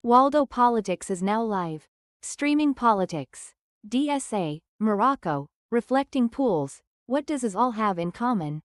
Waldo Politics is now live. Streaming politics. DSA, Morocco, reflecting pools. What does this all have in common?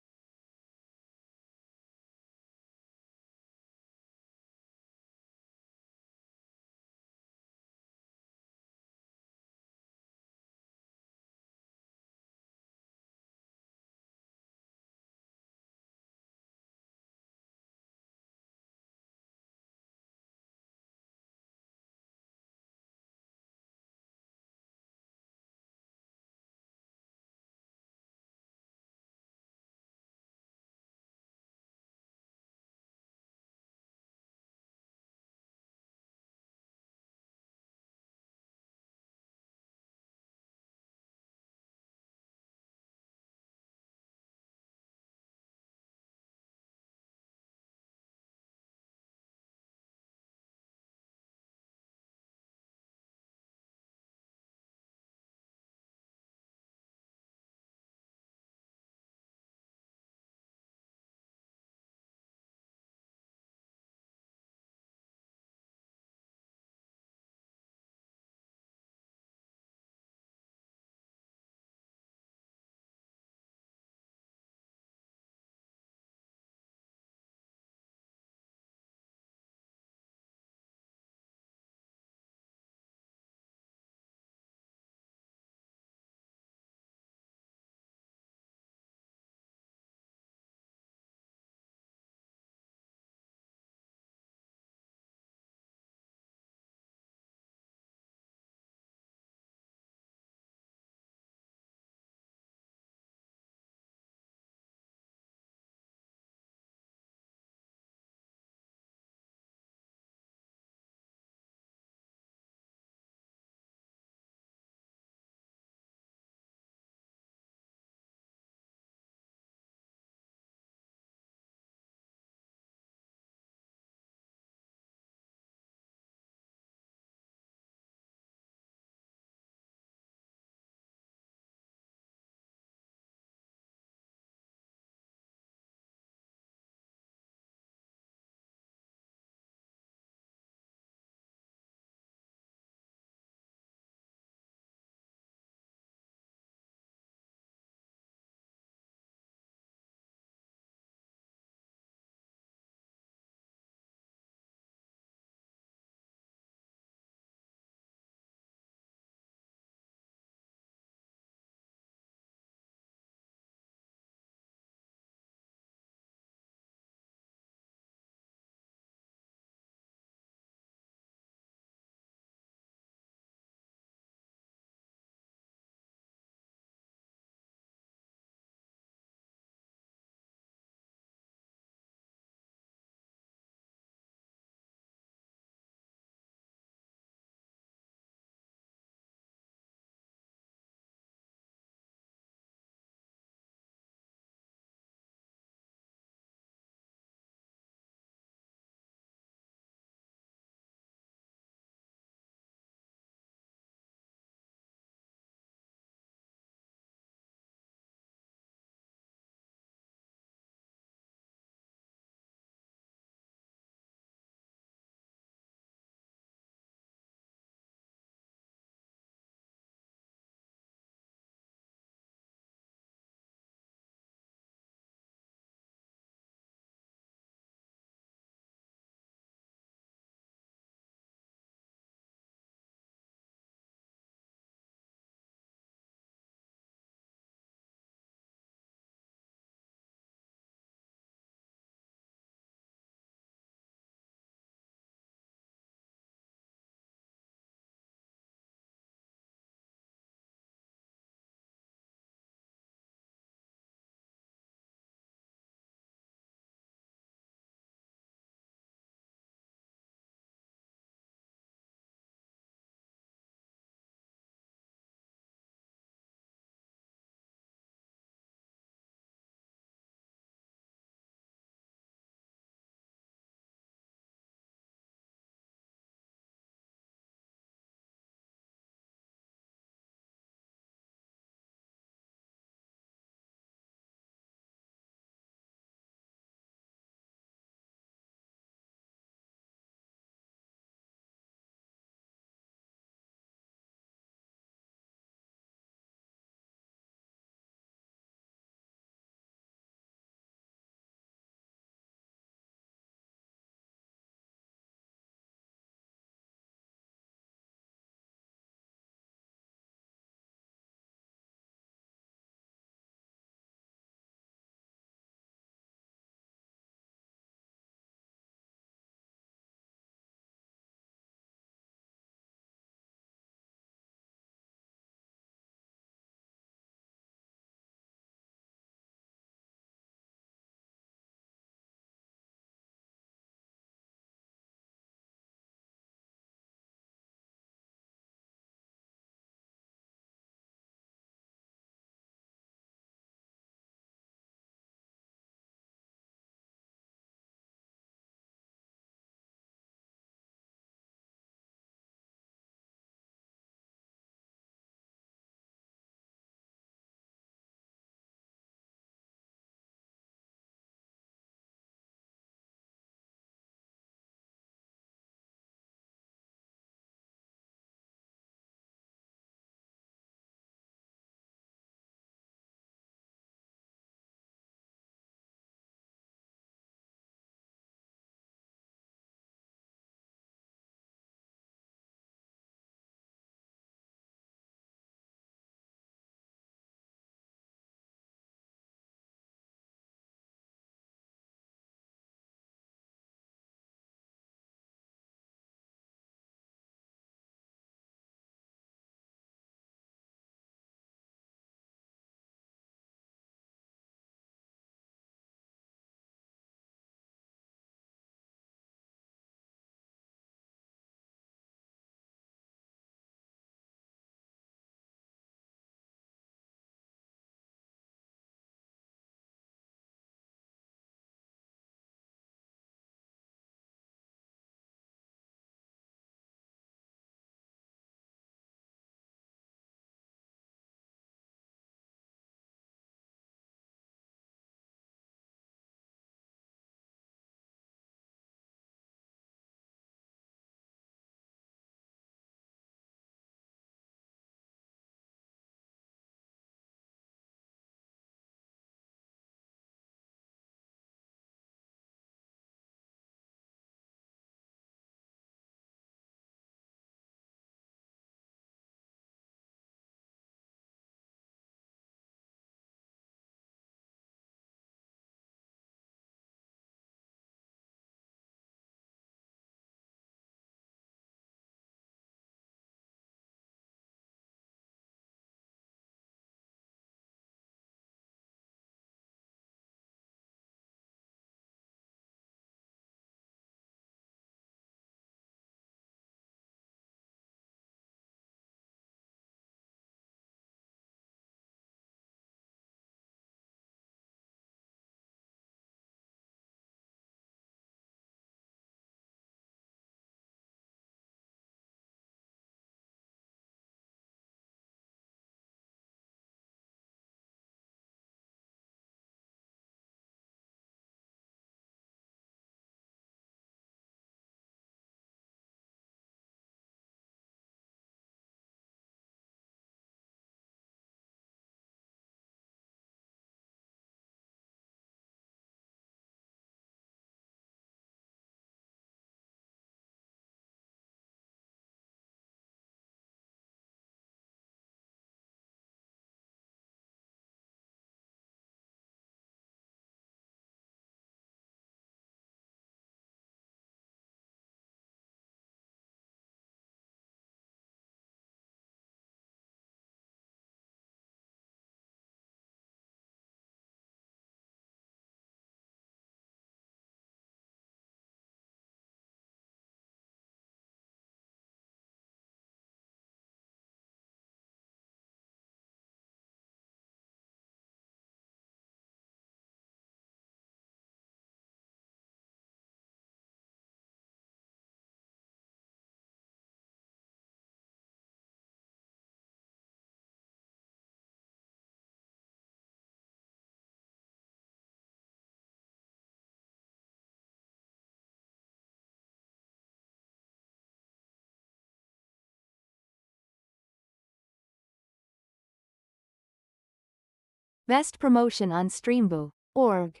Best promotion on Streambo.org.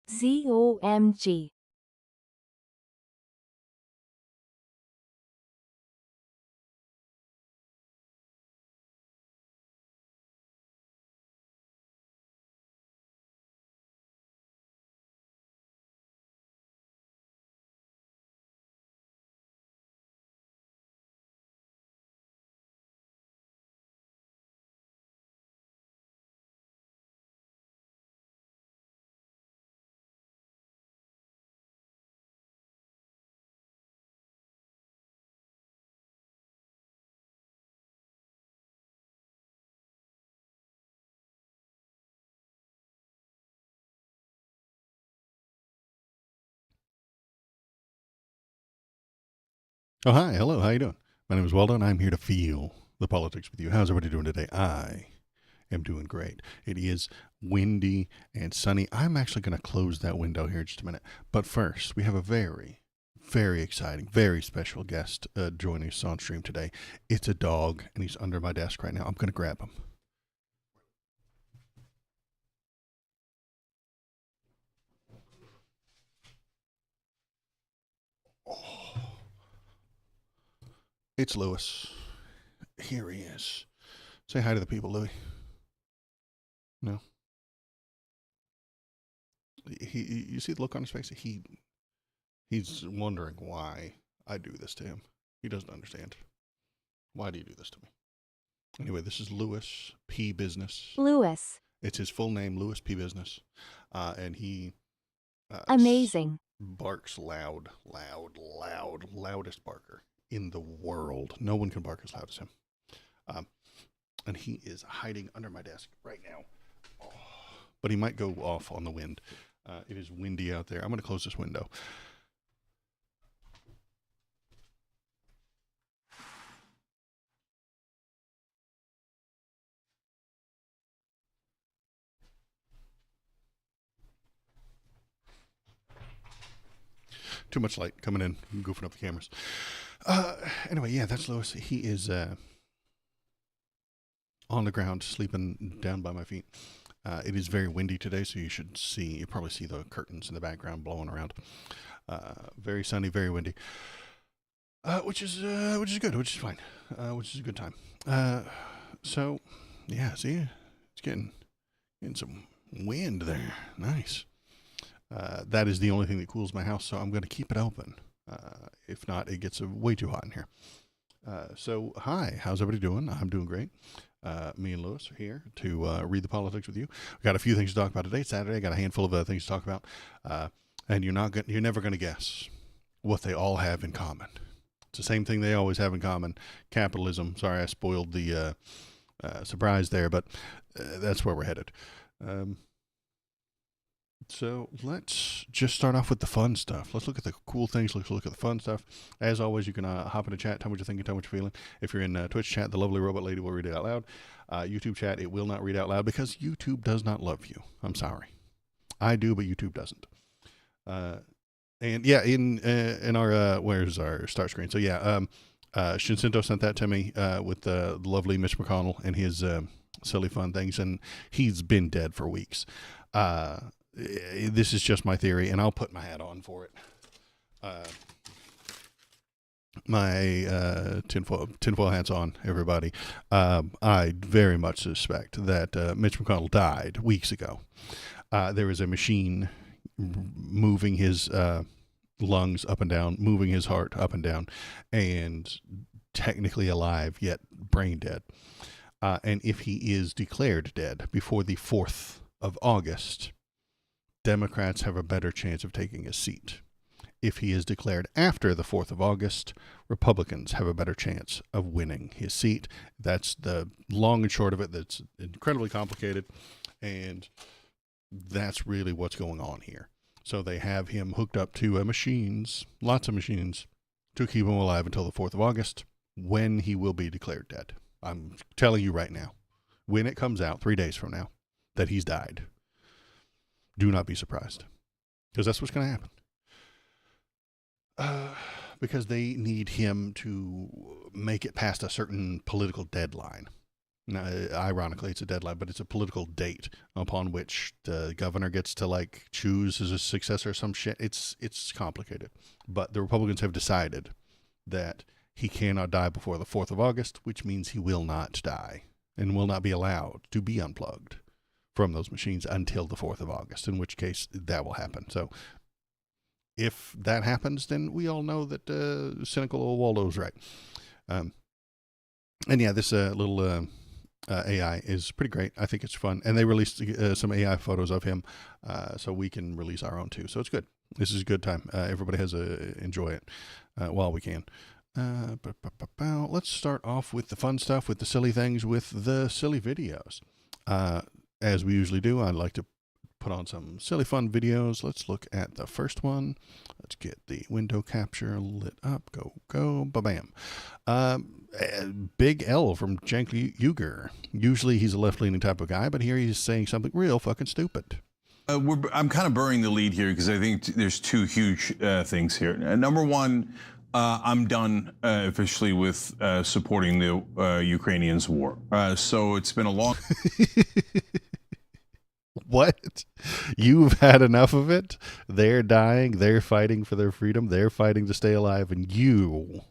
ZOMG. Oh, hi. Hello. How you doing? My name is Waldo, and I'm here to feel the politics with you. How's everybody doing today? I am doing great. It is windy and sunny. I'm actually going to close that window here in just a minute. But first, we have a very, very exciting, very special guest joining us on stream today. It's a dog, and he's under my desk right now. I'm going to grab him. Oh, it's Lewis. Here he is. Say hi to the people, Louis. No. You see the look on his face? He's wondering why I do this to him. He doesn't understand. Why do you do this to me? Anyway, this is Lewis P. Business. Lewis. It's his full name, Lewis P. Business. And he Amazing. Barks loud, loudest barker in the world. No one can bark as loud as him. And he is hiding under my desk right now. Oh, but he might go off on the wind. It is windy out there. I'm going to close this window. Too much light coming in, goofing up the cameras. Anyway, yeah, that's Lewis. He is on the ground, sleeping down by my feet. It is very windy today, so you probably see the curtains in the background blowing around. Very sunny, very windy. Which is good, which is fine, which is a good time. So, yeah, see, it's getting some wind there. Nice. That is the only thing that cools my house, so I'm going to keep it open. If not, it gets way too hot in here. So, hi, how's everybody doing? I'm doing great. Me and Lewis are here to read the politics with you. We've got a few things to talk about today. It's Saturday. I got a handful of things to talk about. And you're never going to guess what they all have in common. It's the same thing they always have in common. Capitalism. Sorry, I spoiled the surprise there, but that's where we're headed. So let's just start off with the fun stuff. Let's look at the cool things. Let's look at the fun stuff. As always, you can hop in the chat, tell me what you're thinking, tell me what you're feeling. If you're in Twitch chat, the lovely robot lady will read it out loud. YouTube chat, it will not read out loud because YouTube does not love you. I'm sorry. I do, but YouTube doesn't. And yeah, in our where's our start screen? So yeah, Shinsinto sent that to me with the lovely Mitch McConnell and his silly fun things, and he's been dead for weeks. This is just my theory, and I'll put my hat on for it. My tinfoil hat's on, everybody. I very much suspect that Mitch McConnell died weeks ago. There was a machine moving his lungs up and down, moving his heart up and down, and technically alive, yet brain dead. And if he is declared dead before the 4th of August, Democrats have a better chance of taking his seat. If he is declared after the 4th of August, Republicans have a better chance of winning his seat. That's the long and short of it. That's incredibly complicated, and that's really what's going on here. So they have him hooked up to machines, lots of machines, to keep him alive until the 4th of August, when he will be declared dead. I'm telling you right now, when it comes out 3 days from now that he's died, do not be surprised, because that's what's going to happen. Because they need him to make it past a certain political deadline. Now, ironically, it's a deadline, but it's a political date upon which the governor gets to like choose as a successor or some shit. It's complicated, but the Republicans have decided that he cannot die before the 4th of August, which means he will not die and will not be allowed to be unplugged from those machines until the 4th of August, in which case that will happen. So if that happens, then we all know that cynical old Waldo's right. And yeah, this little AI is pretty great. I think it's fun. And they released some AI photos of him, so we can release our own too. So it's good. This is a good time. Everybody has to enjoy it while we can. Let's start off with the fun stuff, with the silly things, with the silly videos. As we usually do, I like to put on some silly fun videos. Let's look at the first one. Let's get the window capture lit up. Go, ba-bam. Big L from Cenk Uygur. Usually he's a left-leaning type of guy, but here he's saying something real fucking stupid. I'm kind of burying the lead here because I think there's two huge things here. Number one, I'm done officially with supporting the Ukrainians' war. So it's been a long... What? You've had enough of it? They're dying, they're fighting for their freedom, they're fighting to stay alive, and you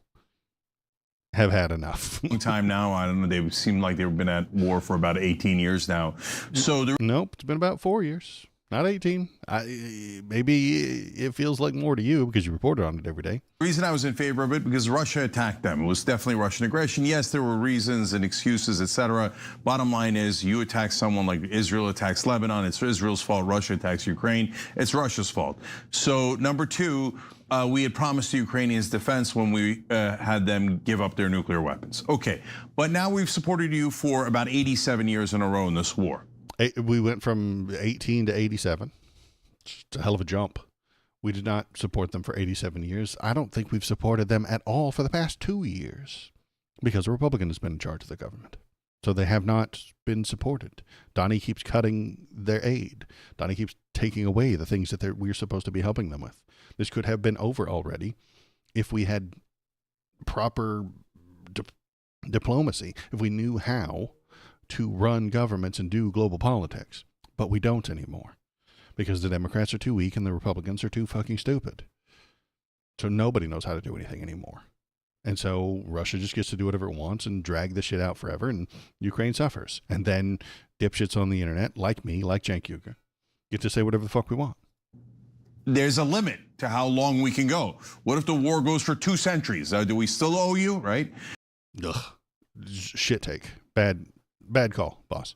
have had enough. Long time now. I don't know, they seem like they've been at war for about 18 years now. So nope, it's been about 4 years. Not 18. Maybe it feels like more to you because you reported on it every day. The reason I was in favor of it because Russia attacked them. It was definitely Russian aggression. Yes, there were reasons and excuses, etc. Bottom line is, you attack someone like Israel attacks Lebanon. It's Israel's fault. Russia attacks Ukraine. It's Russia's fault. So number two, we had promised the Ukrainians defense when we had them give up their nuclear weapons. Okay, but now we've supported you for about 87 years in a row in this war. We went from 18 to 87. It's a hell of a jump. We did not support them for 87 years. I don't think we've supported them at all for the past 2 years because a Republican has been in charge of the government. So they have not been supported. Donnie keeps cutting their aid. Donnie keeps taking away the things that we're supposed to be helping them with. This could have been over already if we had proper diplomacy, if we knew how to run governments and do global politics, but we don't anymore because the Democrats are too weak and the Republicans are too fucking stupid. So nobody knows how to do anything anymore. And so Russia just gets to do whatever it wants and drag this shit out forever, and Ukraine suffers. And then dipshits on the internet, like me, like Cenk Uygur, get to say whatever the fuck we want. There's a limit to how long we can go. What if the war goes for 2 centuries? Do we still owe you, right? Ugh. Shit take. Bad call, boss.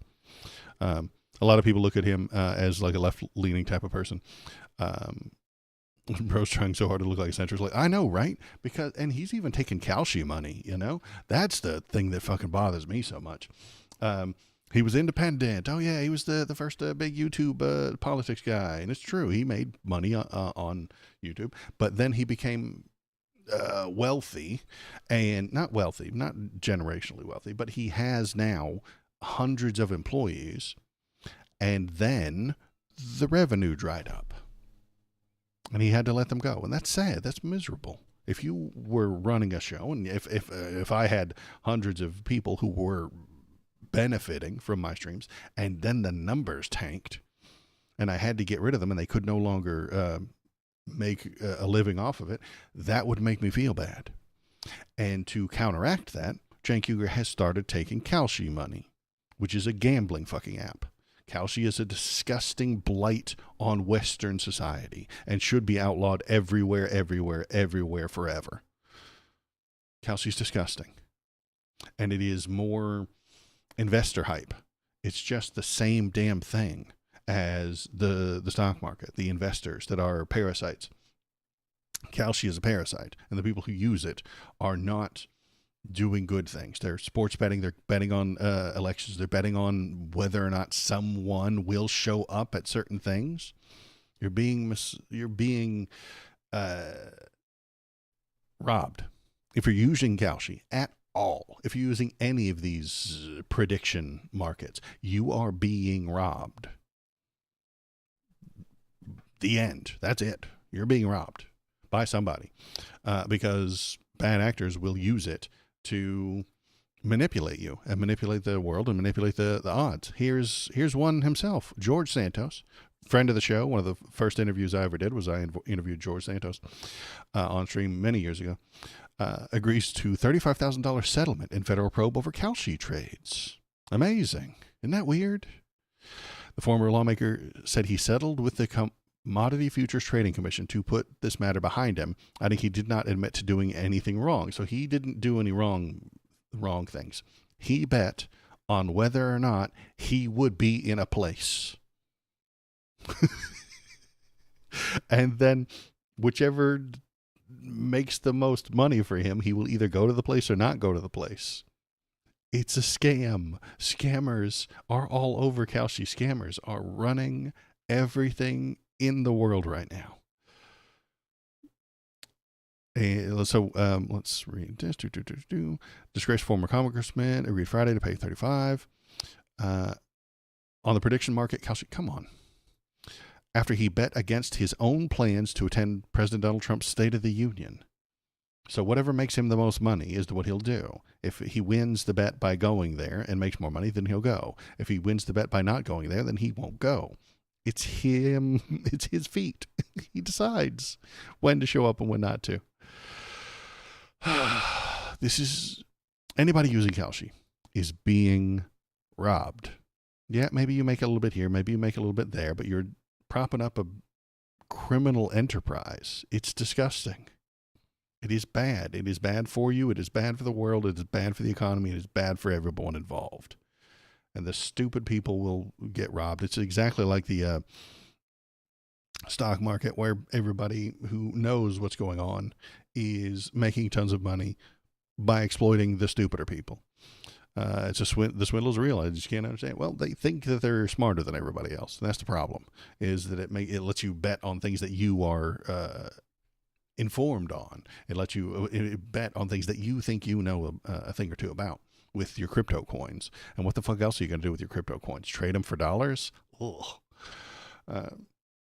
A lot of people look at him as like a left-leaning type of person. Bro's trying so hard to look like a centrist. Like, I know, right? And he's even taking Kalshi money, you know? That's the thing that fucking bothers me so much. He was independent. Oh, yeah, he was the first big YouTube politics guy. And it's true. He made money on YouTube. But then he became wealthy, and not generationally wealthy, but he has now hundreds of employees, and then the revenue dried up and he had to let them go. And that's sad. That's miserable. If you were running a show, and if I had hundreds of people who were benefiting from my streams, and then the numbers tanked and I had to get rid of them and they could no longer make a living off of it, that would make me feel bad. And to counteract that, Cenk Uygur has started taking Kalshi money, which is a gambling fucking app. Kalshi is a disgusting blight on Western society and should be outlawed everywhere, forever. Kalshi's disgusting. And it is more investor hype. It's just the same damn thing as the stock market, the investors that are parasites. Kalshi is a parasite, and the people who use it are not doing good things. They're sports betting. They're betting on elections. They're betting on whether or not someone will show up at certain things. You're being robbed if you're using Kalshi at all. If you're using any of these prediction markets, you are being robbed. The end. That's it. You're being robbed by somebody because bad actors will use it to manipulate you and manipulate the world and manipulate the odds. Here's one himself, George Santos, friend of the show. One of the first interviews I ever did was I interviewed George Santos on stream many years ago. Agrees to $35,000 settlement in federal probe over Kalshi trades. Amazing. Isn't that weird? The former lawmaker said he settled with the Commodity Futures Trading Commission to put this matter behind him. I think he did not admit to doing anything wrong. So he didn't do any wrong things. He bet on whether or not he would be in a place. And then whichever makes the most money for him, he will either go to the place or not go to the place. It's a scam. Scammers are all over Kalshi. Scammers are running everything in the world right now. So let's read this. Disgraced former congressman agreed Friday to pay $35 on the prediction market. Kalshi, come on. After he bet against his own plans to attend President Donald Trump's State of the Union. So whatever makes him the most money is what he'll do. If he wins the bet by going there and makes more money, then he'll go. If he wins the bet by not going there, then he won't go. It's him. It's his feet. He decides when to show up and when not to. This is, anybody using Kalshi is being robbed. Yeah, maybe you make a little bit here, maybe you make a little bit there, but you're propping up a criminal enterprise. It's disgusting. It is bad. It is bad for you. It is bad for the world. It is bad for the economy. It is bad for everyone involved. And the stupid people will get robbed. It's exactly like the stock market, where everybody who knows what's going on is making tons of money by exploiting the stupider people. The swindle's real. I just can't understand. Well, they think that they're smarter than everybody else. And that's the problem, is that it lets you bet on things that you are informed on. It lets you bet on things that you think you know a thing or two about with your crypto coins. And what the fuck else are you going to do with your crypto coins? Trade them for dollars? Ugh.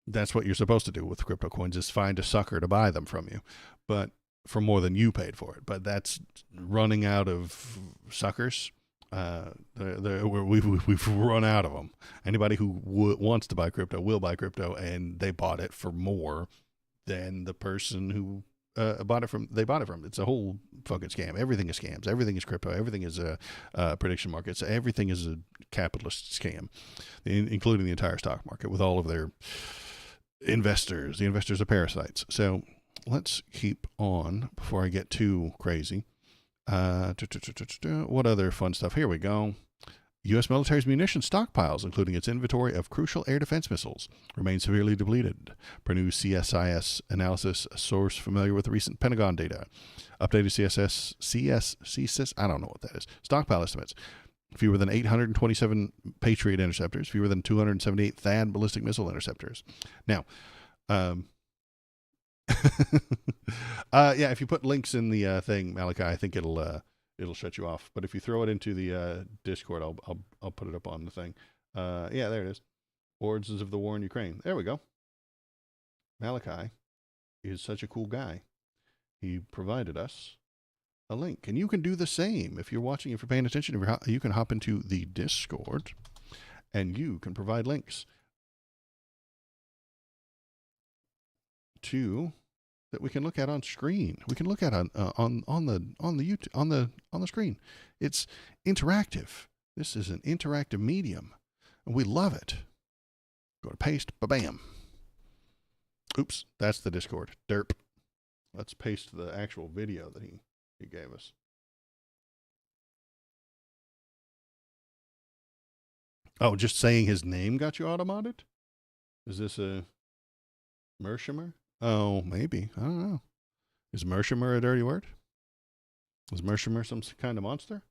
That's what you're supposed to do with crypto coins, is find a sucker to buy them from you, but for more than you paid for it. But that's running out of suckers. We've run out of them. Anybody who wants to buy crypto will buy crypto, and they bought it for more than the person who bought it from. It's a whole fucking scam. Everything is scams. Everything is crypto. Everything is prediction markets. Everything is a capitalist scam, including the entire stock market with all of their investors. The investors are parasites. So let's keep on before I get too crazy. What other fun stuff? Here we go. U.S. military's munitions stockpiles, including its inventory of crucial air defense missiles, remain severely depleted, per new CSIS analysis, a source familiar with the recent Pentagon data. Updated CSIS, I don't know what that is, stockpile estimates. Fewer than 827 Patriot interceptors, fewer than 278 THAAD ballistic missile interceptors. Now, yeah, if you put links in the thing, Malachi, I think it'll shut you off. But if you throw it into the Discord, I'll put it up on the thing. Yeah, there it is. Origins of the war in Ukraine. There we go. Malachi is such a cool guy. He provided us a link, and you can do the same if you're watching. If you're paying attention, you can hop into the Discord, and you can provide links to that we can look at on screen. We can look at on the screen. It's interactive. This is an interactive medium, and we love it. Go to paste, ba-bam. Oops, that's the Discord. Derp. Let's paste the actual video that he gave us. Oh, just saying his name got you automodded? Is this a Mershimer? Oh, maybe. I don't know. Is Mershimer a dirty word? Is Mershimer some kind of monster?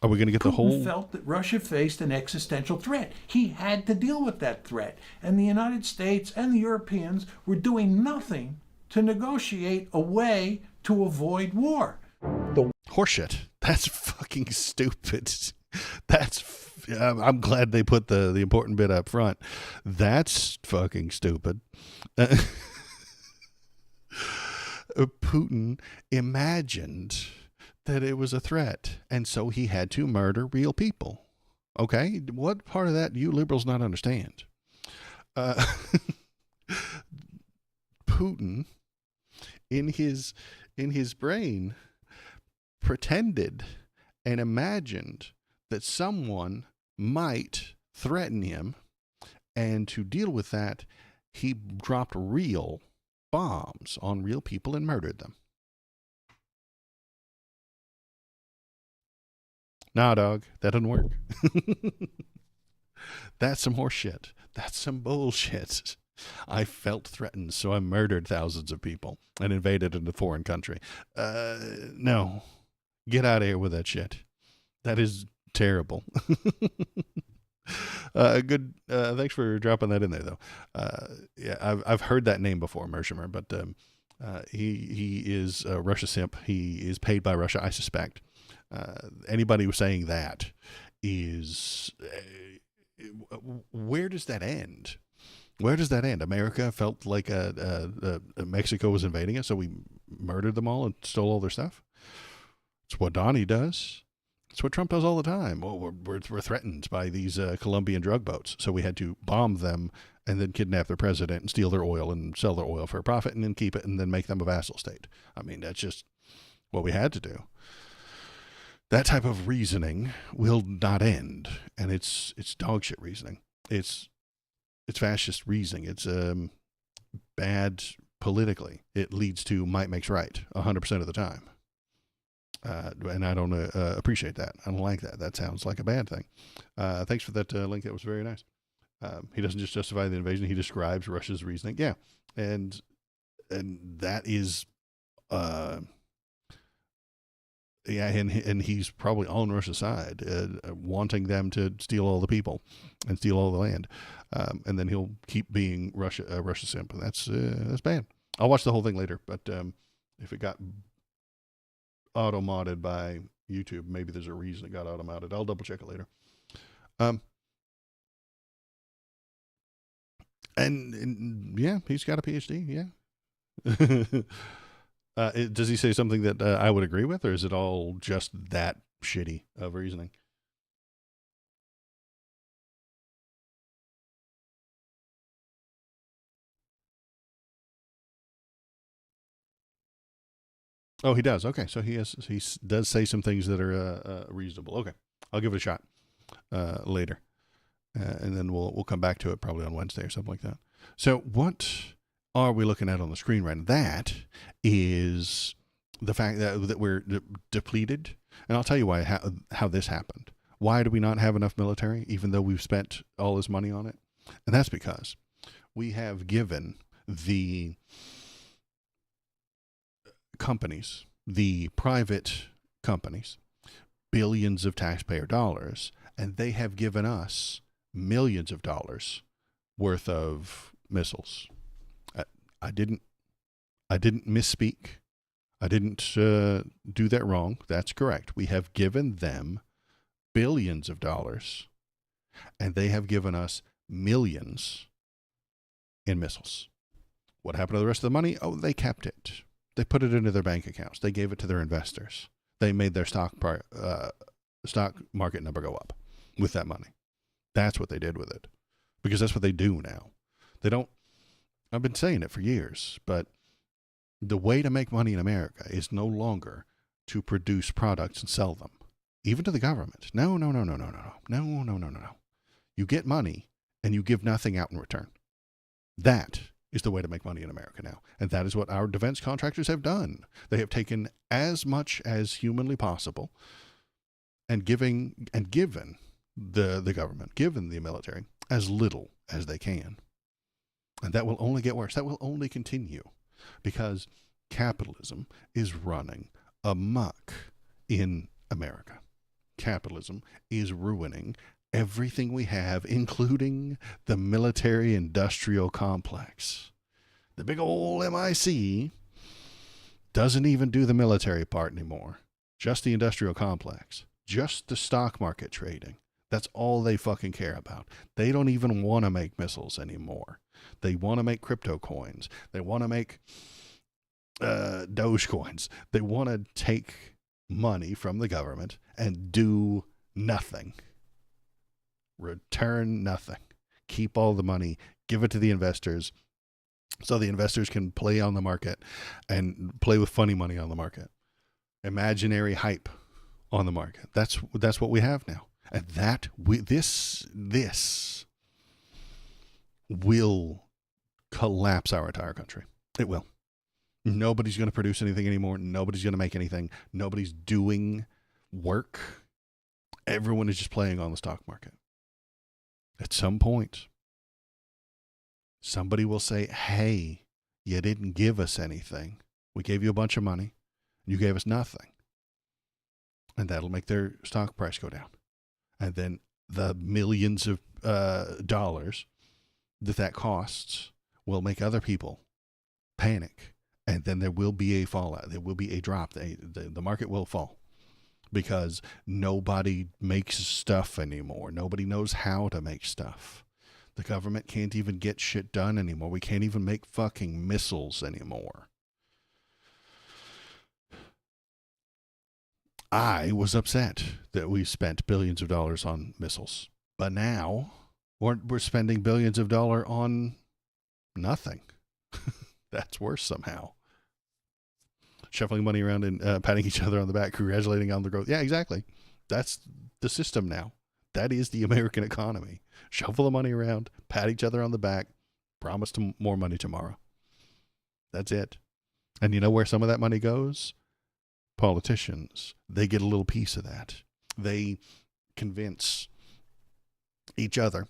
Are we going to get the whole... Putin felt that Russia faced an existential threat. He had to deal with that threat. And the United States and the Europeans were doing nothing to negotiate a way to avoid war. Horseshit. That's fucking stupid. I'm glad they put the important bit up front. That's fucking stupid. Putin imagined that it was a threat, and so he had to murder real people. Okay, what part of that do you liberals not understand? Putin, in his brain, pretended and imagined that someone might threaten him, and to deal with that, he dropped real bombs on real people and murdered them. Nah, dog, that doesn't work. That's some horse shit. That's some bullshit. I felt threatened, so I murdered thousands of people and invaded a foreign country. No. Get out of here with that shit. That is terrible. Good. Thanks for dropping that in there, though. Yeah, I've heard that name before, Mershimer, but he is a Russia simp. He is paid by Russia, I suspect. Anybody who's saying that is, where does that end? Where does that end? America felt like Mexico was invading us, so we murdered them all and stole all their stuff. It's what Donnie does. It's what Trump does all the time. Well, we're threatened by these Colombian drug boats, so we had to bomb them and then kidnap their president and steal their oil and sell their oil for a profit and then keep it and then make them a vassal state. I mean, that's just what we had to do. That type of reasoning will not end, and it's dog shit reasoning. It's fascist reasoning. It's bad politically. It leads to might makes right 100% of the time. And I don't appreciate that. I don't like that. That sounds like a bad thing. Thanks for that link. That was very nice. He doesn't just justify the invasion. He describes Russia's reasoning. Yeah. And that is, yeah, and he's probably on Russia's side, wanting them to steal all the people and steal all the land. And then he'll keep being Russia simp. And that's bad. I'll watch the whole thing later, but if it got auto-modded by YouTube, maybe there's a reason it got auto-modded. I'll double check it later. And yeah, he's got a PhD. Yeah. Does he say something that I would agree with, or is it all just that shitty of reasoning? Oh, he does. Okay, so he does say some things that are reasonable. Okay, I'll give it a shot later, and then we'll come back to it probably on Wednesday or something like that. So what are we looking at on the screen right now? That is the fact that we're depleted, and I'll tell you why how this happened. Why do we not have enough military, even though we've spent all this money on it? And that's because we have given the companies, the private companies, billions of taxpayer dollars, and they have given us millions of dollars worth of missiles. I didn't misspeak. I didn't do that wrong. That's correct. We have given them billions of dollars, and they have given us millions in missiles. What happened to the rest of the money? Oh, they kept it. They put it into their bank accounts. They gave it to their investors. They made their stock market number go up with that money. That's what they did with it, because that's what they do now. They don't. I've been saying it for years, but the way to make money in America is no longer to produce products and sell them, even to the government. No. You get money and you give nothing out in return. That is the way to make money in America now. And that is what our defense contractors have done. They have taken as much as humanly possible and given the government, given the military, as little as they can. And that will only get worse. That will only continue because capitalism is running amok in America. Capitalism is ruining everything we have, including the military-industrial complex. The big old MIC doesn't even do the military part anymore. Just the industrial complex. Just the stock market trading. That's all they fucking care about. They don't even want to make missiles anymore. They want to make crypto coins. They want to make Doge coins. They want to take money from the government and do nothing. Return nothing. Keep all the money, give it to the investors so the investors can play on the market and play with funny money on the market. Imaginary hype on the market. That's what we have now. And this will collapse our entire country. It will. Nobody's going to produce anything anymore. Nobody's going to make anything. Nobody's doing work. Everyone is just playing on the stock market. At some point, somebody will say, hey, you didn't give us anything. We gave you a bunch of money. You gave us nothing. And that'll make their stock price go down. And then the millions of dollars that costs will make other people panic. And then there will be a fallout. There will be a drop. The market will fall because nobody makes stuff anymore. Nobody knows how to make stuff. The government can't even get shit done anymore. We can't even make fucking missiles anymore. I was upset that we spent billions of dollars on missiles. But now we're spending billions of dollars on nothing. That's worse somehow. Shuffling money around and patting each other on the back, congratulating on the growth. Yeah, exactly. That's the system now. That is the American economy. Shuffle the money around, pat each other on the back, promise more money tomorrow. That's it. And you know where some of that money goes? Politicians. They get a little piece of that. They convince each other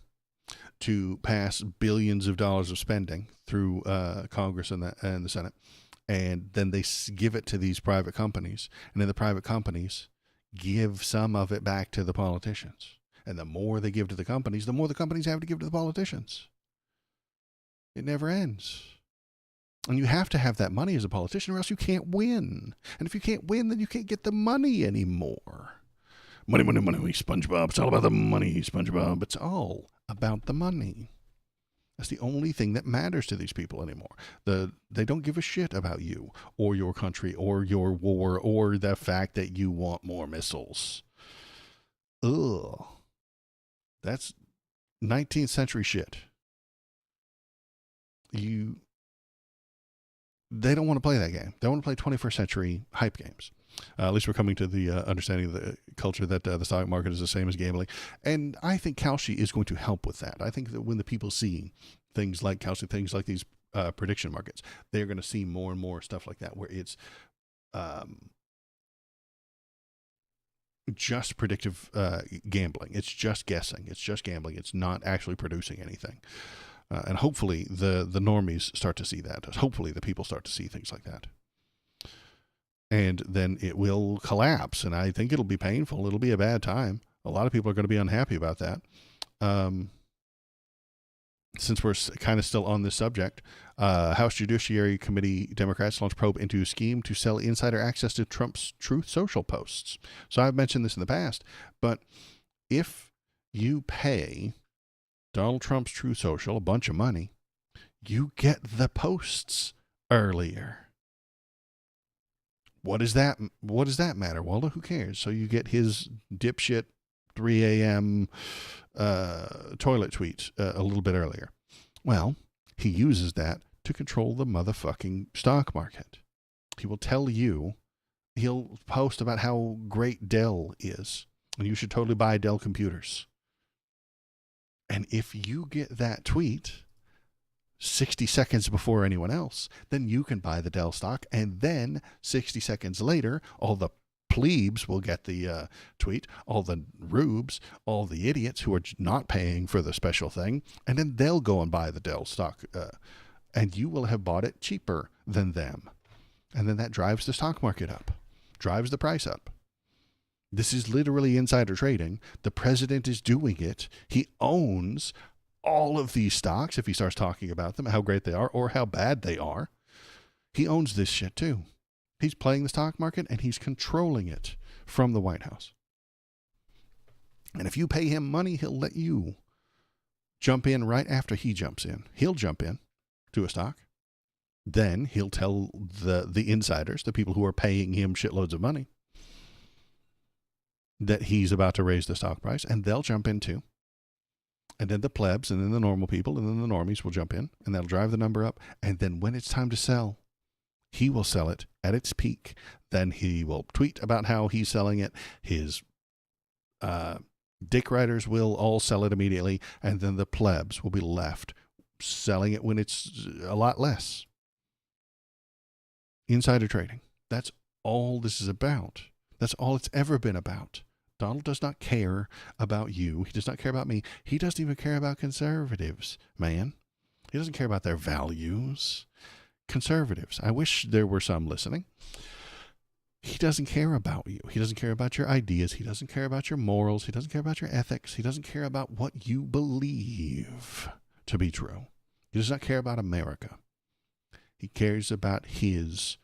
to pass billions of dollars of spending through Congress and the Senate, and then they give it to these private companies, and then the private companies give some of it back to the politicians. And the more they give to the companies, the more the companies have to give to the politicians. It never ends. And you have to have that money as a politician or else you can't win. And if you can't win, then you can't get the money anymore. Money, money, money, SpongeBob. It's all about the money, SpongeBob. It's all about the money. That's the only thing that matters to these people anymore. They don't give a shit about you or your country or your war or the fact that you want more missiles. Ugh. That's 19th century shit. They don't want to play that game. They want to play 21st century hype games. At least we're coming to the understanding of the culture that the stock market is the same as gambling. And I think Kalshi is going to help with that. I think that when the people see things like Kalshi, things like these prediction markets, they're going to see more and more stuff like that where it's just predictive gambling. It's just guessing. It's just gambling. It's not actually producing anything. And hopefully the normies start to see that. Hopefully the people start to see things like that. And then it will collapse. And I think it'll be painful. It'll be a bad time. A lot of people are going to be unhappy about that. Since we're kind of still on this subject, House Judiciary Committee Democrats launched probe into a scheme to sell insider access to Trump's Truth Social posts. So I've mentioned this in the past, but if you pay Donald Trump's Truth Social a bunch of money, you get the posts earlier. What does that matter? Well, who cares? So you get his dipshit 3 a.m. Toilet tweet a little bit earlier. Well, he uses that to control the motherfucking stock market. He will tell you, he'll post about how great Dell is, and you should totally buy Dell computers. And if you get that tweet 60 seconds before anyone else, then you can buy the Dell stock. And then 60 seconds later, all the plebes will get the tweet, all the rubes, all the idiots who are not paying for the special thing, and then they'll go and buy the Dell stock. And you will have bought it cheaper than them. And then that drives the stock market up, drives the price up. This is literally insider trading. The president is doing it. He owns all of these stocks, if he starts talking about them, how great they are or how bad they are. He owns this shit too. He's playing the stock market and he's controlling it from the White House. And if you pay him money, he'll let you jump in right after he jumps in. He'll jump in to a stock. Then he'll tell the insiders, the people who are paying him shitloads of money, that he's about to raise the stock price, and they'll jump in too. And then the plebs, and then the normal people, and then the normies will jump in, and that'll drive the number up. And then when it's time to sell, he will sell it at its peak. Then he will tweet about how he's selling it. His dick riders will all sell it immediately, and then the plebs will be left selling it when it's a lot less. Insider trading. That's all this is about. That's all it's ever been about. Donald does not care about you. He does not care about me. He doesn't even care about conservatives, man. He doesn't care about their values. Conservatives. I wish there were some listening. He doesn't care about you. He doesn't care about your ideas. He doesn't care about your morals. He doesn't care about your ethics. He doesn't care about what you believe to be true. He does not care about America. He cares about his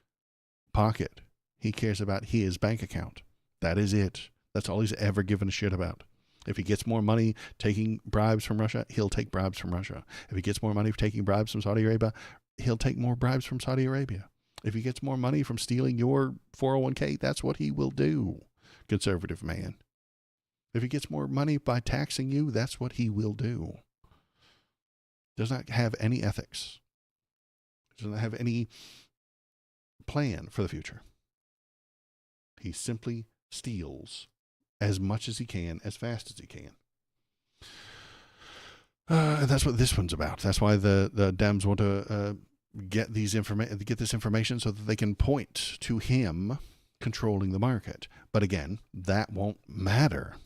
pocket. He cares about his bank account. That is it. That's all he's ever given a shit about. If he gets more money taking bribes from Russia, he'll take bribes from Russia. If he gets more money for taking bribes from Saudi Arabia, he'll take more bribes from Saudi Arabia. If he gets more money from stealing your 401k, that's what he will do, conservative man. If he gets more money by taxing you, that's what he will do. Does not have any ethics. Does not have any plan for the future. He simply steals as much as he can, as fast as he can. And that's what this one's about. That's why the Dems want to get this information so that they can point to him controlling the market. But again, that won't matter.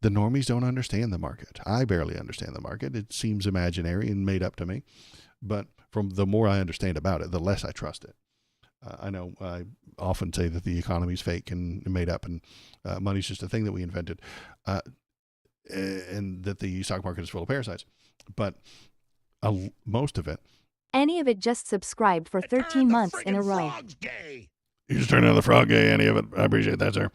The normies don't understand the market. I barely understand the market. It seems imaginary and made up to me. But from the more I understand about it, the less I trust it. I know I often say that the economy is fake and made up, and money's just a thing that we invented, and that the stock market is full of parasites. But most of it. Any of it just subscribed for 13 months in a row. You just turned on the frog gay, any of it. I appreciate that, sir.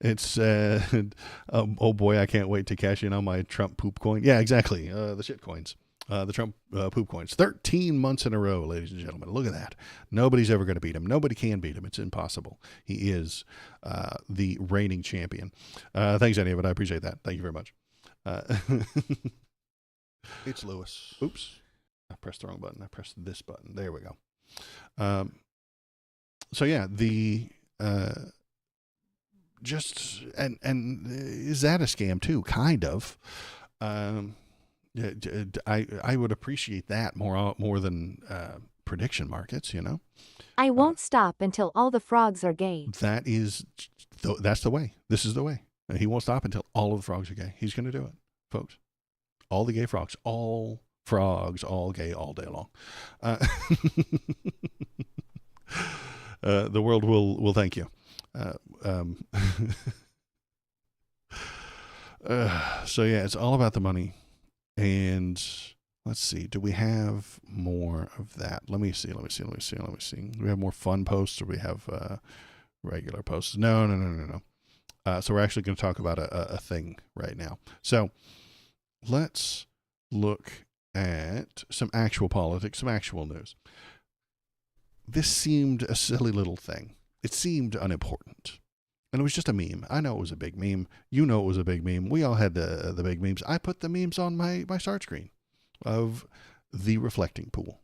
It's, oh boy, I can't wait to cash in on my Trump poop coin. Yeah, exactly. The shit coins. The Trump poop coins. 13 months in a row, ladies and gentlemen. Look at that. Nobody's ever going to beat him. Nobody can beat him. It's impossible. He is the reigning champion. Thanks, any of it. I appreciate that. Thank you very much. It's Lewis. Oops. I pressed the wrong button. I pressed this button. There we go. So yeah, the just and is that a scam too? Kind of. I would appreciate that more than prediction markets. You know. I won't stop until all the frogs are gay. That's the way. This is the way. He won't stop until all of the frogs are gay. He's going to do it, folks. All the gay frogs. All frogs, all gay, all day long. The world will thank you. So yeah, it's all about the money. And let's see, do we have more of that? Let me see. Do we have more fun posts, or we have regular posts? No. So we're actually going to talk about a thing right now. So let's look at some actual politics, some actual news. This seemed a silly little thing. It seemed unimportant. And it was just a meme. I know it was a big meme. You know it was a big meme. We all had the big memes. I put the memes on my start screen of the reflecting pool.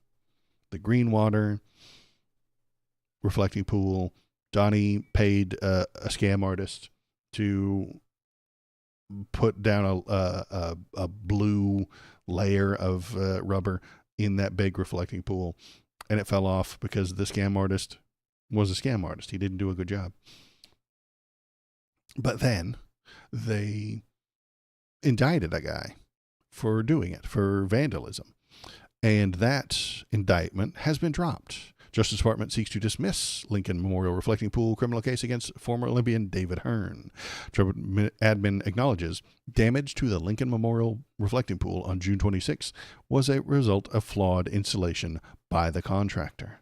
The green water reflecting pool. Donnie paid a scam artist to put down a blue layer of rubber in that big reflecting pool, and it fell off because the scam artist was a scam artist. He didn't do a good job. But then they indicted a guy for doing it, for vandalism. And that indictment has been dropped. Justice Department seeks to dismiss Lincoln Memorial Reflecting Pool criminal case against former Olympian David Hearn. Trump admin acknowledges damage to the Lincoln Memorial Reflecting Pool on June 26 was a result of flawed installation by the contractor.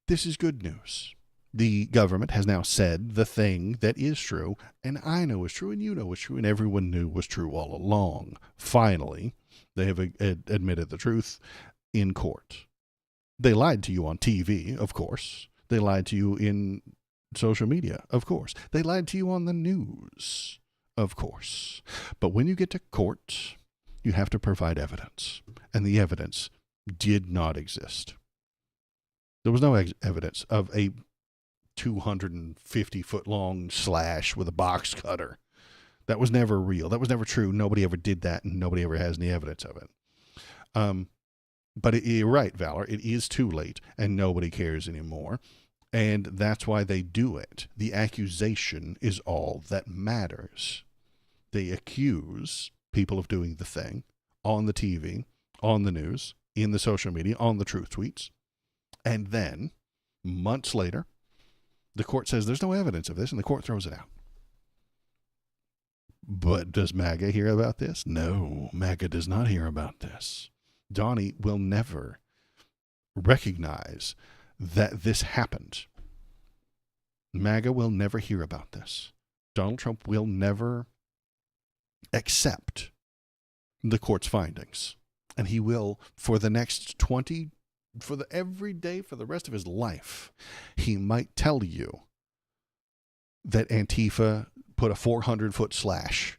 This is good news. The government has now said the thing that is true, and I know is true, and you know is true, and everyone knew was true all along. Finally, they have admitted the truth in court. They lied to you on TV, of course. They lied to you in social media, of course. They lied to you on the news, of course. But when you get to court, you have to provide evidence. And the evidence did not exist. There was no evidence of a 250-foot long slash with a box cutter. That was never real. That was never true. Nobody ever did that, and nobody ever has any evidence of it. But you're right, Valor. It is too late, and nobody cares anymore. And that's why they do it. The accusation is all that matters. They accuse people of doing the thing on the TV, on the news, in the social media, on the truth tweets. And then, months later, the court says there's no evidence of this, and the court throws it out. But does MAGA hear about this? No, MAGA does not hear about this. Donnie will never recognize that this happened. MAGA will never hear about this. Donald Trump will never accept the court's findings. And he will, for the next every day, for the rest of his life, he might tell you that Antifa put a 400-foot slash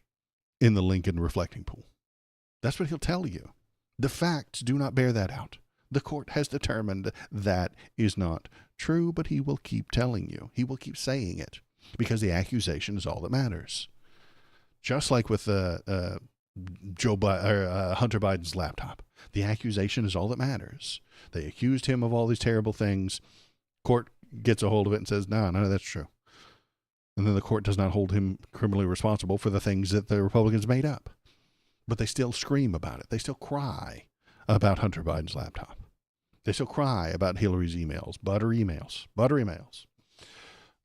in the Lincoln reflecting pool. That's what he'll tell you. The facts do not bear that out. The court has determined that is not true, but he will keep telling you. He will keep saying it because the accusation is all that matters. Just like with Hunter Biden's laptop. The accusation is all that matters. They accused him of all these terrible things. Court gets a hold of it and says, no, none of that's true. And then the court does not hold him criminally responsible for the things that the Republicans made up. But they still scream about it. They still cry about Hunter Biden's laptop. They still cry about Hillary's emails. Butter emails. Butter emails.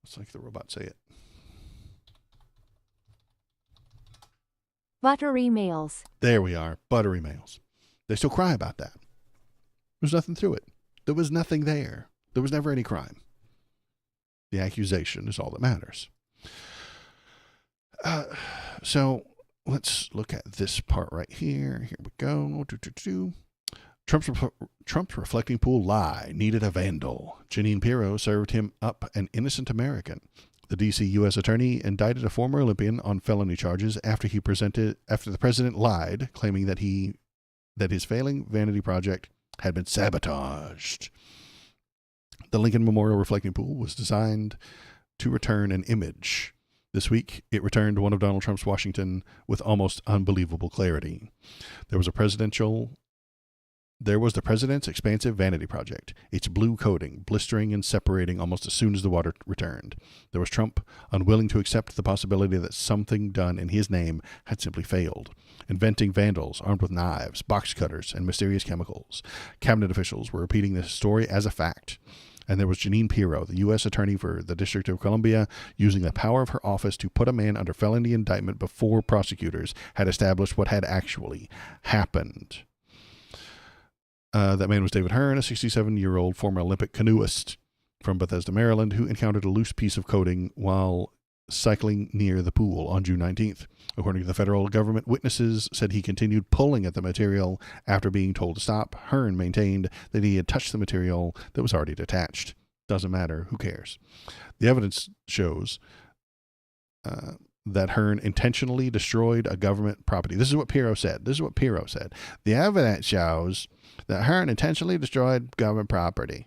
It's like the robot say it. Butter emails. There we are. Butter emails. They still cry about that. There's nothing through it. There was nothing there. There was never any crime. The accusation is all that matters. So let's look at this part right here. Here we go. Trump's reflecting pool lie needed a vandal. Jeanine Pirro served him up an innocent American. The D.C. U.S. attorney indicted a former Olympian on felony charges after the president lied, claiming that his failing vanity project had been sabotaged. The Lincoln Memorial Reflecting Pool was designed to return an image. This week, it returned one of Donald Trump's Washington with almost unbelievable clarity. There was the president's expansive vanity project, its blue coating blistering and separating almost as soon as the water returned. There was Trump, unwilling to accept the possibility that something done in his name had simply failed. Inventing vandals armed with knives, box cutters, and mysterious chemicals. Cabinet officials were repeating this story as a fact. And there was Jeanine Pirro, the U.S. attorney for the District of Columbia, using the power of her office to put a man under felony indictment before prosecutors had established what had actually happened. That man was David Hearn, a 67-year-old former Olympic canoeist from Bethesda, Maryland, who encountered a loose piece of coating while cycling near the pool on June 19th. According to the federal government, witnesses said he continued pulling at the material after being told to stop. Hearn maintained that he had touched the material that was already detached. Doesn't matter. Who cares? The evidence shows that Hearn intentionally destroyed a government property. This is what Pirro said. The evidence shows that Hearn intentionally destroyed government property.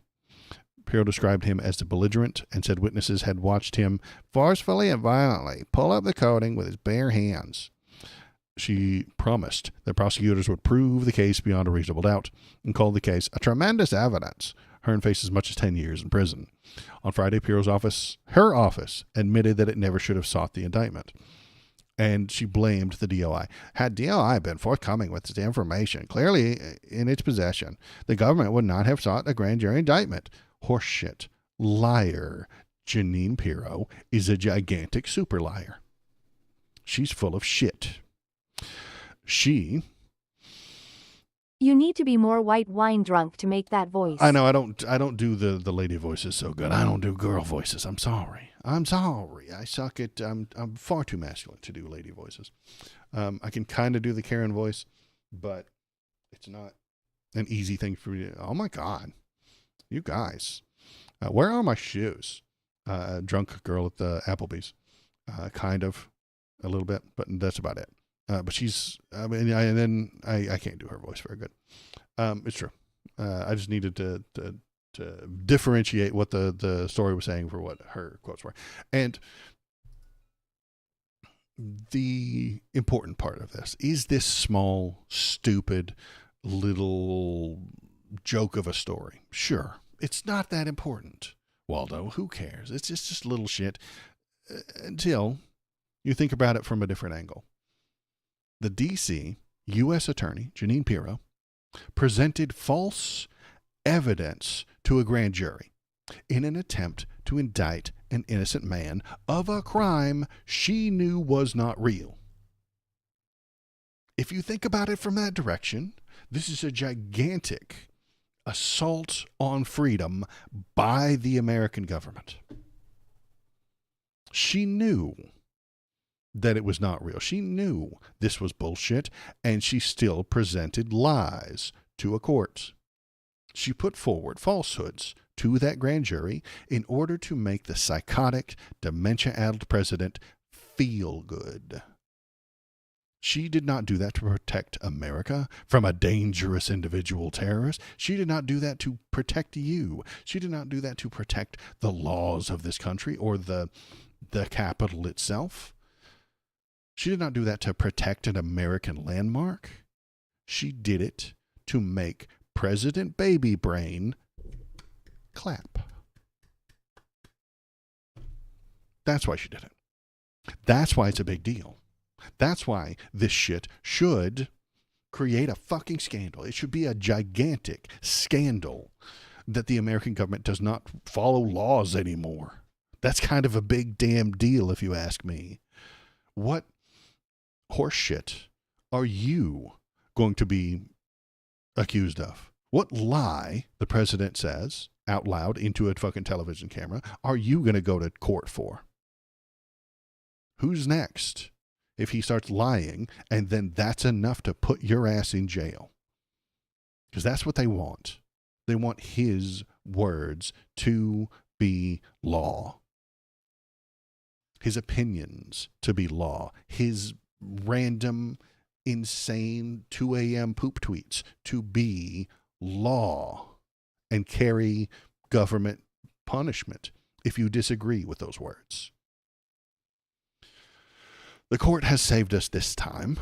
Pirro described him as the belligerent and said witnesses had watched him forcefully and violently pull up the coating with his bare hands. She promised that prosecutors would prove the case beyond a reasonable doubt and called the case a tremendous evidence. Hearn faced as much as 10 years in prison. On Friday, Pirro's her office, admitted that it never should have sought the indictment. And she blamed the DOI. Had DOI been forthcoming with the information clearly in its possession, the government would not have sought a grand jury indictment. Horseshit. Liar. Jeanine Pirro is a gigantic super liar. She's full of shit. You need to be more white wine drunk to make that voice. I know I don't do the lady voices so good. I don't do girl voices. I'm sorry. I suck at I'm far too masculine to do lady voices. I can kind of do the Karen voice, but it's not an easy thing for me to. Oh my God. You guys, where are my shoes? drunk girl at the Applebee's, kind of, a little bit, but that's about it. But she's, I mean, I can't do her voice very good. It's true. I just needed to differentiate what the story was saying for what her quotes were. And the important part of this is this small, stupid, little joke of a story. Sure, it's not that important, Waldo. Who cares? It's just little shit until you think about it from a different angle. The D.C. U.S. Attorney, Jeanine Pirro, presented false evidence to a grand jury in an attempt to indict an innocent man of a crime she knew was not real. If you think about it from that direction, this is a gigantic assault on freedom by the American government. She knew that it was not real. She knew this was bullshit, and she still presented lies to a court. She put forward falsehoods to that grand jury in order to make the psychotic, dementia-addled president feel good. She did not do that to protect America from a dangerous individual terrorist. She did not do that to protect you. She did not do that to protect the laws of this country or the Capitol itself. She did not do that to protect an American landmark. She did it to make President Baby Brain clap. That's why she did it. That's why it's a big deal. That's why this shit should create a fucking scandal. It should be a gigantic scandal that the American government does not follow laws anymore. That's kind of a big damn deal, if you ask me. What horseshit are you going to be accused of? What lie, the president says out loud into a fucking television camera, are you going to go to court for? Who's next? If he starts lying, and then that's enough to put your ass in jail. Because that's what they want. They want his words to be law. His opinions to be law. His random, insane 2 a.m. poop tweets to be law and carry government punishment if you disagree with those words. The court has saved us this time,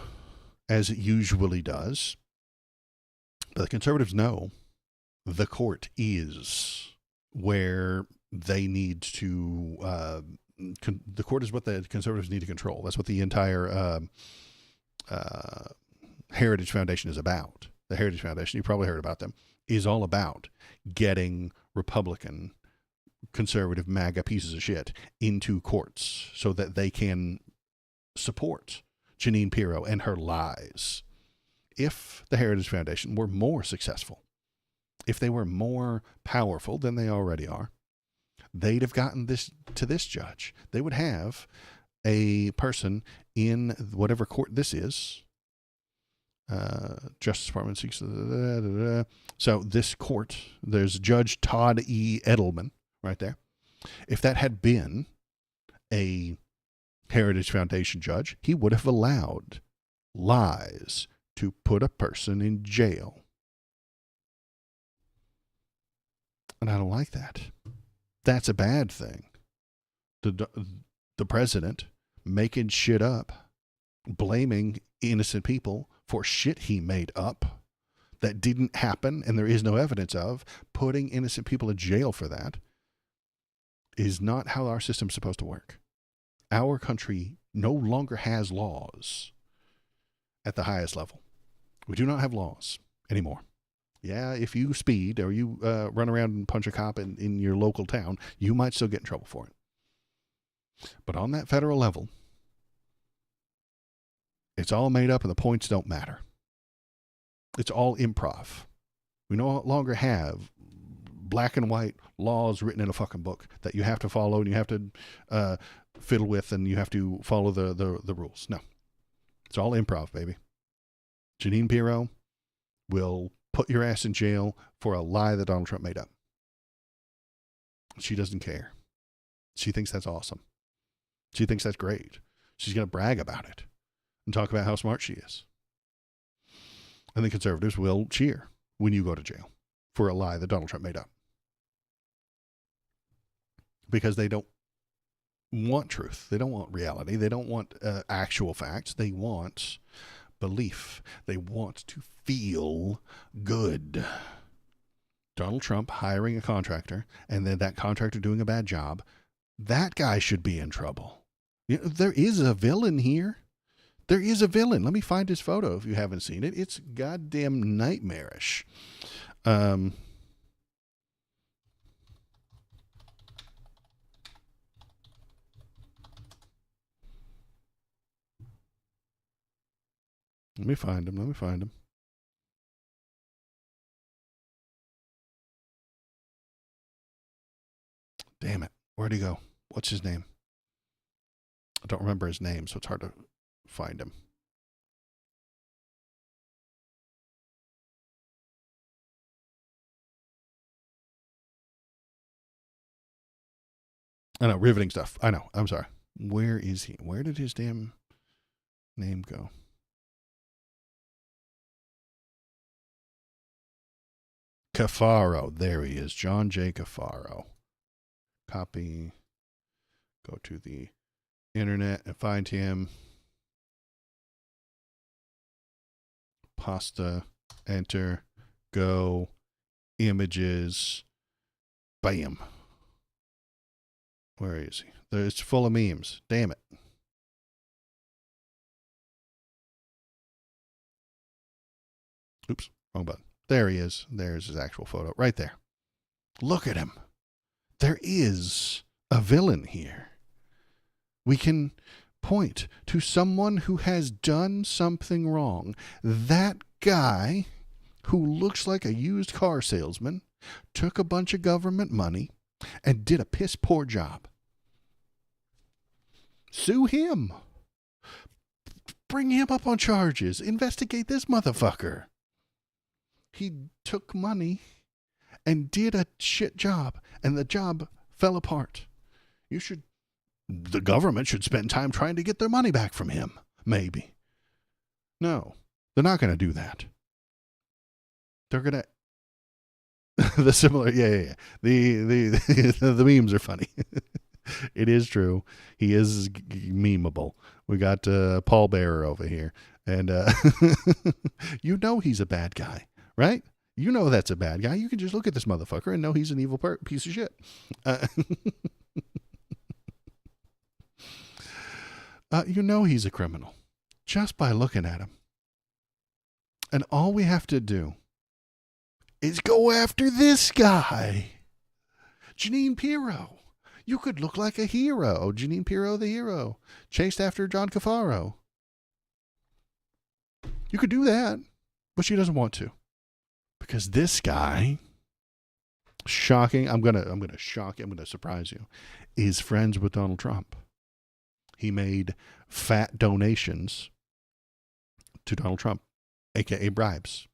as it usually does. But the conservatives know the court is where they need to, the court is what the conservatives need to control. That's what the entire Heritage Foundation is about. The Heritage Foundation, you probably heard about them, is all about getting Republican, conservative, MAGA pieces of shit into courts so that they can support Jeanine Pirro and her lies. If the Heritage Foundation were more successful, if they were more powerful than they already are, they'd have gotten this to this judge. They would have a person in whatever court this is. Justice Department seeks. So this court, there's Judge Todd E. Edelman right there. If that had been a Heritage Foundation judge, he would have allowed lies to put a person in jail. And I don't like that. That's a bad thing. The president making shit up, blaming innocent people for shit he made up that didn't happen and there is no evidence of, putting innocent people in jail for that is not how our system's supposed to work. Our country no longer has laws at the highest level. We do not have laws anymore. Yeah, if you speed or you run around and punch a cop in your local town, you might still get in trouble for it. But on that federal level, it's all made up and the points don't matter. It's all improv. We no longer have black and white laws written in a fucking book that you have to follow and you have to fiddle with and you have to follow the rules. No. It's all improv, baby. Jeanine Pirro will put your ass in jail for a lie that Donald Trump made up. She doesn't care. She thinks that's awesome. She thinks that's great. She's going to brag about it and talk about how smart she is. And the conservatives will cheer when you go to jail for a lie that Donald Trump made up. Because they don't want truth. They don't want reality. They don't want actual facts. They want belief. They want to feel good. Donald Trump hiring a contractor and then that contractor doing a bad job, that guy should be in trouble. You know, there is a villain here. There is a villain. Let me find his photo if you haven't seen it. It's goddamn nightmarish. Let me find him. Damn it. Where'd he go? What's his name? I don't remember his name, so it's hard to find him. I know, riveting stuff. I know. I'm sorry. Where is he? Where did his damn name go? Cafaro. There he is. John J. Cafaro. Copy. Go to the internet and find him. Pasta. Enter. Go. Images. Bam. Where is he? It's full of memes. Damn it. Oops. Wrong button. There he is. There's his actual photo. Right there. Look at him. There is a villain here. We can point to someone who has done something wrong. That guy who looks like a used car salesman took a bunch of government money and did a piss poor job. Sue him. Bring him up on charges. Investigate this motherfucker. He took money and did a shit job, and the job fell apart. The government should spend time trying to get their money back from him, maybe. No, they're not going to do that. They're going to, the memes are funny. It is true. He is memeable. We got Paul Bearer over here, and you know he's a bad guy. Right? You know that's a bad guy. You can just look at this motherfucker and know he's an evil piece of shit. You know he's a criminal just by looking at him. And all we have to do is go after this guy. Jeanine Pirro. You could look like a hero. Jeanine Pirro, the hero. Chased after John Cafaro. You could do that, but she doesn't want to. Because this guy, shocking, I'm gonna shock you, I'm gonna surprise you, is friends with Donald Trump. He made fat donations to Donald Trump, aka bribes,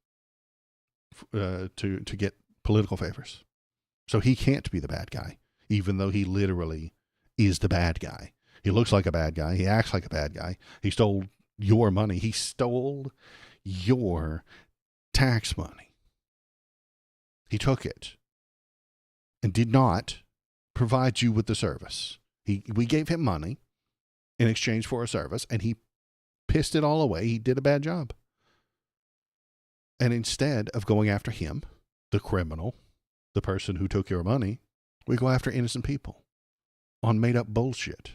to get political favors. So he can't be the bad guy, even though he literally is the bad guy. He looks like a bad guy. He acts like a bad guy. He stole your money. He stole your tax money. He took it and did not provide you with the service. We gave him money in exchange for a service, and he pissed it all away. He did a bad job. And instead of going after him, the criminal, the person who took your money, we go after innocent people on made-up bullshit.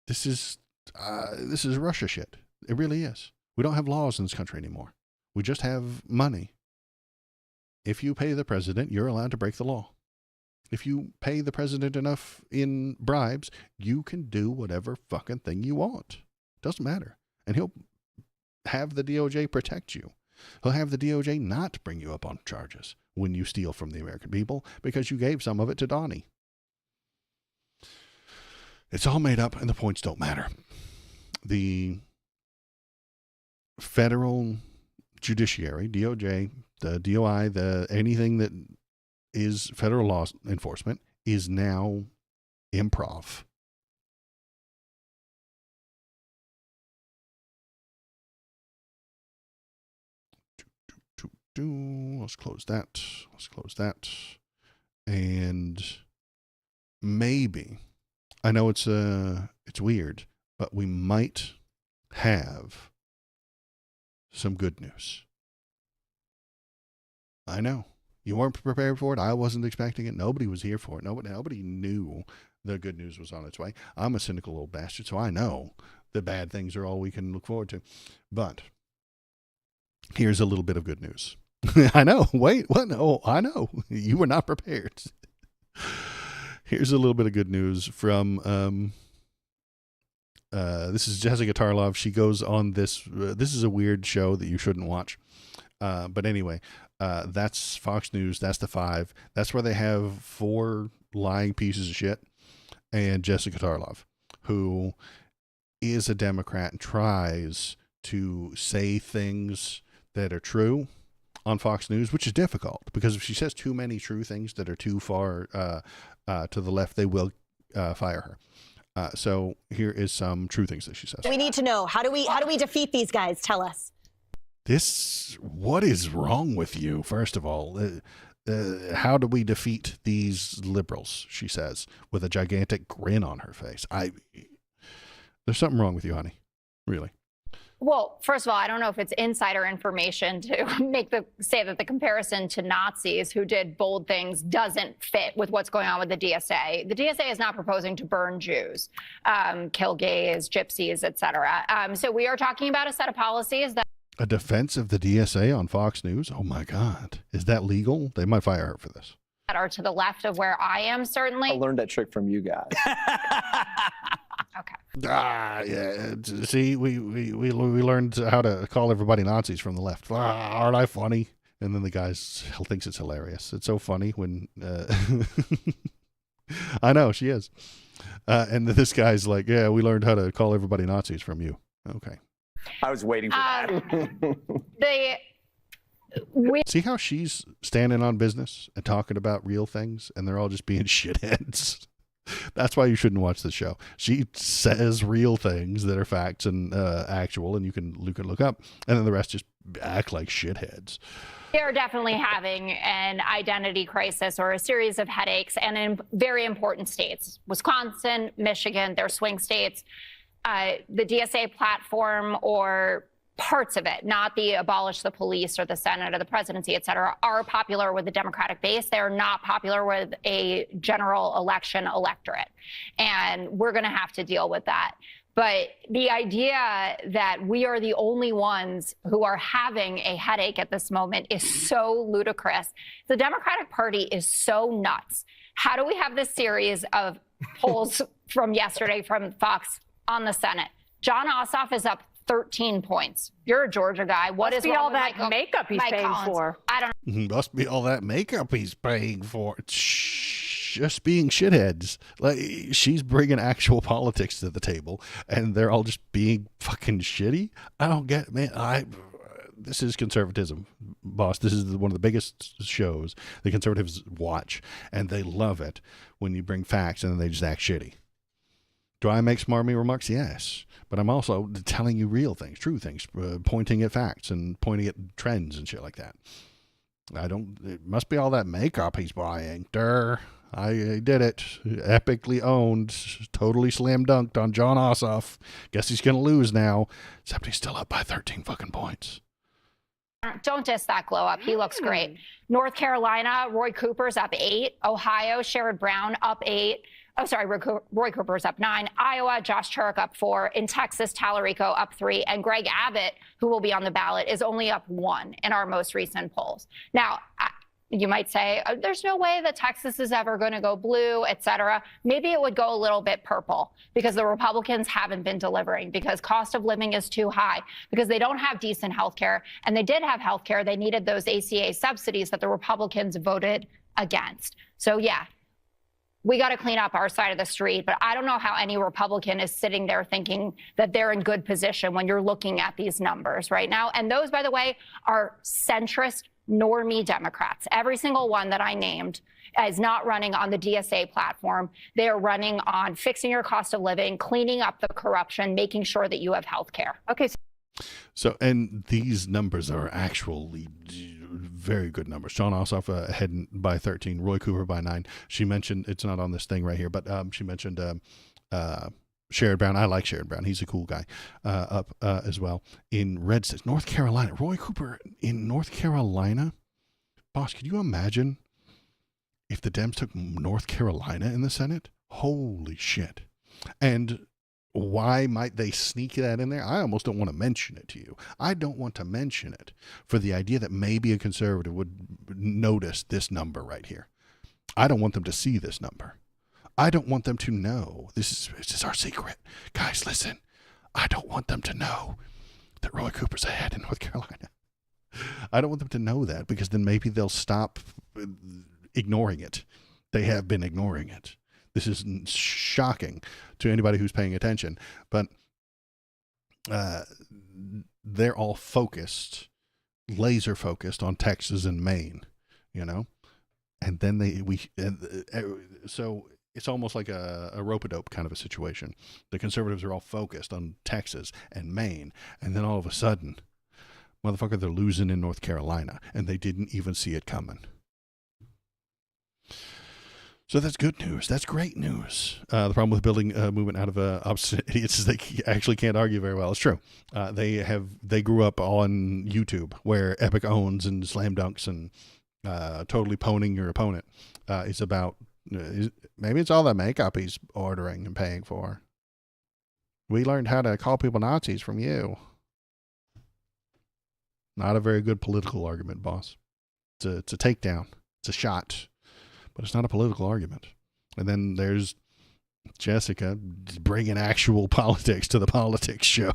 This is Russia shit. It really is. We don't have laws in this country anymore. We just have money. If you pay the president, you're allowed to break the law. If you pay the president enough in bribes, you can do whatever fucking thing you want. Doesn't matter. And he'll have the DOJ protect you. He'll have the DOJ not bring you up on charges when you steal from the American people because you gave some of it to Donnie. It's all made up and the points don't matter. The federal judiciary, DOJ, the DOI, anything that is federal law enforcement is now improv. Let's close that. Let's close that. And maybe, I know it's weird, but we might have some good news. I know. You weren't prepared for it. I wasn't expecting it. Nobody was here for it. Nobody knew the good news was on its way. I'm a cynical old bastard, so I know the bad things are all we can look forward to. But here's a little bit of good news. I know. Wait, what? No, I know. You were not prepared. Here's a little bit of good news from this is Jessica Tarlov. She goes on this. This is a weird show that you shouldn't watch. But anyway, that's Fox News. That's the 5. That's where they have 4 lying pieces of shit. And Jessica Tarlov, who is a Democrat and tries to say things that are true on Fox News, which is difficult because if she says too many true things that are too far to the left, they will fire her. So here is some true things that she says. We need to know, how do we defeat these guys? Tell us. What is wrong with you? First of all, how do we defeat these liberals? She says with a gigantic grin on her face. There's something wrong with you, honey. Really. Well, first of all, I don't know if it's insider information to say that the comparison to Nazis who did bold things doesn't fit with what's going on with the DSA. The DSA is not proposing to burn Jews, kill gays, gypsies, etc. So we are talking about a set of policies that. A defense of the DSA on Fox News? Oh my God. Is that legal? They might fire her for this. That are to the left of where I am, certainly. I learned that trick from you guys. Okay. Yeah. See, we learned how to call everybody Nazis from the left. Aren't I funny? And then the guy thinks it's hilarious. It's so funny when I know she is. And this guy's like, yeah, we learned how to call everybody Nazis from you. Okay. I was waiting for that. See how she's standing on business and talking about real things, and they're all just being shitheads. That's why you shouldn't watch the show. She says real things that are facts and actual, and you can look up, and then the rest just act like shitheads. We are definitely having an identity crisis or a series of headaches, and in very important states, Wisconsin, Michigan, they're swing states. The DSA platform or parts of it, not the abolish the police or the Senate or the presidency, et cetera, are popular with the Democratic base. They're not popular with a general election electorate. And we're going to have to deal with that. But the idea that we are the only ones who are having a headache at this moment is so ludicrous. The Democratic Party is so nuts. How do we have this series of polls from yesterday from Fox on the Senate? Jon Ossoff is up 13 points. You're a Georgia guy. What is all that makeup he's paying for? I don't know. Must be all that makeup he's paying for. It's just being shitheads. Like, she's bringing actual politics to the table, and they're all just being fucking shitty. I don't get it, man. This is conservatism, boss. This is one of the biggest shows the conservatives watch, and they love it when you bring facts and then they just act shitty. Do I make smarmy remarks? Yes. But I'm also telling you real things, true things, pointing at facts and pointing at trends and shit like that. It must be all that makeup he's buying. I did it. Epically owned, totally slam dunked on Jon Ossoff. Guess he's going to lose now, except he's still up by 13 fucking points. Don't diss that glow up. He looks great. North Carolina, Roy Cooper's up 8. Ohio, Sherrod Brown up 8. Oh, sorry, Roy Cooper's up 9. Iowa, Josh Turek up 4. In Texas, Tallarico up 3. And Greg Abbott, who will be on the ballot, is only up 1 in our most recent polls. Now, you might say, there's no way that Texas is ever going to go blue, et cetera. Maybe it would go a little bit purple because the Republicans haven't been delivering, because cost of living is too high, because they don't have decent health care. And they did have health care. They needed those ACA subsidies that the Republicans voted against. So, yeah. We got to clean up our side of the street, but I don't know how any Republican is sitting there thinking that they're in good position when you're looking at these numbers right now. And those, by the way, are centrist normie Democrats. Every single one that I named is not running on the DSA platform. They are running on fixing your cost of living, cleaning up the corruption, making sure that you have health care. Okay. So, and these numbers are actually very good numbers. Sean Ossoff ahead by 13, Roy Cooper by 9. She mentioned, it's not on this thing right here, but she mentioned Sherrod Brown. I like Sherrod Brown. He's a cool guy up as well. In red states, North Carolina, Roy Cooper in North Carolina. Boss, could you imagine if the Dems took North Carolina in the Senate? Holy shit. And why might they sneak that in there? I almost don't want to mention it to you. I don't want to mention it for the idea that maybe a conservative would notice this number right here. I don't want them to see this number. I don't want them to know. This is our secret. Guys, listen. I don't want them to know that Roy Cooper's ahead in North Carolina. I don't want them to know that, because then maybe they'll stop ignoring it. They have been ignoring it. This is shocking to anybody who's paying attention, but they're all focused, laser focused on Texas and Maine, you know, and then so it's almost like a rope-a-dope kind of a situation. The conservatives are all focused on Texas and Maine, and then all of a sudden, motherfucker, they're losing in North Carolina, and they didn't even see it coming. So that's good news. That's great news. The problem with building a movement out of obstinate idiots is they actually can't argue very well. It's true. They grew up on YouTube, where epic owns and slam dunks and totally poning your opponent is about. Maybe it's all that makeup he's ordering and paying for. We learned how to call people Nazis from you. Not a very good political argument, boss. It's a takedown. It's a shot. But it's not a political argument. And then there's Jessica bringing actual politics to the politics show.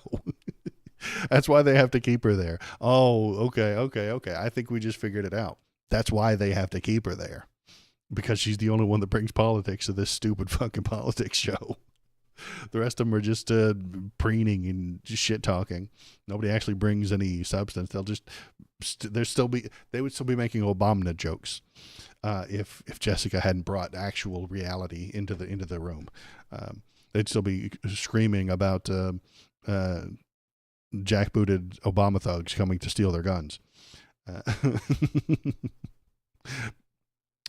That's why they have to keep her there. Oh, okay. I think we just figured it out. That's why they have to keep her there. Because she's the only one that brings politics to this stupid fucking politics show. The rest of them are just preening and just shit talking. Nobody actually brings any substance. They'll just they would still be making Obama jokes if Jessica hadn't brought actual reality into the room. They'd still be screaming about jackbooted Obama thugs coming to steal their guns.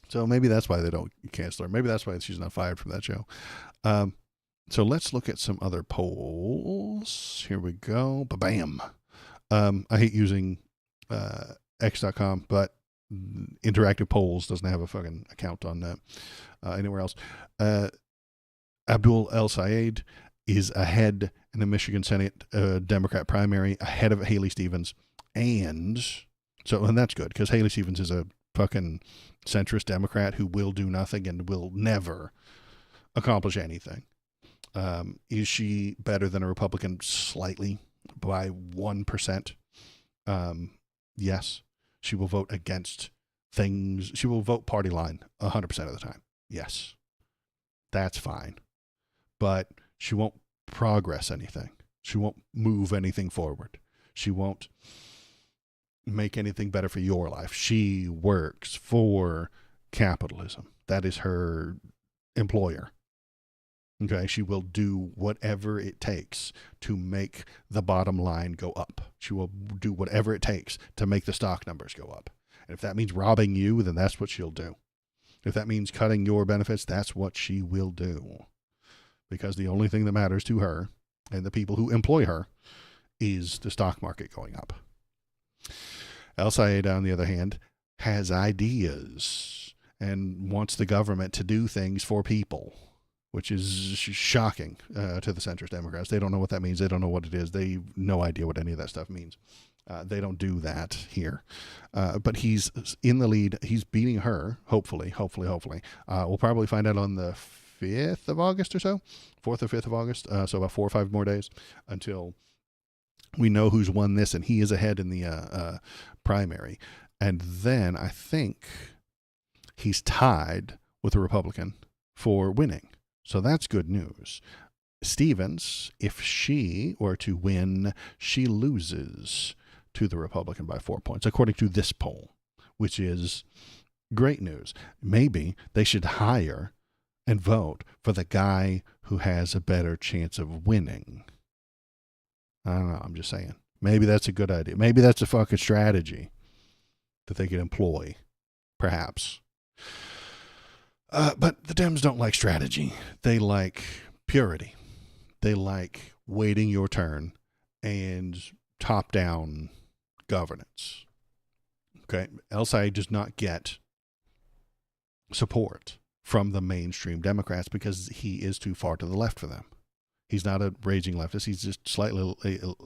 So maybe that's why they don't cancel her. Maybe that's why she's not fired from that show. So let's look at some other polls. Here we go. Ba-bam. I hate using X.com, but Interactive Polls doesn't have a fucking account on that anywhere else. Abdul El Sayed is ahead in the Michigan Senate Democrat primary, ahead of Haley Stevens. And that's good, because Haley Stevens is a fucking centrist Democrat who will do nothing and will never accomplish anything. Is she better than a Republican? Slightly, by 1%. Yes. She will vote against things. She will vote party line 100% of the time. Yes. That's fine. But she won't progress anything. She won't move anything forward. She won't make anything better for your life. She works for capitalism. That is her employer. Okay, she will do whatever it takes to make the bottom line go up. She will do whatever it takes to make the stock numbers go up. And if that means robbing you, then that's what she'll do. If that means cutting your benefits, that's what she will do. Because the only thing that matters to her and the people who employ her is the stock market going up. El Sayed, on the other hand, has ideas and wants the government to do things for people, which is shocking to the centrist Democrats. They don't know what that means. They don't know what it is. They have no idea what any of that stuff means. They don't do that here. But he's in the lead. He's beating her, hopefully. We'll probably find out on the 5th of August or so, 4th or 5th of August. So about 4 or 5 more days until we know who's won this, and he is ahead in the primary. And then I think he's tied with a Republican for winning. So that's good news. Stevens, if she were to win, she loses to the Republican by 4 points, according to this poll. which is great news. Maybe they should hire and vote for the guy who has a better chance of winning. I don't know. I'm just saying. Maybe that's a good idea. Maybe that's a fucking strategy that they could employ, perhaps. But the Dems don't like strategy. They like purity. They like waiting your turn and top-down governance. Okay? El-Sayed does not get support from the mainstream Democrats because he is too far to the left for them. He's not a raging leftist. He's just slightly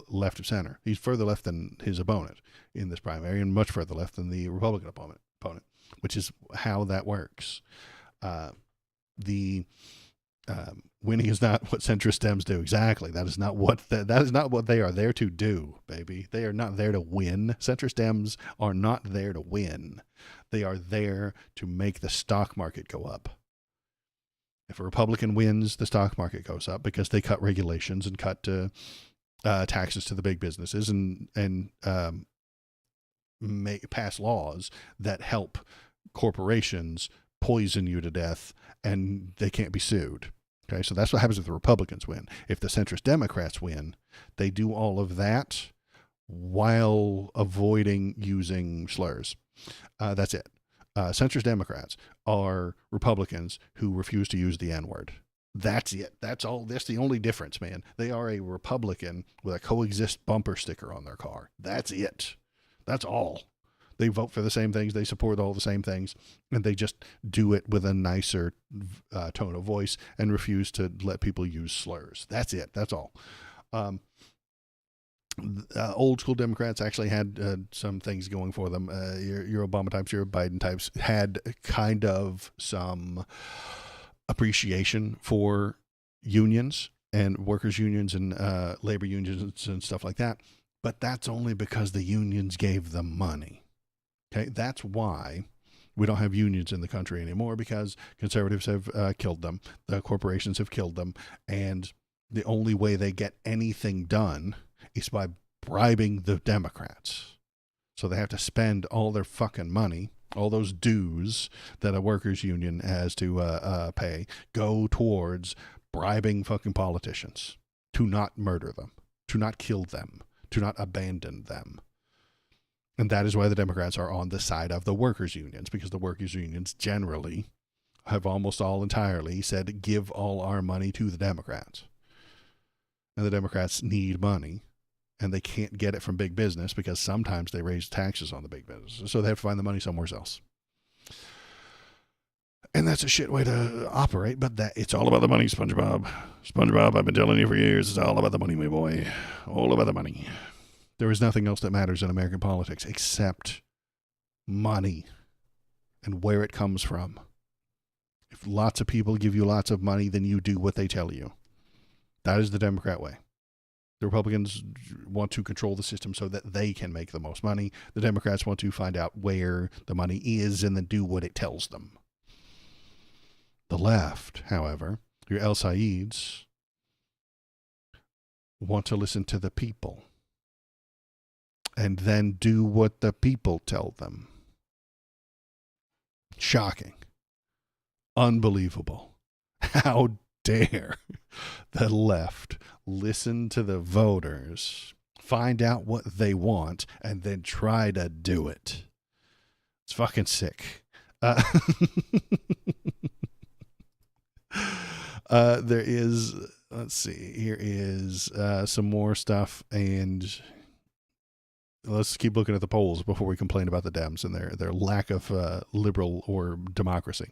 left of center. He's further left than his opponent in this primary and much further left than the Republican opponent, which is how that works. Winning is not what centrist Dems do. Exactly. That is not what they are there to do, baby. They are not there to win. Centrist Dems are not there to win. They are there to make the stock market go up. If a Republican wins, the stock market goes up because they cut regulations and cut taxes to the big businesses and pass laws that help corporations poison you to death and they can't be sued. Okay, so that's what happens if the Republicans win. If the centrist Democrats win, they do all of that while avoiding using slurs. That's it. Centrist Democrats are Republicans who refuse to use the N-word. That's it. That's all. That's the only difference, man. They are a Republican with a coexist bumper sticker on their car. That's it. That's all. They vote for the same things. They support all the same things. And they just do it with a nicer tone of voice and refuse to let people use slurs. That's it. That's all. Old school Democrats actually had some things going for them. Your Obama types, your Biden types had kind of some appreciation for unions and workers' unions and labor unions and stuff like that. But that's only because the unions gave them money. Okay, that's why we don't have unions in the country anymore, because conservatives have killed them. The corporations have killed them. And the only way they get anything done is by bribing the Democrats. So they have to spend all their fucking money, all those dues that a workers' union has to pay, go towards bribing fucking politicians to not murder them, to not kill them, to not abandon them. And that is why the Democrats are on the side of the workers' unions, because the workers' unions generally have almost all entirely said, give all our money to the Democrats. And the Democrats need money, and they can't get it from big business because sometimes they raise taxes on the big business. So they have to find the money somewhere else. And that's a shit way to operate, but it's all about the money, SpongeBob. SpongeBob, I've been telling you for years, it's all about the money, my boy. All about the money. There is nothing else that matters in American politics except money and where it comes from. If lots of people give you lots of money, then you do what they tell you. That is the Democrat way. The Republicans want to control the system so that they can make the most money. The Democrats want to find out where the money is and then do what it tells them. The left, however, your El-Sayeds, want to listen to the people and then do what the people tell them. Shocking. Unbelievable. How dare the left listen to the voters, find out what they want, and then try to do it. It's fucking sick. There is, let's see, here is some more stuff, and let's keep looking at the polls before we complain about the Dems and their lack of liberal or democracy.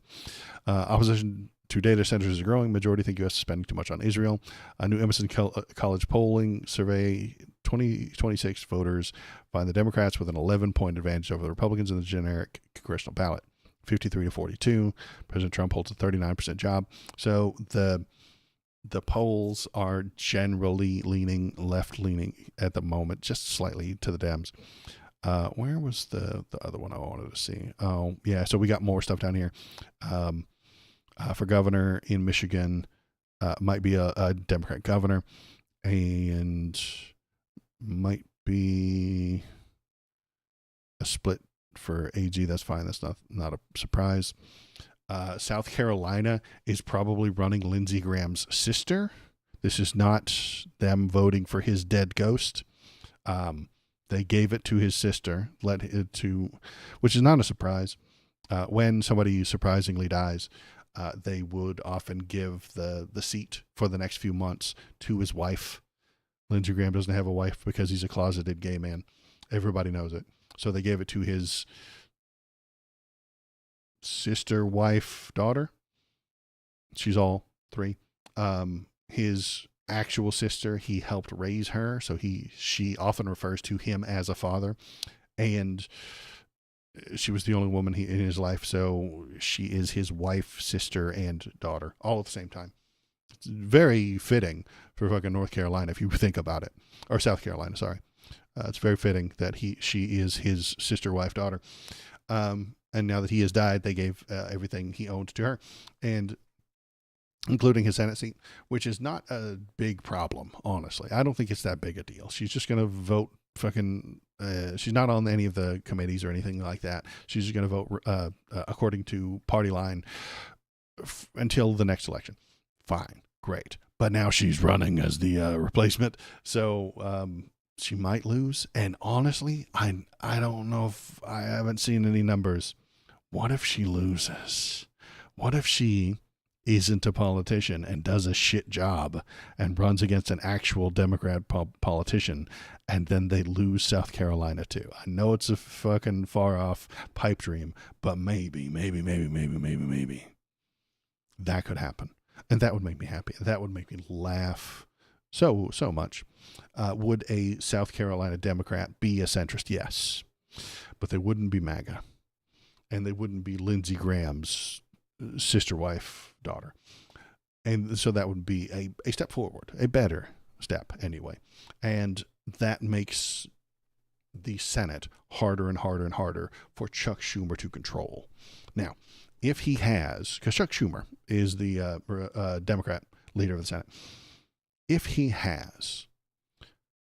Opposition to data centers is growing. Majority think U.S. is spending too much on Israel. A new Emerson College polling survey, 2026 voters find the Democrats with an 11-point advantage over the Republicans in the generic congressional ballot, 53 to 42. President Trump holds a 39% job. So the polls are generally leaning left-leaning at the moment, just slightly to the Dems. Where was the other one I wanted to see? Oh, yeah, so we got more stuff down here. For governor in Michigan, might be a Democrat governor, and might be a split for AG. That's fine. That's not a surprise. South Carolina is probably running Lindsey Graham's sister. This is not them voting for his dead ghost. They gave it to his sister, which is not a surprise. When somebody surprisingly dies, they would often give the seat for the next few months to his wife. Lindsey Graham doesn't have a wife because he's a closeted gay man. Everybody knows it. So they gave it to his sister, wife, daughter. She's all three. His actual sister, he helped raise her, so she often refers to him as a father, and she was the only woman in his life, so she is his wife, sister, and daughter, all at the same time. It's very fitting for fucking North Carolina, if you think about it, or South Carolina, sorry. It's very fitting that she is his sister, wife, daughter. And now that he has died, they gave everything he owned to her, and including his Senate seat, which is not a big problem, honestly. I don't think it's that big a deal. She's just going to vote fucking... she's not on any of the committees or anything like that. She's just going to vote according to party line until the next election. Fine. Great. But now she's running as the replacement, so she might lose. And honestly, I don't know if... I haven't seen any numbers. What if she loses? What if she isn't a politician and does a shit job and runs against an actual Democrat politician, and then they lose South Carolina too? I know it's a fucking far off pipe dream, but maybe that could happen, and that would make me happy. That would make me laugh so much. Would a South Carolina Democrat be a centrist? Yes, but they wouldn't be MAGA, and they wouldn't be Lindsey Graham's sister, wife, daughter. And so that would be a step forward, a better step anyway. And that makes the Senate harder and harder and harder for Chuck Schumer to control. Now, if he has, because Chuck Schumer is the Democrat leader of the Senate, if he has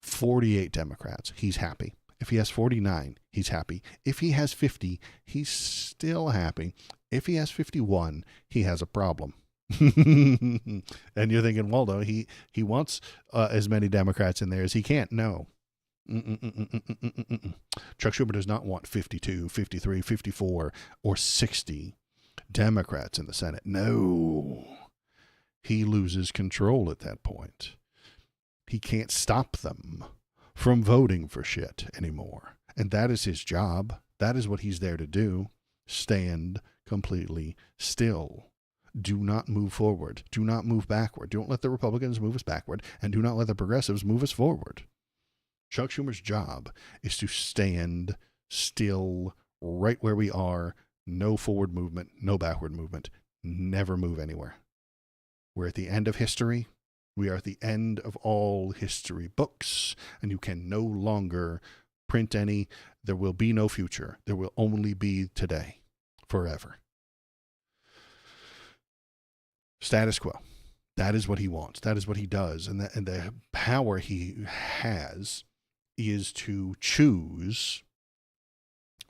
48 Democrats, he's happy. If he has 49, he's happy. If he has 50, he's still happy. If he has 51, he has a problem. And you're thinking, Waldo, he wants as many Democrats in there as he can. No. Chuck Schumer does not want 52, 53, 54, or 60 Democrats in the Senate. No. He loses control at that point. He can't stop them from voting for shit anymore. And that is his job. That is what he's there to do. Stand completely still. Do not move forward. Do not move backward. Don't let the Republicans move us backward, and do not let the progressives move us forward. Chuck Schumer's job is to stand still right where we are. No forward movement, no backward movement. Never move anywhere. We're at the end of history. We are at the end of all history books, and you can no longer print any. There will be no future. There will only be today, forever. Status quo. That is what he wants. That is what he does. And the power he has is to choose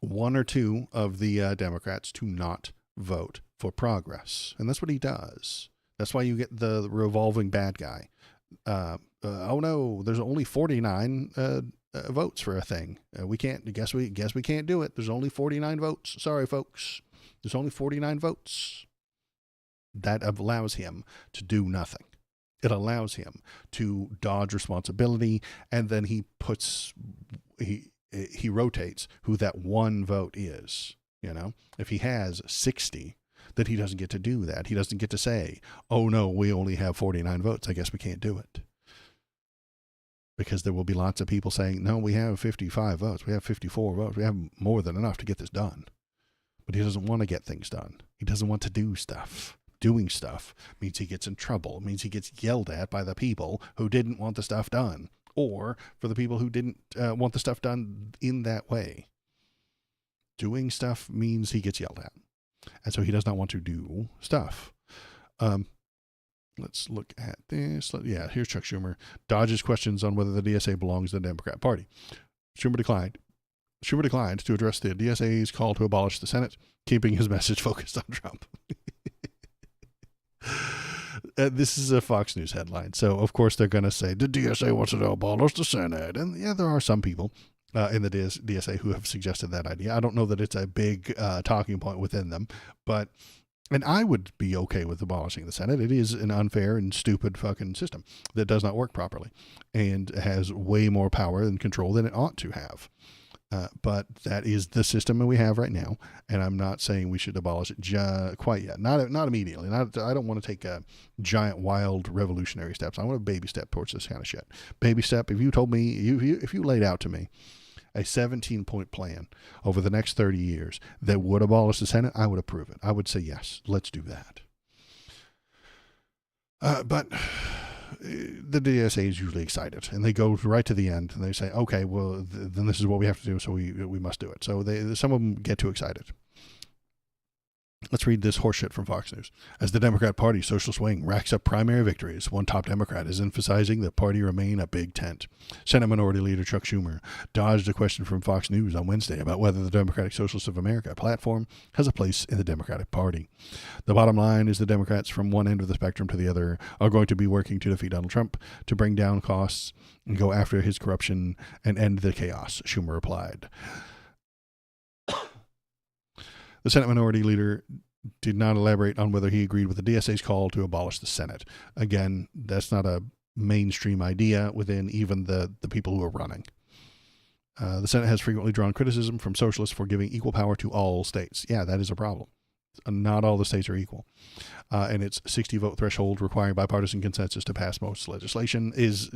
one or two of the Democrats to not vote for progress. And that's what he does. That's why you get the revolving bad guy. Oh no, there's only 49 votes for a thing. We can't. Guess we can't do it. There's only 49 votes. Sorry, folks. There's only 49 votes. That allows him to do nothing. It allows him to dodge responsibility, and then he rotates who that one vote is. You know, if he has 60, then he doesn't get to do that. He doesn't get to say, oh no, we only have 49 votes. I guess we can't do it. Because there will be lots of people saying, no, we have 55 votes. We have 54 votes. We have more than enough to get this done. But he doesn't want to get things done. He doesn't want to do stuff. Doing stuff means he gets in trouble. It means he gets yelled at by the people who didn't want the stuff done, or for the people who didn't want the stuff done in that way. Doing stuff means he gets yelled at. And so he does not want to do stuff. Let's look at this. Yeah, here's Chuck Schumer. Dodges questions on whether the DSA belongs to the Democrat Party. Schumer declined Schumer declined to address the DSA's call to abolish the Senate, keeping his message focused on Trump. This is a Fox News headline, so of course they're going to say the DSA wants to abolish the Senate, and yeah, there are some people in the DSA who have suggested that idea. I don't know that it's a big talking point within them, and I would be okay with abolishing the Senate. It is an unfair and stupid fucking system that does not work properly and has way more power and control than it ought to have. But that is the system we have right now, and I'm not saying we should abolish it quite yet. Not immediately. I don't want to take giant, wild, revolutionary steps. I want a baby step towards this kind of shit. Baby step. If you told me, if you laid out to me a 17-point plan over the next 30 years that would abolish the Senate, I would approve it. I would say yes. Let's do that. But the DSA is usually excited, and they go right to the end, and they say, okay, well, then this is what we have to do, so we must do it. So some of them get too excited. Let's read this horseshit from Fox News. As the Democrat Party's social swing racks up primary victories, one top Democrat is emphasizing the party remain a big tent. Senate Minority Leader Chuck Schumer dodged a question from Fox News on Wednesday about whether the Democratic Socialists of America platform has a place in the Democratic Party. The bottom line is the Democrats from one end of the spectrum to the other are going to be working to defeat Donald Trump, to bring down costs and go after his corruption and end the chaos, Schumer replied. The Senate Minority Leader did not elaborate on whether he agreed with the DSA's call to abolish the Senate. Again, that's not a mainstream idea within even the people who are running. The Senate has frequently drawn criticism from socialists for giving equal power to all states. Yeah, that is a problem. Not all the states are equal. And its 60-vote threshold requiring bipartisan consensus to pass most legislation is,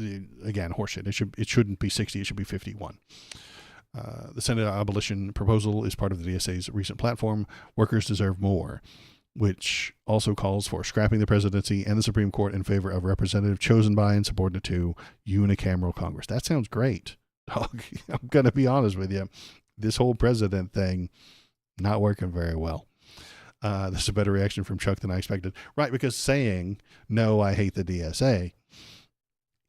again, horseshit. It shouldn't be 60. It should be 51. The Senate abolition proposal is part of the DSA's recent platform, Workers Deserve More, which also calls for scrapping the presidency and the Supreme Court in favor of a representative chosen by and subordinate to unicameral Congress. That sounds great. Dog. I'm going to be honest with you. This whole president thing, not working very well. This is a better reaction from Chuck than I expected. Right, because saying, no, I hate the DSA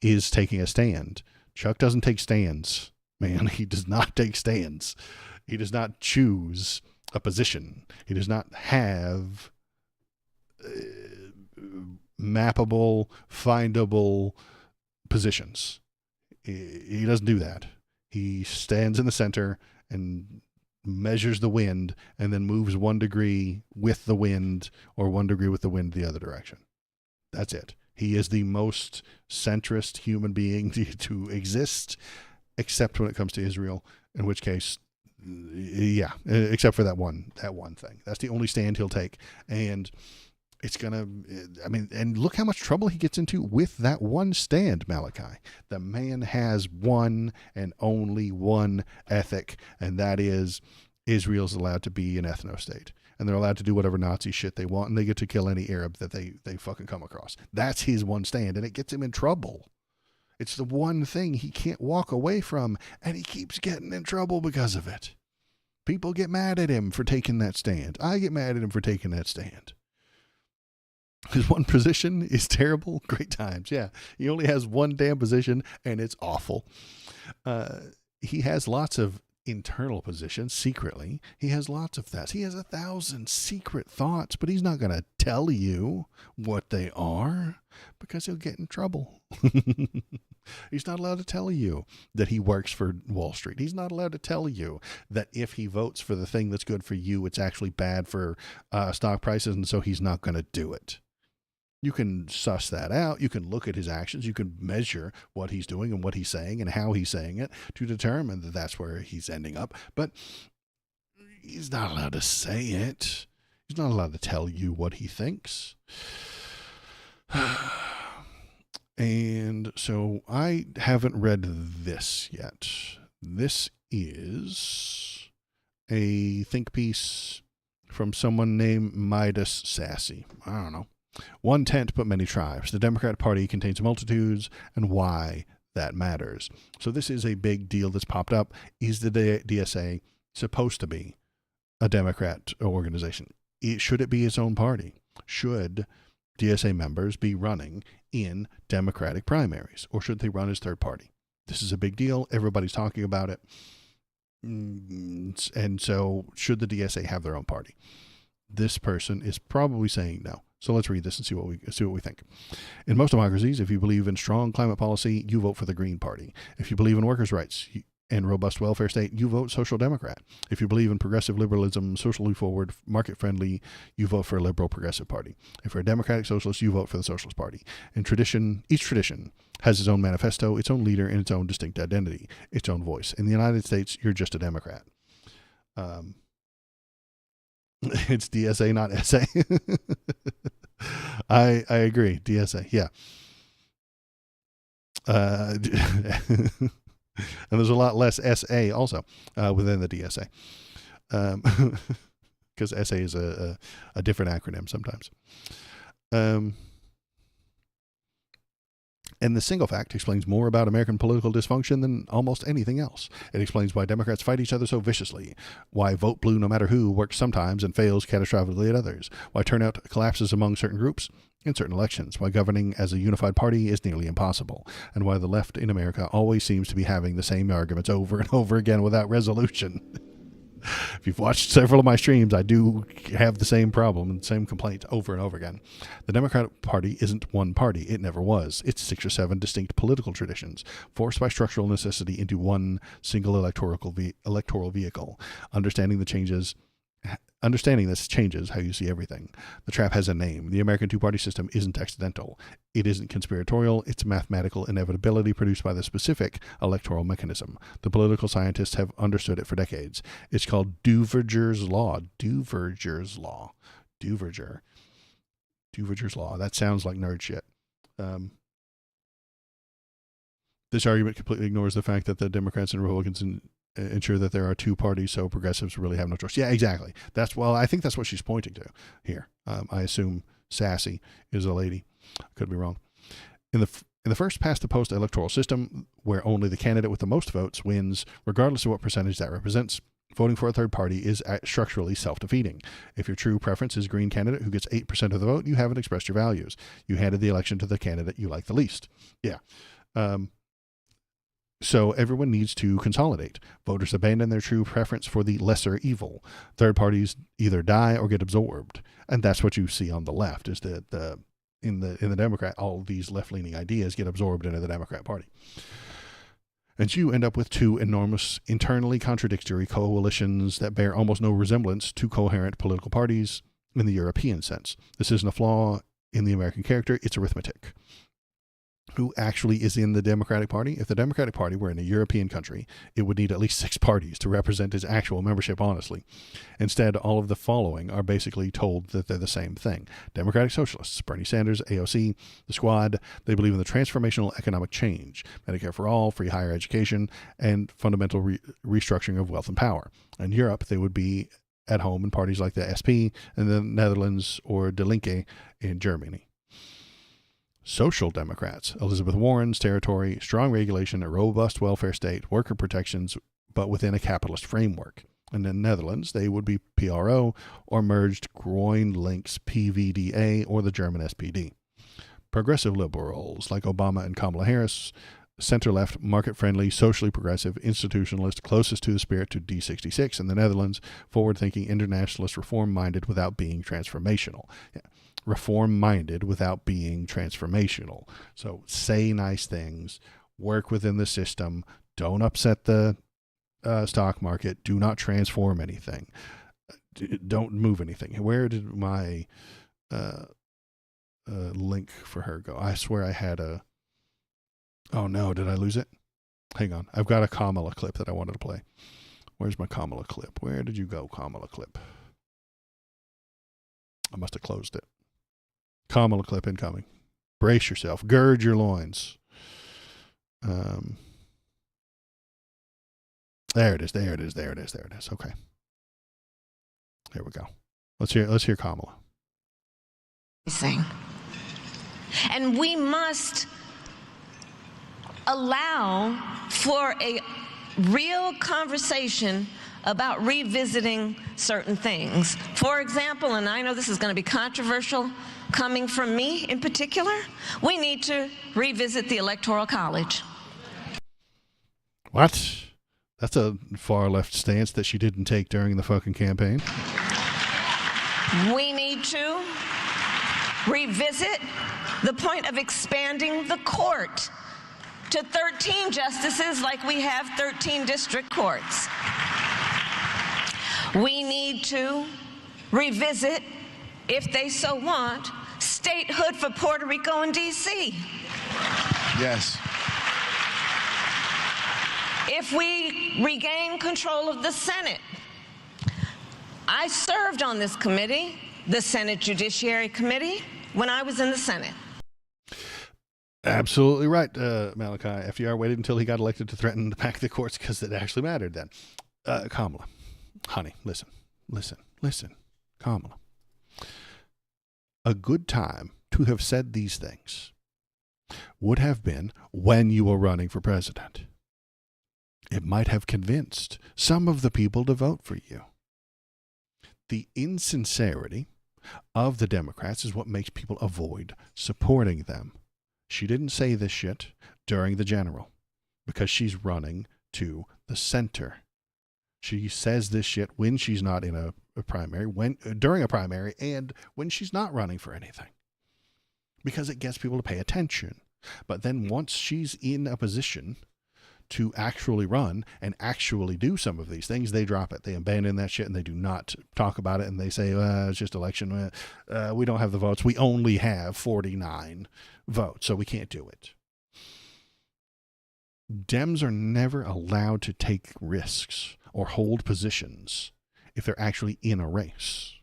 is taking a stand. Chuck doesn't take stands. Man, he does not take stands. He does not choose a position. He does not have mappable, findable positions. He doesn't do that. He stands in the center and measures the wind and then moves 1 degree with the wind or 1 degree with the wind the other direction. That's it. He is the most centrist human being to exist, except when it comes to Israel, in which case, yeah, except for that one thing. That's the only stand he'll take. And it's going to, I mean, and look how much trouble he gets into with that one stand, Malachi. The man has one and only one ethic, and that is Israel's allowed to be an ethno-state. And they're allowed to do whatever Nazi shit they want, and they get to kill any Arab that they fucking come across. That's his one stand, and it gets him in trouble. It's the one thing he can't walk away from, and he keeps getting in trouble because of it. People get mad at him for taking that stand. I get mad at him for taking that stand. His one position is terrible. Great times. Yeah. He only has one damn position, and it's awful. He has lots of internal positions secretly. He has lots of thoughts. He has 1,000 secret thoughts, but he's not going to tell you what they are because he'll get in trouble. He's not allowed to tell you that he works for Wall Street. He's not allowed to tell you that if he votes for the thing that's good for you, it's actually bad for stock prices, and so he's not going to do it. You can suss that out. You can look at his actions. You can measure what he's doing and what he's saying and how he's saying it to determine that that's where he's ending up. But he's not allowed to say it. He's not allowed to tell you what he thinks. And so I haven't read this yet. This is a think piece from someone named Midas Sassy. I don't know. One tent, but many tribes. The Democrat Party contains multitudes, and why that matters. So this is a big deal that's popped up. Is the DSA supposed to be a Democrat organization? Should it be its own party? Should DSA members be running in Democratic primaries, or should they run as third party? This is a big deal. Everybody's talking about it. And so should the DSA have their own party? This person is probably saying no. So let's read this and see what we think. In most democracies, if you believe in strong climate policy, you vote for the Green Party. If you believe in workers' rights and robust welfare state, you vote Social Democrat. If you believe in progressive liberalism, socially forward, market friendly, you vote for a liberal progressive party. If you're a democratic socialist, you vote for the Socialist Party. In each tradition has its own manifesto, its own leader, and its own distinct identity, its own voice. In the United States, you're just a Democrat. It's DSA, not SA. I agree. DSA, yeah. And there's a lot less SA also within the DSA, because SA is a different acronym sometimes. And the single fact explains more about American political dysfunction than almost anything else. It explains why Democrats fight each other so viciously, why vote blue no matter who works sometimes and fails catastrophically at others, why turnout collapses among certain groups in certain elections, why governing as a unified party is nearly impossible, and why the left in America always seems to be having the same arguments over and over again without resolution. If you've watched several of my streams, I do have the same problem and same complaint over and over again. The Democratic Party isn't one party. It never was. It's 6 or 7 distinct political traditions, forced by structural necessity into one single electoral vehicle. Understanding this changes how you see everything. The trap has a name. The American two-party system isn't accidental. It isn't conspiratorial. It's mathematical inevitability produced by the specific electoral mechanism. The political scientists have understood it for decades. It's called Duverger's Law. Duverger's Law. Duverger's Law. That sounds like nerd shit. This argument completely ignores the fact that the Democrats and Republicans ensure that there are two parties, so progressives really have no choice. Yeah, exactly. I think that's what she's pointing to here. I assume Sassy is a lady. Could be wrong. In the first past the post electoral system, where only the candidate with the most votes wins, regardless of what percentage that represents, voting for a third party is structurally self-defeating. If your true preference is Green candidate who gets 8% of the vote, you haven't expressed your values. You handed the election to the candidate you like the least. Yeah. So everyone needs to consolidate. Voters abandon their true preference for the lesser evil. Third parties either die or get absorbed, and that's what you see on the left. Is that in the Democrat, all of these left-leaning ideas get absorbed into the Democrat Party, and you end up with two enormous, internally contradictory coalitions that bear almost no resemblance to coherent political parties in the European sense. This isn't a flaw in the American character; it's arithmetic. Who actually is in the Democratic Party? If the Democratic Party were in a European country, it would need at least 6 parties to represent its actual membership honestly. Instead, all of the following are basically told that they're the same thing. Democratic Socialists, Bernie Sanders, AOC, the Squad, they believe in the transformational economic change, Medicare for all, free higher education, and fundamental restructuring of wealth and power. In Europe, they would be at home in parties like the SP in the Netherlands or De Linke in Germany. Social Democrats, Elizabeth Warren's territory, strong regulation, a robust welfare state, worker protections, but within a capitalist framework. In the Netherlands, they would be PRO or merged Groen-Links PVDA or the German SPD. Progressive liberals like Obama and Kamala Harris, center-left, market-friendly, socially progressive, institutionalist, closest to the spirit to D66 in the Netherlands, forward-thinking, internationalist, reform-minded without being transformational. Yeah. Reform-minded without being transformational. So say nice things, work within the system, don't upset the stock market, do not transform anything, don't move anything. Where did my link for her go? I swear I had a... Oh no, did I lose it? Hang on, I've got a Kamala clip that I wanted to play. Where's my Kamala clip? Where did you go, Kamala clip? I must have closed it. Kamala clip incoming. Brace yourself. Gird your loins. There it is. Okay. Here we go. Let's hear Kamala. And we must allow for a real conversation about revisiting certain things. For example, and I know this is going to be controversial coming from me in particular, we need to revisit the Electoral College. What? That's a far left stance that she didn't take during the fucking campaign. We need to revisit the point of expanding the court to 13 justices like we have 13 district courts. We need to revisit, if they so want, statehood for Puerto Rico and D.C. Yes. If we regain control of the Senate, I served on this committee, the Senate Judiciary Committee, when I was in the Senate. Absolutely right, Malachi. FDR waited until he got elected to threaten to pack the courts because it actually mattered then. Kamala, honey, listen. Kamala. A good time to have said these things would have been when you were running for president. It might have convinced some of the people to vote for you. The insincerity of the Democrats is what makes people avoid supporting them. She didn't say this shit during the general because she's running to the center. She says this shit when she's not in a primary, during a primary, and when she's not running for anything, because it gets people to pay attention. But then once she's in a position to actually run and actually do some of these things, they drop it. They abandon that shit and they do not talk about it. And they say, it's just election. We don't have the votes. We only have 49 votes, so we can't do it. Dems are never allowed to take risks or hold positions if they're actually in a race.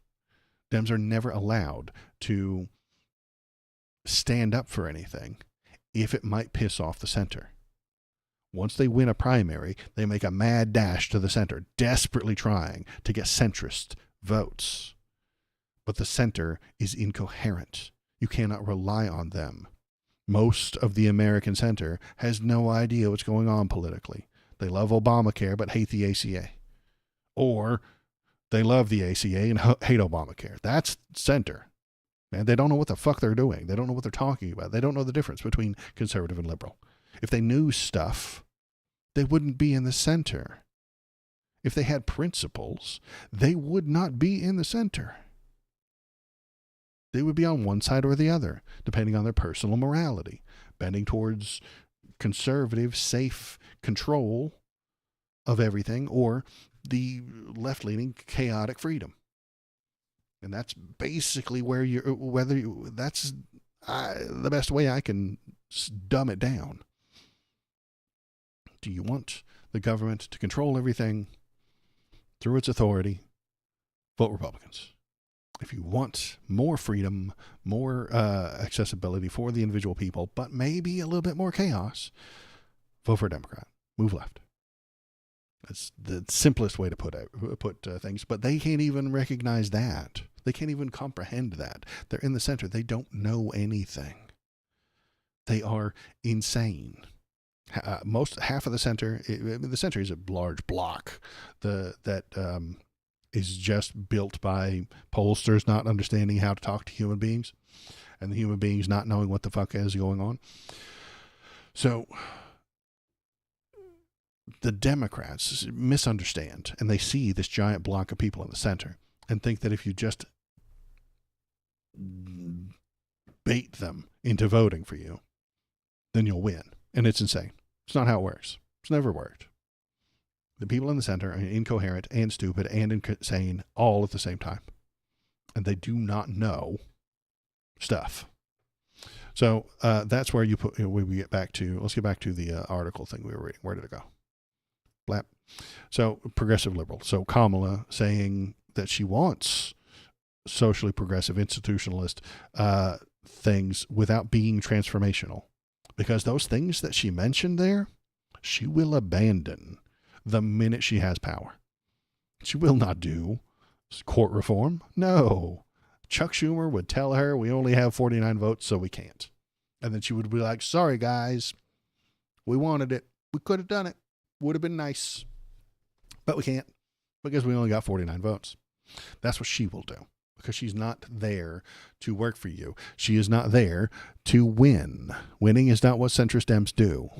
Dems are never allowed to stand up for anything if it might piss off the center. Once they win a primary, they make a mad dash to the center, desperately trying to get centrist votes. But the center is incoherent. You cannot rely on them. Most of the American center has no idea what's going on politically. They love Obamacare but hate the ACA. Or they love the ACA and hate Obamacare. That's center. Man, they don't know what the fuck they're doing. They don't know what they're talking about. They don't know the difference between conservative and liberal. If they knew stuff, they wouldn't be in the center. If they had principles, they would not be in the center. They would be on one side or the other, depending on their personal morality, bending towards conservative, safe control of everything, or the left-leaning, chaotic freedom. And that's basically where that's the best way I can dumb it down. Do you want the government to control everything through its authority? Vote Republicans. If you want more freedom, more accessibility for the individual people, but maybe a little bit more chaos, vote for a Democrat. Move left. That's the simplest way to put things. But they can't even recognize that. They can't even comprehend that. They're in the center. They don't know anything. They are insane. Half of the center. The center is a large block that is just built by pollsters not understanding how to talk to human beings, and the human beings not knowing what the fuck is going on. So the Democrats misunderstand, and they see this giant block of people in the center and think that if you just bait them into voting for you, then you'll win. And it's insane. It's not how it works. It's never worked. The people in the center are incoherent and stupid and insane all at the same time. And they do not know stuff. So that's where we get back to, let's get back to the article thing we were reading. Where did it go? Blap. So progressive liberal. So Kamala saying that she wants socially progressive institutionalist things without being transformational. Because those things that she mentioned there, she will abandon the minute she has power. She will not do court reform. No. Chuck Schumer would tell her we only have 49 votes, so we can't. And then she would be like, sorry, guys. We wanted it. We could have done it. Would have been nice. But we can't because we only got 49 votes. That's what she will do. Because she's not there to work for you. She is not there to win. Winning is not what centrist Dems do.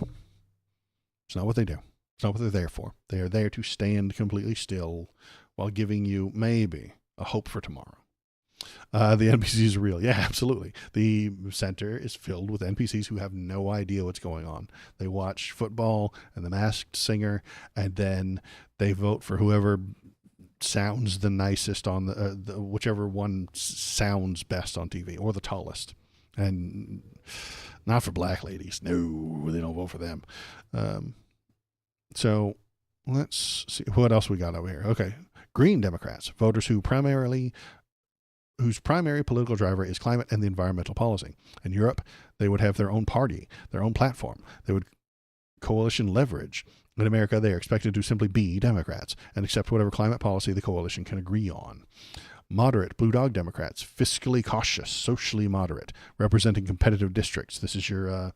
It's not what they do. It's not what they're there for. They are there to stand completely still while giving you maybe a hope for tomorrow. The NPCs are real. Yeah, absolutely. The center is filled with NPCs who have no idea what's going on. They watch football and The Masked Singer, and then they vote for whoever sounds the nicest on the whichever one sounds best on TV, or the tallest. And not for black ladies. No, they don't vote for them. So let's see what else we got over here. Okay. Green Democrats, voters whose primary political driver is climate and the environmental policy. In Europe, they would have their own party, their own platform. They would coalition leverage. In America, they are expected to simply be Democrats and accept whatever climate policy the coalition can agree on. Moderate Blue Dog Democrats, fiscally cautious, socially moderate, representing competitive districts. This is your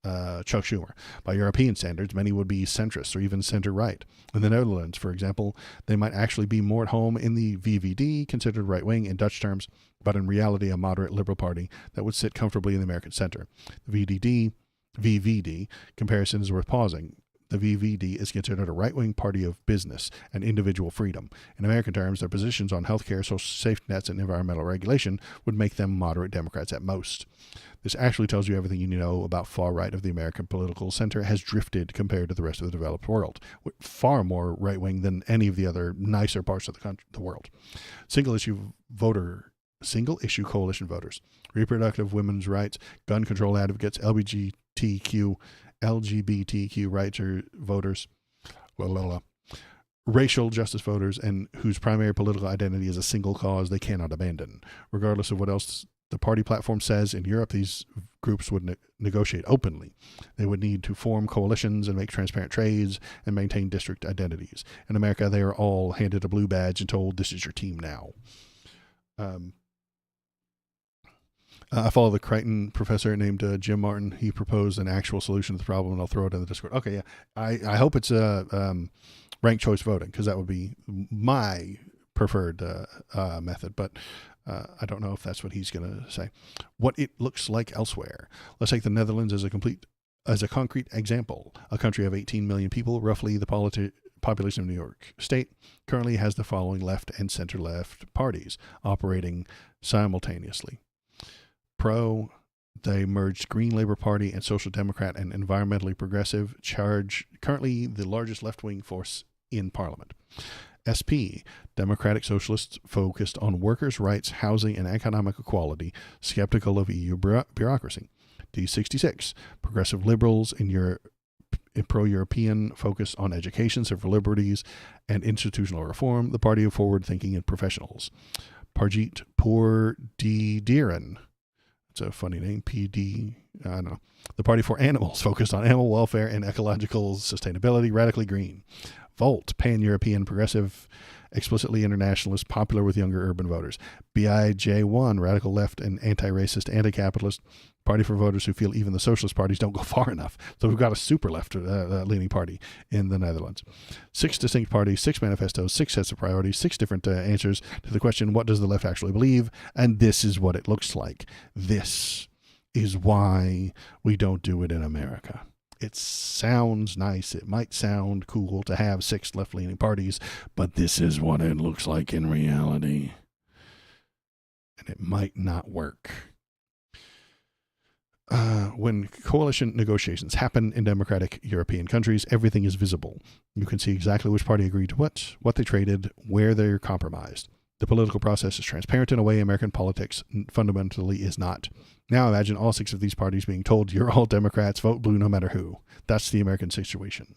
Chuck Schumer. By European standards, many would be centrist or even center-right. In the Netherlands, for example, they might actually be more at home in the VVD, considered right-wing in Dutch terms, but in reality a moderate liberal party that would sit comfortably in the American center. The VVD comparison is worth pausing. The VVD is considered a right-wing party of business and individual freedom. In American terms, their positions on healthcare, social safety nets, and environmental regulation would make them moderate Democrats at most. This actually tells you everything you need to know about far right of the American political center has drifted compared to the rest of the developed world. Far more right-wing than any of the other nicer parts of the world. Single-issue coalition voters, reproductive women's rights, gun control advocates, LGBTQ rights or voters, racial justice voters, and whose primary political identity is a single cause they cannot abandon. Regardless of what else the party platform says, in Europe, these groups would negotiate openly. They would need to form coalitions and make transparent trades and maintain district identities. In America, they are all handed a blue badge and told, this is your team now. I follow the Crichton professor named Jim Martin. He proposed an actual solution to the problem, and I'll throw it in the Discord. Okay, yeah. I hope it's ranked choice voting, because that would be my preferred method, but I don't know if that's what he's going to say. What it looks like elsewhere. Let's take the Netherlands as a concrete example. A country of 18 million people, roughly the population of New York State, currently has the following left and center-left parties operating simultaneously. They merged Green Labor Party and Social Democrat and Environmentally Progressive, currently the largest left-wing force in Parliament. SP, Democratic Socialists focused on workers' rights, housing, and economic equality, skeptical of EU bureaucracy. D66, Progressive Liberals in pro-European, focused on education, civil liberties, and institutional reform, the party of forward-thinking and professionals. Parjit Pour Dieren, it's a funny name, PD, I don't know. The Party for Animals, focused on animal welfare and ecological sustainability, radically green. Volt, pan-European, progressive, explicitly internationalist, popular with younger urban voters. BIJ1, radical left and anti-racist, anti-capitalist, party for voters who feel even the socialist parties don't go far enough. So we've got a super left leaning party in the Netherlands. 6 distinct parties, 6 manifestos, 6 sets of priorities, 6 different answers to the question, what does the left actually believe? And this is what it looks like. This is why we don't do it in America. It sounds nice. It might sound cool to have 6 left-leaning parties, but this is what it looks like in reality. And it might not work. When coalition negotiations happen in democratic European countries, everything is visible. You can see exactly which party agreed to what they traded, where they're compromised. The political process is transparent in a way American politics fundamentally is not. Now imagine all 6 of these parties being told, you're all Democrats, vote blue no matter who. That's the American situation.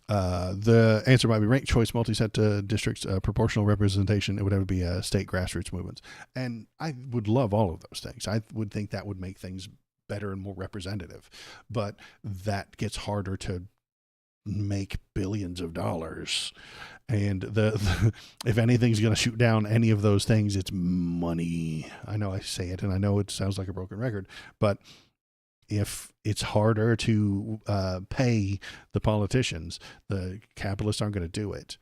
The answer might be ranked choice, multi-set districts, proportional representation. It would have to be state grassroots movements. And I would love all of those things. I would think that would make things better and more representative. But that gets harder to make billions of dollars. And if anything's going to shoot down any of those things, it's money. I know I say it, and I know it sounds like a broken record, but if it's harder to pay the politicians, the capitalists aren't going to do it.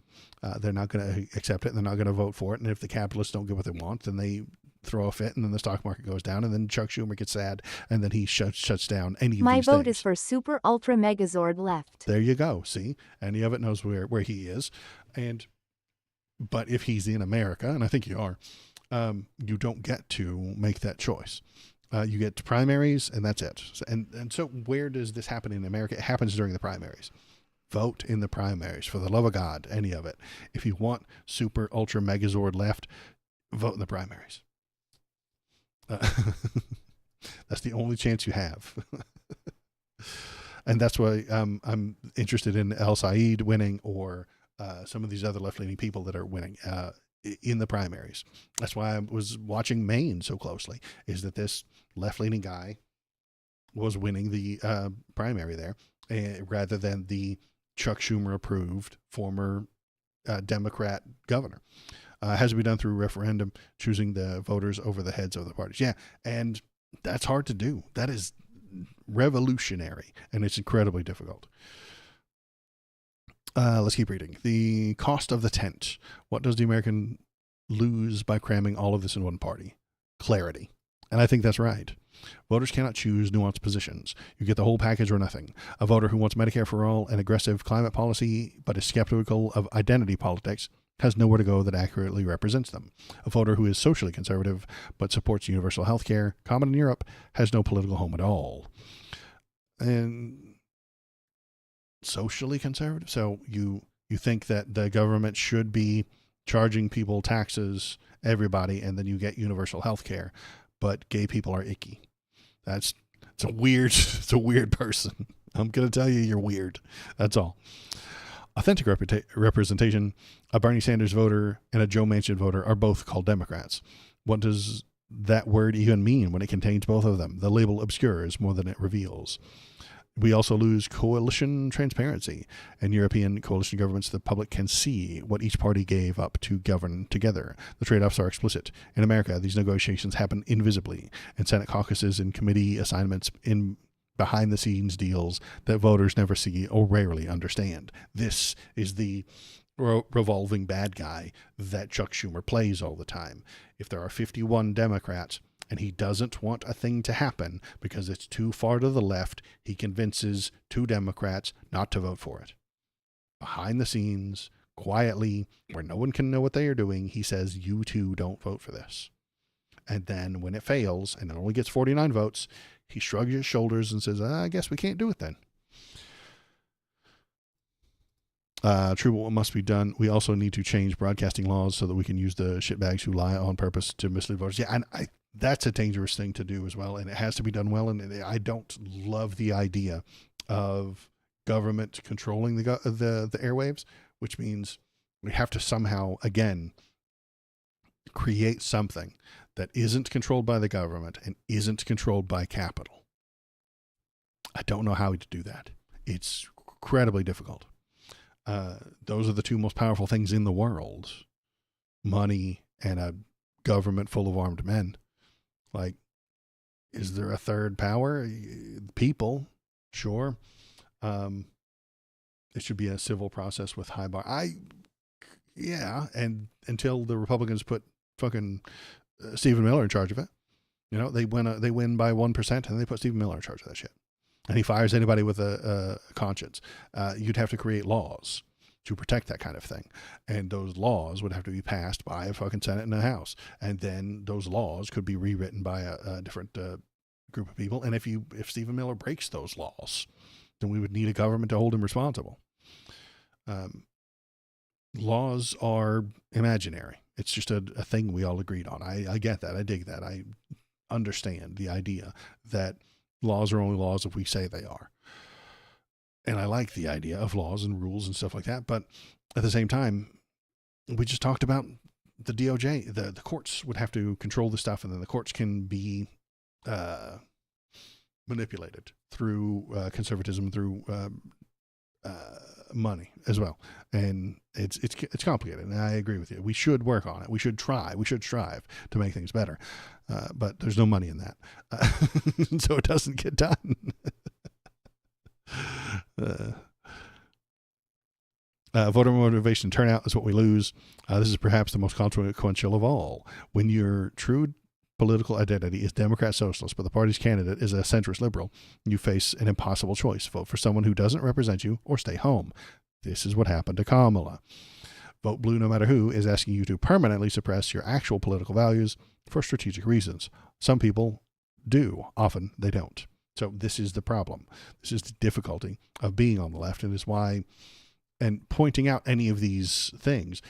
They're not going to accept it. They're not going to vote for it. And if the capitalists don't get what they want, then they throw a fit, and then the stock market goes down, and then Chuck Schumer gets sad, and then he shuts down any of My these vote things. is for super ultra megazord left. There you go. See, any of it knows where he is, but if he's in America, and I think you are, you don't get to make that choice. You get to primaries, and that's it. And so where does this happen in America? It happens during the primaries. Vote in the primaries, for the love of God, any of it. If you want super ultra megazord left, vote in the primaries. That's the only chance you have. And that's why I'm interested in El Said winning, or some of these other left-leaning people that are winning in the primaries. That's why I was watching Maine so closely, is that this left-leaning guy was winning the primary there, rather than the Chuck Schumer approved former Democrat governor. Has to be done through referendum, choosing the voters over the heads of the parties. Yeah, and that's hard to do. That is revolutionary, and it's incredibly difficult. Let's keep reading. The cost of the tent. What does the American lose by cramming all of this in one party? Clarity. And I think that's right. Voters cannot choose nuanced positions. You get the whole package or nothing. A voter who wants Medicare for all and aggressive climate policy, but is skeptical of identity politics, has nowhere to go that accurately represents them. A voter who is socially conservative, but supports universal health care, common in Europe, has no political home at all. And socially conservative? So you think that the government should be charging people taxes, everybody, and then you get universal health care, but gay people are icky. It's a weird person. I'm going to tell you, you're weird. That's all. Authentic representation. A Bernie Sanders voter and a Joe Manchin voter are both called Democrats. What does that word even mean when it contains both of them? The label obscures more than it reveals. We also lose coalition transparency. In European coalition governments, the public can see what each party gave up to govern together. The trade-offs are explicit. In America, these negotiations happen invisibly in Senate caucuses and committee assignments, in behind-the-scenes deals that voters never see or rarely understand. This is the revolving bad guy that Chuck Schumer plays all the time. If there are 51 Democrats, and he doesn't want a thing to happen because it's too far to the left, he convinces 2 Democrats not to vote for it. Behind the scenes, quietly, where no one can know what they are doing, he says, you 2 don't vote for this. And then when it fails, and it only gets 49 votes, he shrugs his shoulders and says, I guess we can't do it then. True, what must be done. We also need to change broadcasting laws so that we can use the shitbags who lie on purpose to mislead voters. Yeah, and that's a dangerous thing to do as well, and it has to be done well. And I don't love the idea of government controlling the airwaves, which means we have to somehow, again, create something that isn't controlled by the government and isn't controlled by capital. I don't know how to do that. It's incredibly difficult. Those are the 2 most powerful things in the world: money and a government full of armed men. Like, is there a third power? People, sure. It should be a civil process with high bar. Yeah, and until the Republicans put fucking Stephen Miller in charge of it, they win by 1%, and they put Stephen Miller in charge of that shit. And he fires anybody with a conscience. You'd have to create laws to protect that kind of thing. And those laws would have to be passed by a fucking Senate and a House. And then those laws could be rewritten by a different group of people. And if Stephen Miller breaks those laws, then we would need a government to hold him responsible. Laws are imaginary. It's just a thing we all agreed on. I get that. I dig that. I understand the idea that laws are only laws if we say they are. And I like the idea of laws and rules and stuff like that. But at the same time, we just talked about the DOJ. The courts would have to control the stuff, and then the courts can be manipulated through conservatism, through money as well. And it's complicated. And I agree with you. We should work on it. We should try. We should strive to make things better. But there's no money in that. So it doesn't get done. Voter motivation turnout is what we lose. This is perhaps the most consequential of all. When your true political identity is Democrat Socialist, but the party's candidate is a centrist liberal, you face an impossible choice. Vote for someone who doesn't represent you or stay home. This is what happened to Kamala. Vote blue no matter who is asking you to permanently suppress your actual political values for strategic reasons. Some people do. Often they don't. So this is the problem. This is the difficulty of being on the left, and is why, and pointing out any of these things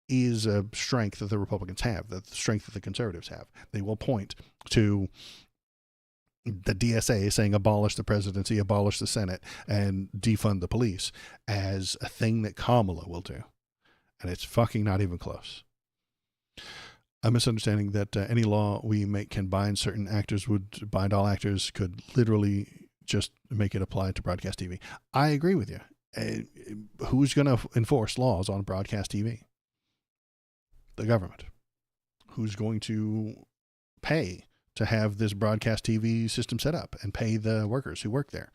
is a strength that the Republicans have, that the strength that the conservatives have. They will point to the DSA saying abolish the presidency, abolish the Senate, and defund the police as a thing that Kamala will do. And it's fucking not even close. A misunderstanding that any law we make can bind certain actors would bind all actors could literally just make it apply to broadcast TV. I agree with you. Who's going to enforce laws on broadcast TV? The government. Who's going to pay to have this broadcast TV system set up and pay the workers who work there?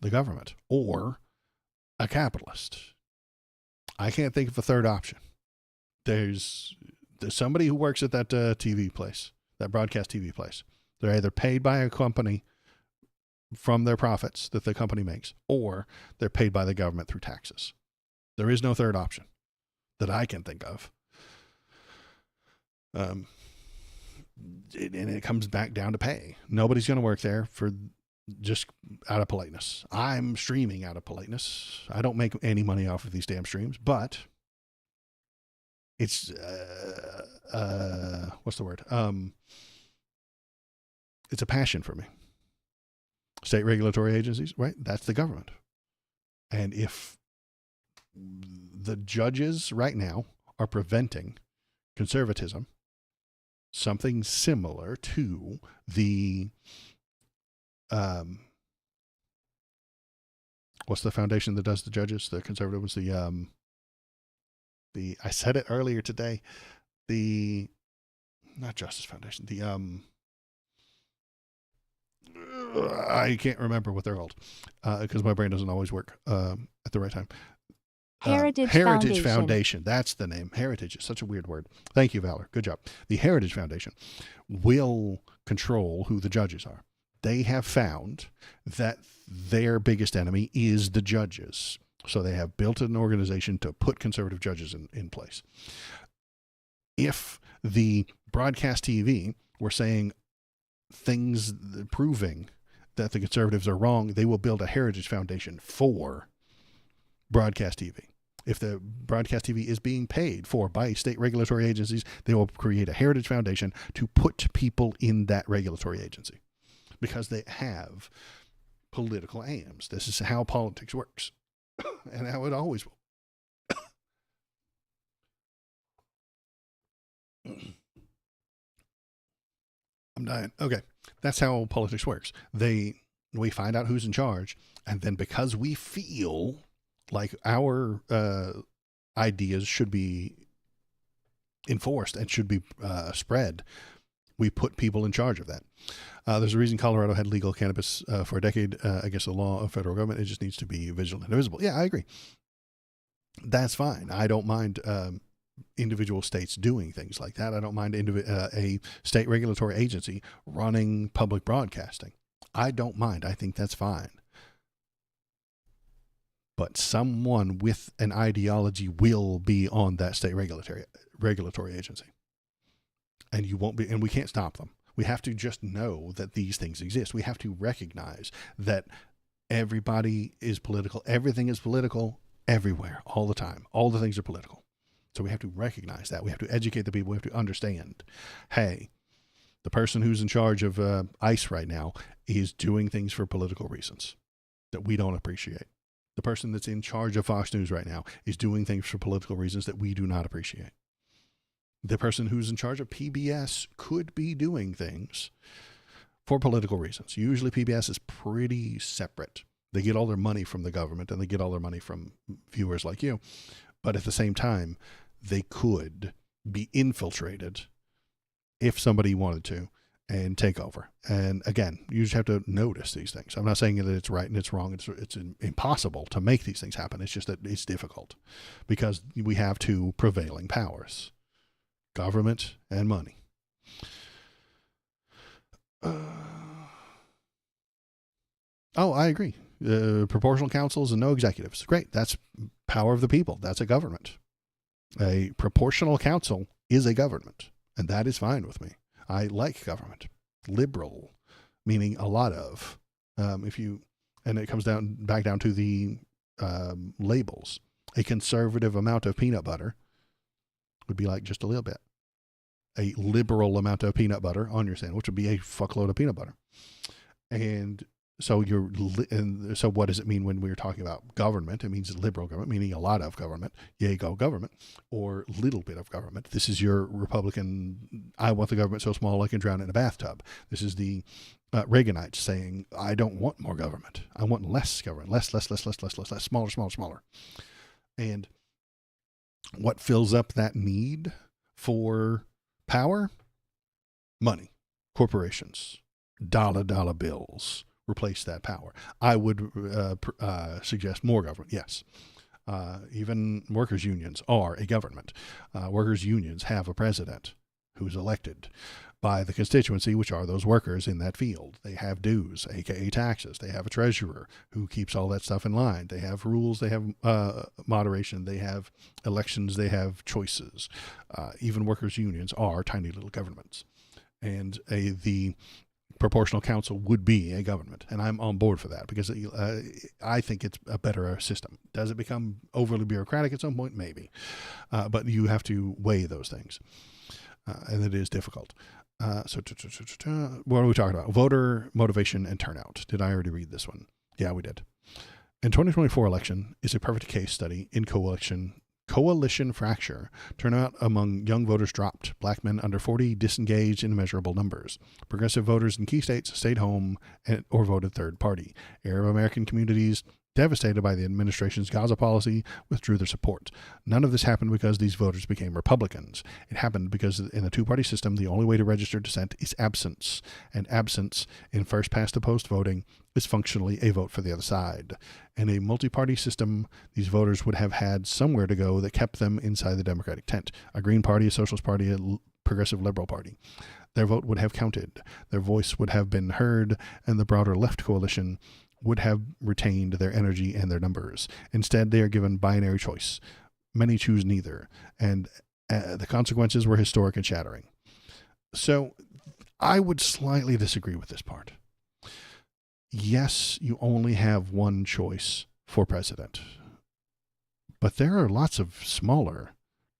The government or a capitalist. I can't think of a third option. There's somebody who works at that TV place, that broadcast TV place. They're either paid by a company from their profits that the company makes, or they're paid by the government through taxes. There is no third option that I can think of. And it comes back down to pay. Nobody's going to work there for just out of politeness. I'm streaming out of politeness. I don't make any money off of these damn streams, but it's, what's the word? It's a passion for me. State regulatory agencies, right? That's the government. And if the judges right now are preventing conservatism, something similar to the, what's the foundation that does the judges? The conservative was the, I said it earlier today, the, not Justice Foundation, the, I can't remember what they're called, because my brain doesn't always work, at the right time. Heritage Foundation. That's the name. Heritage is such a weird word. Thank you, Valor. Good job. The Heritage Foundation will control who the judges are. They have found that their biggest enemy is the judges. So they have built an organization to put conservative judges in place. If the broadcast TV were saying things proving that the conservatives are wrong, they will build a Heritage Foundation for broadcast TV. If the broadcast TV is being paid for by state regulatory agencies, they will create a Heritage Foundation to put people in that regulatory agency because they have political aims. This is how politics works and how it always will. I'm dying. Okay. That's how politics works. We find out who's in charge, and then because we feel like our ideas should be enforced and should be spread, we put people in charge of that. There's a reason Colorado had legal cannabis for a decade against the law of federal government. It just needs to be vigilant and visible. Yeah, I agree. That's fine. I don't mind individual states doing things like that. I don't mind a state regulatory agency running public broadcasting. I don't mind. I think that's fine. But someone with an ideology will be on that state regulatory agency. And you won't be, and we can't stop them. We have to just know that these things exist. We have to recognize that everybody is political. Everything is political everywhere, all the time. All the things are political. So we have to recognize that. We have to educate the people. We have to understand, hey, the person who's in charge of ICE right now is doing things for political reasons that we don't appreciate. The person that's in charge of Fox News right now is doing things for political reasons that we do not appreciate. The person who's in charge of PBS could be doing things for political reasons. Usually PBS is pretty separate. They get all their money from the government and they get all their money from viewers like you. But at the same time, they could be infiltrated if somebody wanted to and take over. And again, you just have to notice these things. I'm not saying that it's right and it's wrong. It's impossible to make these things happen. It's just that it's difficult because we have two prevailing powers, government and money. Oh, I agree. Proportional councils and no executives. Great. That's power of the people. That's a government. A proportional council is a government, and that is fine with me. I like government. Liberal, meaning a lot of. And it comes back down to the labels. A conservative amount of peanut butter would be like just a little bit. A liberal amount of peanut butter on your sandwich would be a fuckload of peanut butter. And so so what does it mean when we're talking about government? It means liberal government, meaning a lot of government, yay go government, or little bit of government. This is your Republican, I want the government so small I can drown in a bathtub. This is the Reaganites saying, I don't want more government. I want less government, less, smaller. And what fills up that need for power? Money, corporations, dollar bills. Replace that power. I would suggest more government, yes. Even workers' unions are a government. Workers' unions have a president who's elected by the constituency, which are those workers in that field. They have dues, aka taxes. They have a treasurer who keeps all that stuff in line. They have rules. They have moderation. They have elections. They have choices. Even workers' unions are tiny little governments. And the proportional council would be a government, and I'm on board for that because I think it's a better system. Does it become overly bureaucratic at some point? Maybe, but you have to weigh those things, and it is difficult. So what are we talking about? Voter motivation and turnout. Did I already read this one? Yeah, we did. In 2024 election is a perfect case study in coalition fracture. Turnout among young voters dropped. Black men under 40 disengaged in measurable numbers. Progressive voters in key states stayed home or voted third party. Arab American communities, devastated by the administration's Gaza policy, withdrew their support. None of this happened because these voters became Republicans. It happened because in a two-party system, the only way to register dissent is absence. And absence in first-past-the-post voting is functionally a vote for the other side. In a multi-party system, these voters would have had somewhere to go that kept them inside the Democratic tent. A Green Party, a Socialist Party, a Progressive Liberal Party. Their vote would have counted. Their voice would have been heard, and the broader left coalition would have retained their energy and their numbers. Instead, they are given binary choice. Many choose neither, and the consequences were historic and shattering. So I would slightly disagree with this part. Yes, you only have one choice for president, but there are lots of smaller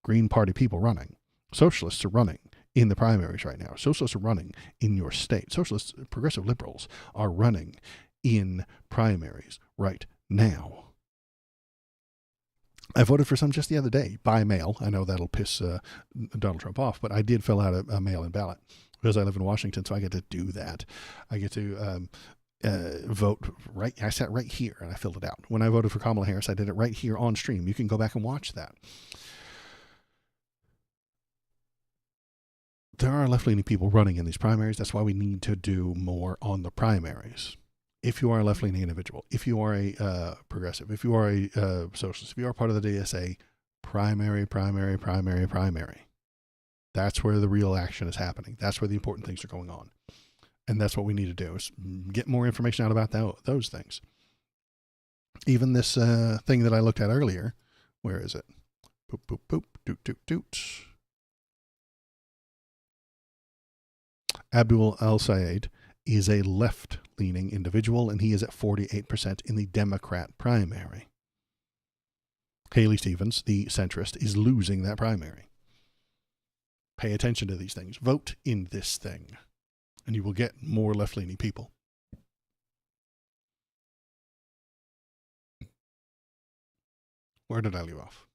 Green Party people running. Socialists are running in the primaries right now. Socialists are running in your state. Socialists, progressive liberals are running in primaries right now. I voted for some just the other day by mail. I know that'll piss Donald Trump off, but I did fill out a mail-in ballot because I live in Washington, so I get to do that. I get to vote right. I sat right here and I filled it out. When I voted for Kamala Harris, I did it right here on stream. You can go back and watch that. There are left-leaning people running in these primaries. That's why we need to do more on the primaries. If you are a left-leaning individual, if you are a progressive, if you are a socialist, if you are part of the DSA, primary. That's where the real action is happening. That's where the important things are going on. And that's what we need to do, is get more information out about those things. Even this thing that I looked at earlier, where is it? Boop, boop, boop, doot, doot, doot. Abdul al-Sayed is a left-leaning individual, and he is at 48% in the Democrat primary. Haley Stevens, the centrist, is losing that primary. Pay attention to these things. Vote in this thing, and you will get more left-leaning people. Where did I leave off?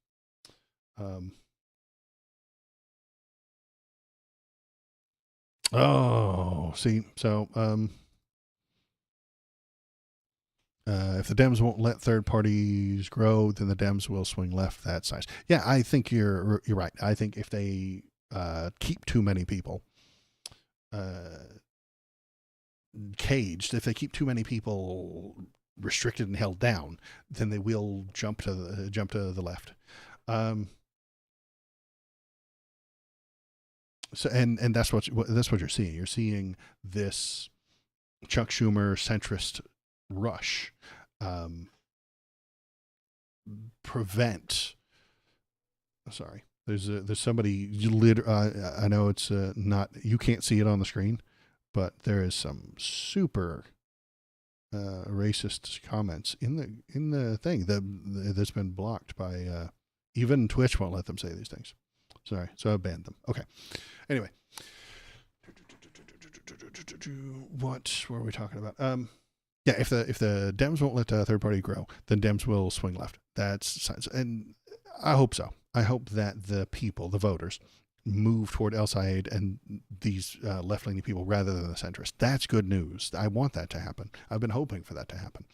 If the Dems won't let third parties grow, then the Dems will swing left that size. Yeah, I think you're right. I think if they keep too many people caged, if they keep too many people restricted and held down, then they will jump to the left. So and that's what you're seeing. You're seeing this Chuck Schumer centrist rush prevent. Sorry, there's somebody. I know it's not. You can't see it on the screen, but there is some super racist comments in the thing that's been blocked by even Twitch won't let them say these things. Sorry, so I banned them. Okay. Anyway, what were we talking about? Yeah, if the Dems won't let third party grow, then Dems will swing left. That's science, and I hope so. I hope that the people, the voters, move toward El Sayed and these left-leaning people rather than the centrists. That's good news. I want that to happen. I've been hoping for that to happen.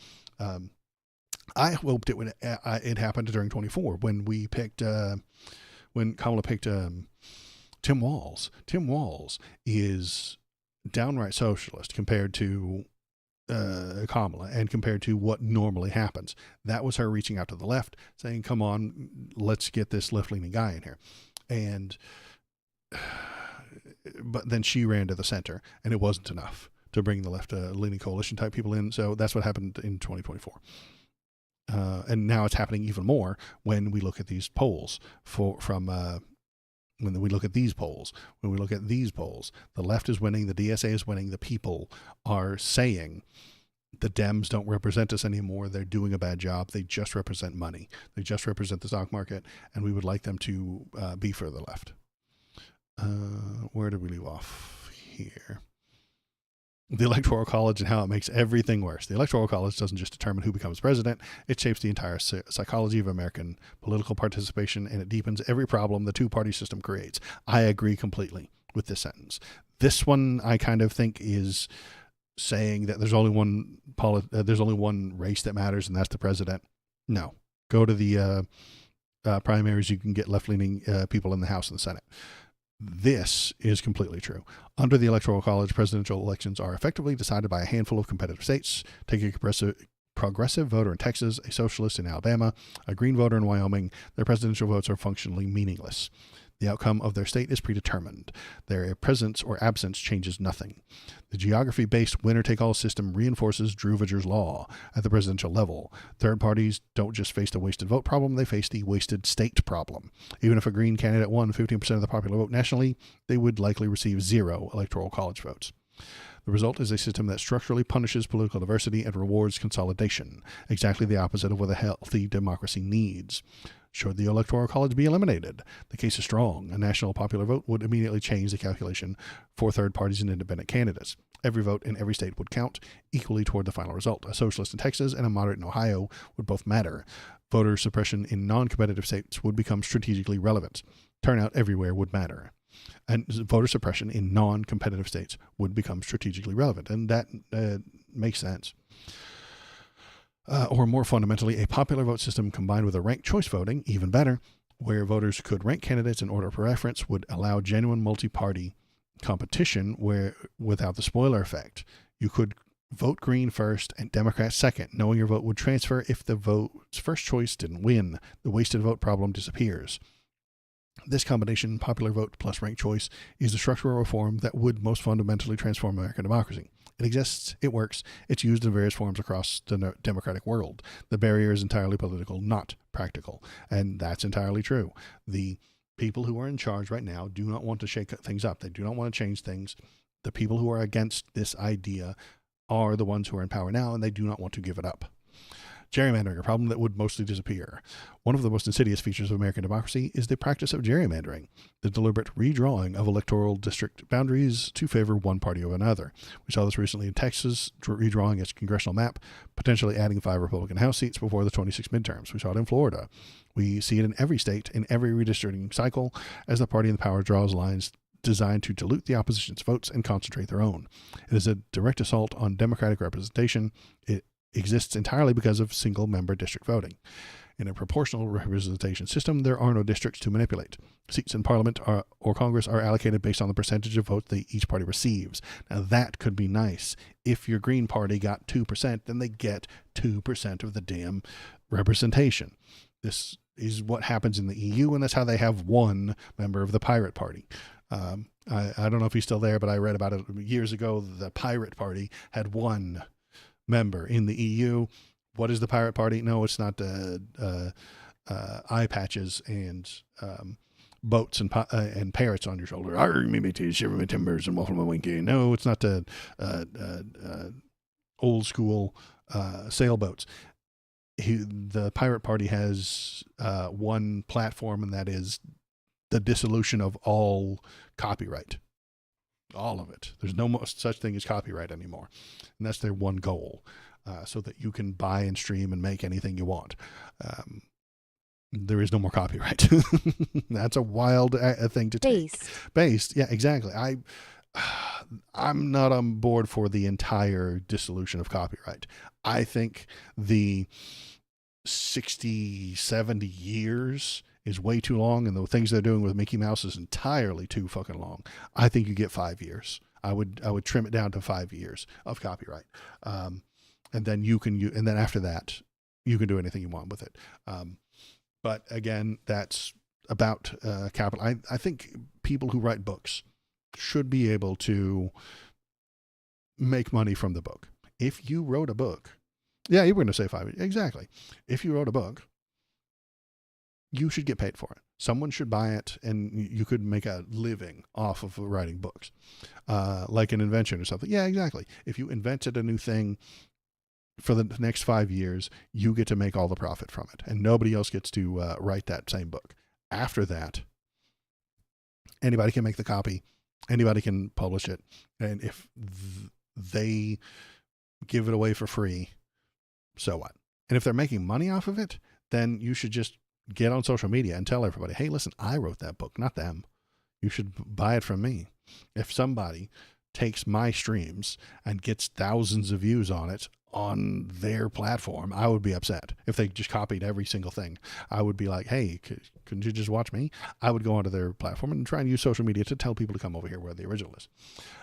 I hoped it would. It happened during 24 when we picked. When Kamala picked Tim Walz. Tim Walz is downright socialist compared to Kamala and compared to what normally happens. That was her reaching out to the left, saying, "Come on, let's get this left-leaning guy in here," and. But then she ran to the center, and it wasn't enough to bring the left-leaning coalition type people in. So that's what happened in 2024. And now it's happening even more when we look at these polls when we look at these polls, the left is winning, the DSA is winning, the people are saying the Dems don't represent us anymore. They're doing a bad job. They just represent money. They just represent the stock market, and we would like them to be further left. Where did we leave off here? The Electoral College and how it makes everything worse. The Electoral College doesn't just determine who becomes president. It shapes the entire psychology of American political participation, and it deepens every problem the two-party system creates. I agree completely with this sentence. This one I kind of think is saying that there's only one race that matters, and that's the president. No. Go to the primaries. You can get left-leaning people in the House and the Senate. This is completely true. Under the Electoral College, presidential elections are effectively decided by a handful of competitive states. Take a progressive voter in Texas, a socialist in Alabama, a green voter in Wyoming. Their presidential votes are functionally meaningless. The outcome of their state is predetermined. Their presence or absence changes nothing. The geography-based winner-take-all system reinforces Druviger's law at the presidential level. Third parties don't just face the wasted vote problem, they face the wasted state problem. Even if a Green candidate won 15% of the popular vote nationally, they would likely receive 0 Electoral College votes. The result is a system that structurally punishes political diversity and rewards consolidation, exactly the opposite of what a healthy democracy needs. Should the Electoral College be eliminated? The case is strong. A national popular vote would immediately change the calculation for third parties and independent candidates. Every vote in every state would count equally toward the final result. A socialist in Texas and a moderate in Ohio would both matter. Voter suppression in non-competitive states would become strategically relevant. Turnout everywhere would matter. And voter suppression in non-competitive states would become strategically relevant. And that makes sense. Or more fundamentally, a popular vote system combined with a ranked choice voting, even better, where voters could rank candidates in order of preference, would allow genuine multi-party competition where without the spoiler effect. You could vote Green first and Democrat second, knowing your vote would transfer if the vote's first choice didn't win. The wasted vote problem disappears. This combination, popular vote plus ranked choice, is the structural reform that would most fundamentally transform American democracy. It exists, it works, it's used in various forms across the democratic world. The barrier is entirely political, not practical. And that's entirely true. The people who are in charge right now do not want to shake things up. They do not want to change things. The people who are against this idea are the ones who are in power now, and they do not want to give it up. Gerrymandering, a problem that would mostly disappear. One of the most insidious features of American democracy is the practice of gerrymandering, the deliberate redrawing of electoral district boundaries to favor one party over another. We saw this recently in Texas, redrawing its congressional map, potentially adding 5 Republican House seats before the 26 midterms. We saw it in Florida. We see it in every state, in every redistricting cycle, as the party in the power draws lines designed to dilute the opposition's votes and concentrate their own. It is a direct assault on democratic representation. It exists entirely because of single-member district voting. In a proportional representation system, there are no districts to manipulate. Seats in Parliament or Congress are allocated based on the percentage of votes that each party receives. Now, that could be nice. If your Green Party got 2%, then they get 2% of the damn representation. This is what happens in the EU, and that's how they have one member of the Pirate Party. I don't know if he's still there, but I read about it years ago. The Pirate Party had one member in the EU. What is the Pirate Party? No, it's not eye patches and boats and parrots on your shoulder. Arr, me to shiver my timbers and waffle my winky. No, it's not the old school sailboats. The Pirate Party has one platform, and that is the dissolution of all copyright. All of it. There's no such thing as copyright anymore. And that's their one goal, so that you can buy and stream and make anything you want. There is no more copyright. That's a wild thing to take. Based. Yeah, exactly. I'm not on board for the entire dissolution of copyright. I think the 60, 70 years is way too long, and the things they're doing with Mickey Mouse is entirely too fucking long. I think you get 5 years. I would trim it down to 5 years of copyright. And then and then after that, you can do anything you want with it. But again, that's about capital. I think people who write books should be able to make money from the book. If you wrote a book, yeah, you were going to say 5 years. Exactly. If you wrote a book, you should get paid for it. Someone should buy it, and you could make a living off of writing books, like an invention or something. Yeah, exactly. If you invented a new thing, for the next 5 years, you get to make all the profit from it, and nobody else gets to write that same book. After that, anybody can make the copy, anybody can publish it, and if they give it away for free, so what? And if they're making money off of it, then you should just get on social media and tell everybody, hey, listen, I wrote that book, not them. You should buy it from me. If somebody takes my streams and gets thousands of views on it on their platform, I would be upset. If they just copied every single thing, I would be like, hey, couldn't you just watch me? I would go onto their platform and try and use social media to tell people to come over here where the original is.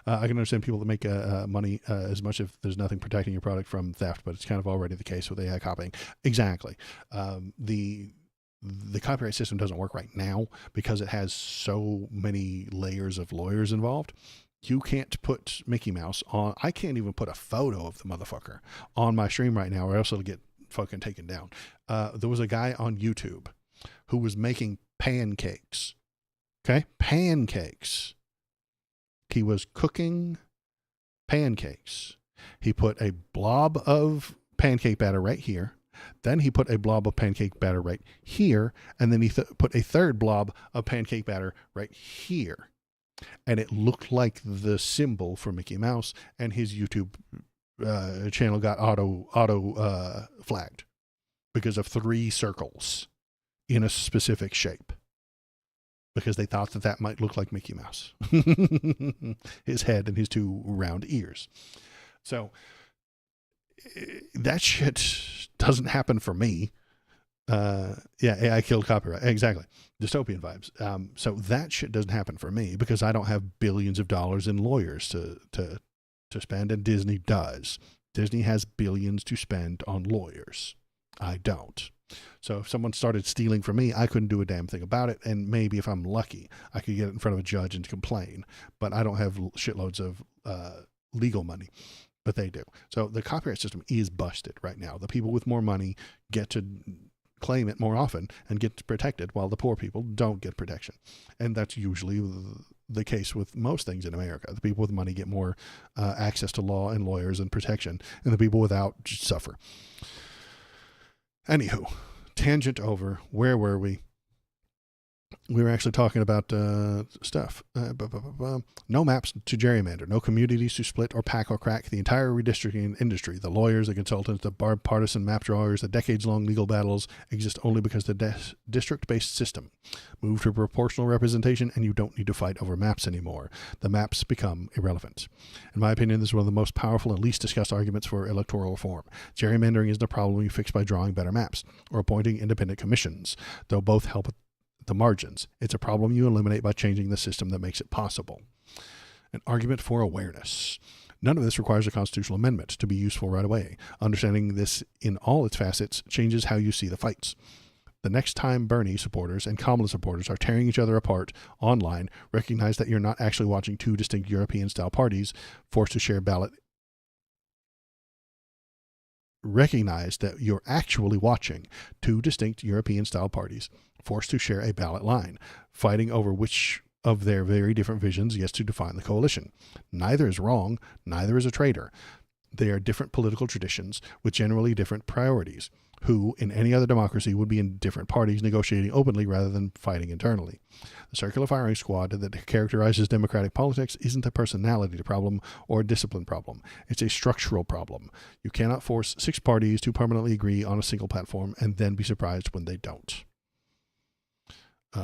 I can understand people that make money as much if there's nothing protecting your product from theft, but it's kind of already the case with AI copying. Exactly. The copyright system doesn't work right now because it has so many layers of lawyers involved. You can't put Mickey Mouse on. I can't even put a photo of the motherfucker on my stream right now, or else it'll get fucking taken down. There was a guy on YouTube who was making pancakes. Okay? Pancakes. He was cooking pancakes. He put a blob of pancake batter right here. Then he put a blob of pancake batter right here. And then he put a third blob of pancake batter right here. And it looked like the symbol for Mickey Mouse, and his YouTube channel got auto flagged because of 3 circles in a specific shape, because they thought that might look like Mickey Mouse, his head and his 2 round ears. So that shit doesn't happen for me. Yeah, AI killed copyright. Exactly. Dystopian vibes. So that shit doesn't happen for me because I don't have billions of dollars in lawyers to spend, and Disney does. Disney has billions to spend on lawyers. I don't. So if someone started stealing from me, I couldn't do a damn thing about it. And maybe if I'm lucky, I could get it in front of a judge and complain. But I don't have shitloads of legal money. But they do. So the copyright system is busted right now. The people with more money get to claim it more often and get protected, while the poor people don't get protection. And that's usually the case with most things in America. The people with money get more access to law and lawyers and protection, and the people without just suffer. Anywho, tangent over. Where were we? We were actually talking about stuff. No maps to gerrymander, no communities to split or pack or crack. The entire redistricting industry, the lawyers, the consultants, the partisan map drawers, the decades-long legal battles exist only because the district-based system moved to proportional representation, and you don't need to fight over maps anymore. The maps become irrelevant. In my opinion, this is one of the most powerful and least discussed arguments for electoral reform. Gerrymandering isn't a problem you fix by drawing better maps or appointing independent commissions, though both help the margins. It's a problem you eliminate by changing the system that makes it possible. An argument for awareness. None of this requires a constitutional amendment to be useful right away. Understanding this in all its facets changes how you see the fights. The next time Bernie supporters and Kamala supporters are tearing each other apart online, recognize that you're not actually watching two distinct European-style parties forced to share ballot. Recognize that you're actually watching two distinct European-style parties forced to share a ballot line, fighting over which of their very different visions gets to define the coalition. Neither is wrong, neither is a traitor. They are different political traditions with generally different priorities, who, in any other democracy, would be in different parties negotiating openly rather than fighting internally. The circular firing squad that characterizes democratic politics isn't a personality problem or a discipline problem. It's a structural problem. You cannot force 6 parties to permanently agree on a single platform and then be surprised when they don't.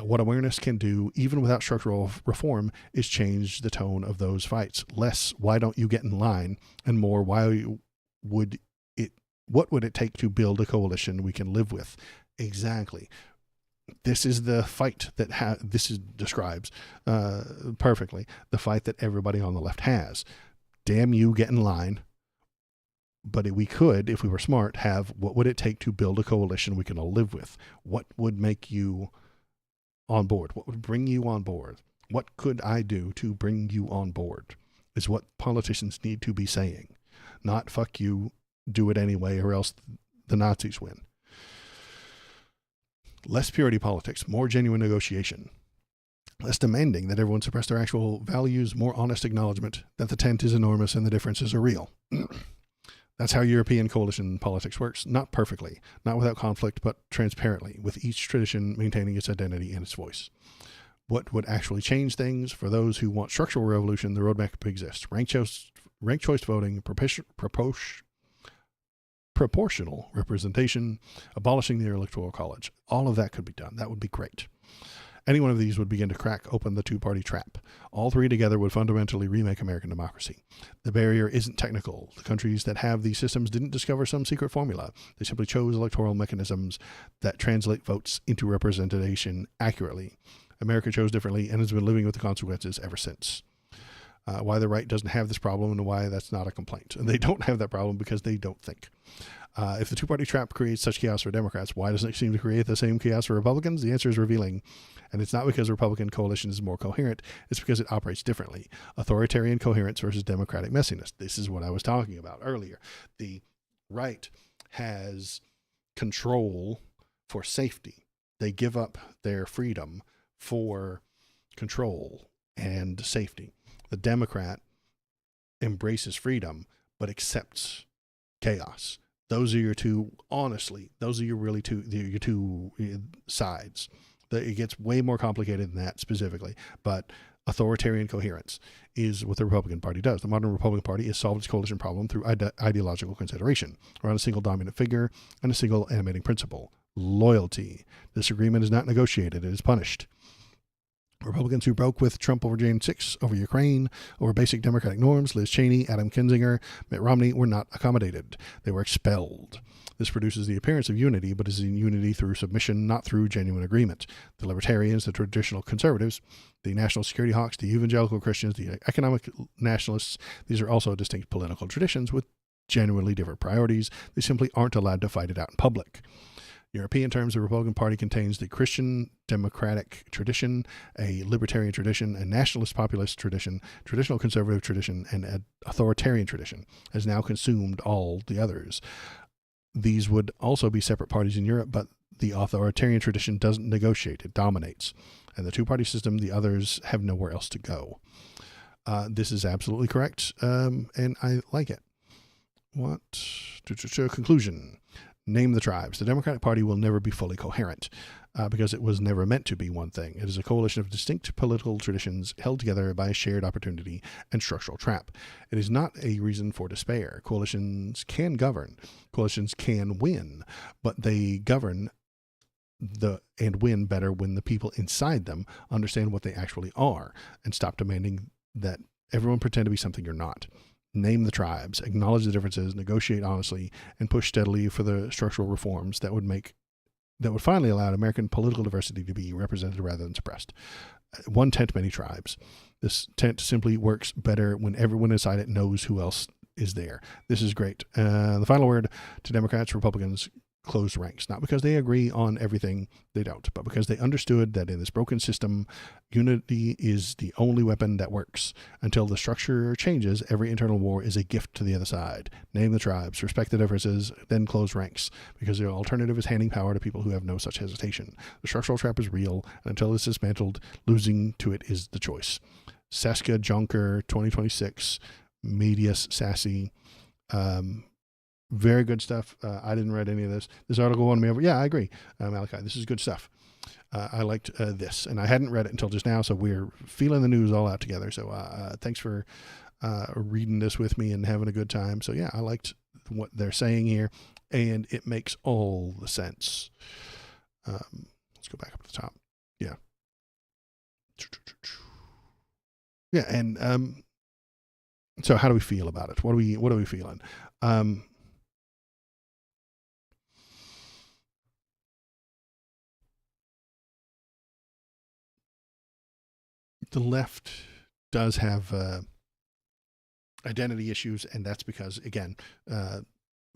What awareness can do, even without structural reform, is change the tone of those fights. Less, why don't you get in line? And more, what would it take to build a coalition we can live with? Exactly. This is the fight that describes perfectly the fight that everybody on the left has. Damn you, get in line. But we could, if we were smart, have what would it take to build a coalition we can all live with? What would make you on board? What would bring you on board? What could I do to bring you on board? Is what politicians need to be saying. Not fuck you, do it anyway, or else the Nazis win. Less purity politics, more genuine negotiation. Less demanding that everyone suppress their actual values, more honest acknowledgement that the tent is enormous and the differences are real. That's how European coalition politics works. Not perfectly, not without conflict, but transparently, with each tradition maintaining its identity and its voice. What would actually change things? For those who want structural revolution, the roadmap exists. Ranked choice voting, proportional representation, abolishing the electoral college. All of that could be done. That would be great. Any one of these would begin to crack open the two-party trap. All three together would fundamentally remake American democracy. The barrier isn't technical. The countries that have these systems didn't discover some secret formula. They simply chose electoral mechanisms that translate votes into representation accurately. America chose differently and has been living with the consequences ever since. Why the right doesn't have this problem and why that's not a complaint. And they don't have that problem because they don't think. If the two-party trap creates such chaos for Democrats, why doesn't it seem to create the same chaos for Republicans? The answer is revealing. And it's not because the Republican coalition is more coherent. It's because it operates differently. Authoritarian coherence versus democratic messiness. This is what I was talking about earlier. The right has control for safety. They give up their freedom for control and safety. The Democrat embraces freedom, but accepts chaos. Those are your two, honestly, those are your two sides. It gets way more complicated than that specifically, but authoritarian coherence is what the Republican Party does. The modern Republican Party has solved its coalition problem through ideological consideration around a single dominant figure and a single animating principle: loyalty. This agreement is not negotiated, it is punished. Republicans who broke with Trump over January 6, over Ukraine, over basic democratic norms, Liz Cheney, Adam Kinzinger, Mitt Romney, were not accommodated. They were expelled. This produces the appearance of unity, but is in unity through submission, not through genuine agreement. The libertarians, the traditional conservatives, the national security hawks, the evangelical Christians, the economic nationalists, these are also distinct political traditions with genuinely different priorities. They simply aren't allowed to fight it out in public. In European terms, the Republican Party contains the Christian democratic tradition, a libertarian tradition, a nationalist populist tradition, traditional conservative tradition, and an authoritarian tradition, has now consumed all the others. These would also be separate parties in Europe, but the authoritarian tradition doesn't negotiate, it dominates. And the two-party system, the others have nowhere else to go. This is absolutely correct, and I like it. Conclusion. Name the tribes. The Democratic Party will never be fully coherent because it was never meant to be one thing. It is a coalition of distinct political traditions held together by a shared opportunity and structural trap. It is not a reason for despair. Coalitions can govern. Coalitions can win, but they govern and win better when the people inside them understand what they actually are and stop demanding that everyone pretend to be something you're not. Name the tribes, acknowledge the differences, negotiate honestly, and push steadily for the structural reforms that would finally allow American political diversity to be represented rather than suppressed. One tent, many tribes. This tent simply works better when everyone inside it knows who else is there. This is great. The final word to Democrats, Republicans, closed ranks, not because they agree on everything, they don't, but because they understood that in this broken system, unity is the only weapon that works. Until the structure changes, every internal war is a gift to the other side. Name the tribes, respect the differences, then close ranks, because the alternative is handing power to people who have no such hesitation. The structural trap is real, and until it's dismantled, losing to it is the choice. Saskia Jonker, 2026, Medius Sassy. Very good stuff. I didn't read any of this. This article won me over. Yeah, I agree, Malachi. This is good stuff. I liked this, and I hadn't read it until just now, so we're feeling the news all out together. So thanks for reading this with me and having a good time. So yeah, I liked what they're saying here, and it makes all the sense. Let's go back up to the top. Yeah. Yeah, and so how do we feel about it? What are we feeling? The left does have identity issues, and that's because, again,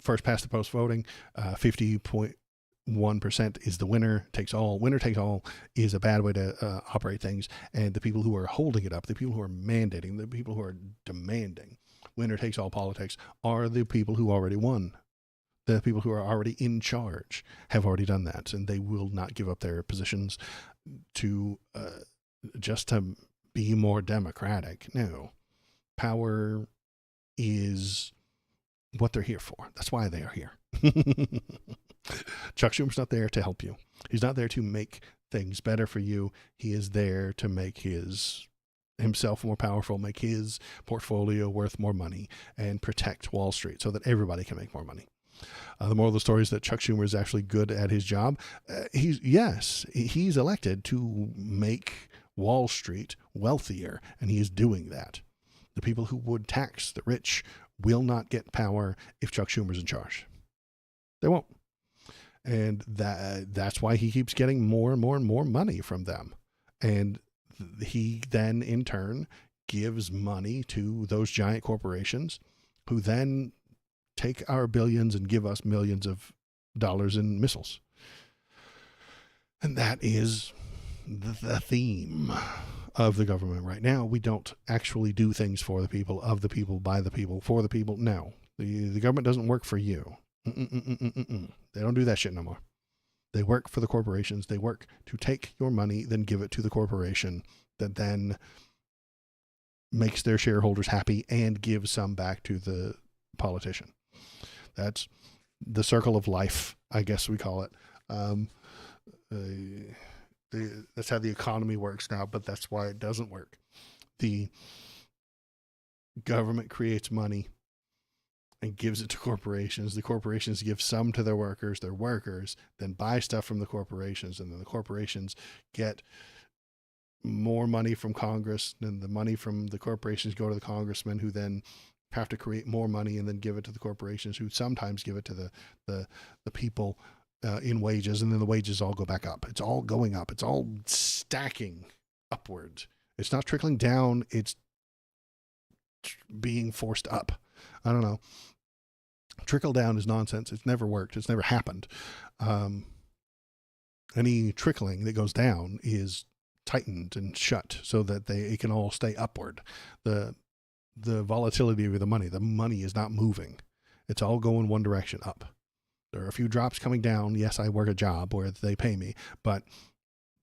first past the post voting, 50.1% is the winner takes all. Winner takes all is a bad way to operate things, and the people who are holding it up, the people who are mandating, the people who are demanding winner takes all politics are the people who already won. The people who are already in charge have already done that, and they will not give up their positions to just to be more democratic. No. Power is what they're here for. That's why they are here. Chuck Schumer's not there to help you. He's not there to make things better for you. He is there to make himself more powerful, make his portfolio worth more money, and protect Wall Street so that everybody can make more money. The moral of the story is that Chuck Schumer is actually good at his job. He's elected to make Wall Street wealthier, and he is doing that. The people who would tax the rich will not get power if Chuck Schumer's in charge. They won't. And that's why he keeps getting more and more and more money from them. And he then, in turn, gives money to those giant corporations who then take our billions and give us millions of dollars in missiles. And that is the theme of the government right now. We don't actually do things for the people, of the people, by the people, for the people. No, the government doesn't work for you. They don't do that shit no more. They work for the corporations. They work to take your money, then give it to the corporation that then makes their shareholders happy and gives some back to the politician. That's the circle of life, I guess we call it. That's how the economy works now, but that's why it doesn't work. The government creates money and gives it to corporations. The corporations give some to their workers then buy stuff from the corporations, and then the corporations get more money from Congress, and the money from the corporations go to the congressmen, who then have to create more money and then give it to the corporations, who sometimes give it to the people in wages, and then the wages all go back up. It's all going up. It's all stacking upwards. It's not trickling down. It's being forced up. I don't know. Trickle down is nonsense. It's never worked. It's never happened. Any trickling that goes down is tightened and shut so that it can all stay upward. The volatility of the money is not moving. It's all going one direction, up. There are a few drops coming down. Yes, I work a job where they pay me, but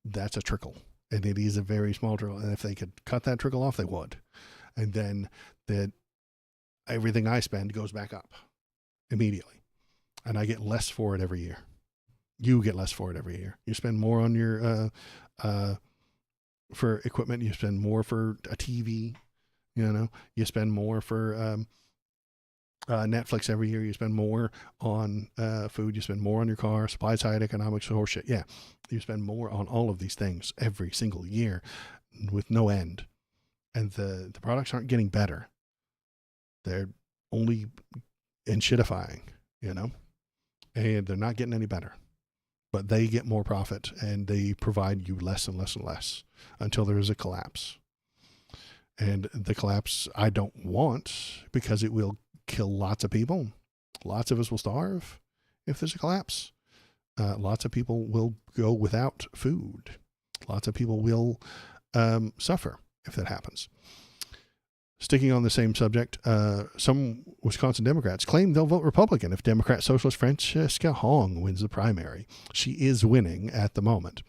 that's a trickle, and it is a very small trickle. And if they could cut that trickle off, they would. And then everything I spend goes back up immediately, and I get less for it every year. You get less for it every year. You spend more on your for equipment. You spend more for a TV. You spend more for Netflix every year. You spend more on food. You spend more on your car. Supply side economics, horseshit. Yeah, you spend more on all of these things every single year with no end. And the products aren't getting better. They're only enshittifying, and they're not getting any better. But they get more profit, and they provide you less and less and less until there is a collapse. And the collapse I don't want, because it will kill lots of people. Lots of us will starve. if there's a collapse. Lots of people will go without food. Lots of people will suffer if that happens. Sticking on the same subject, some Wisconsin Democrats claim they'll vote Republican if Democrat Socialist Francesca Hong wins the primary. She is winning at the moment.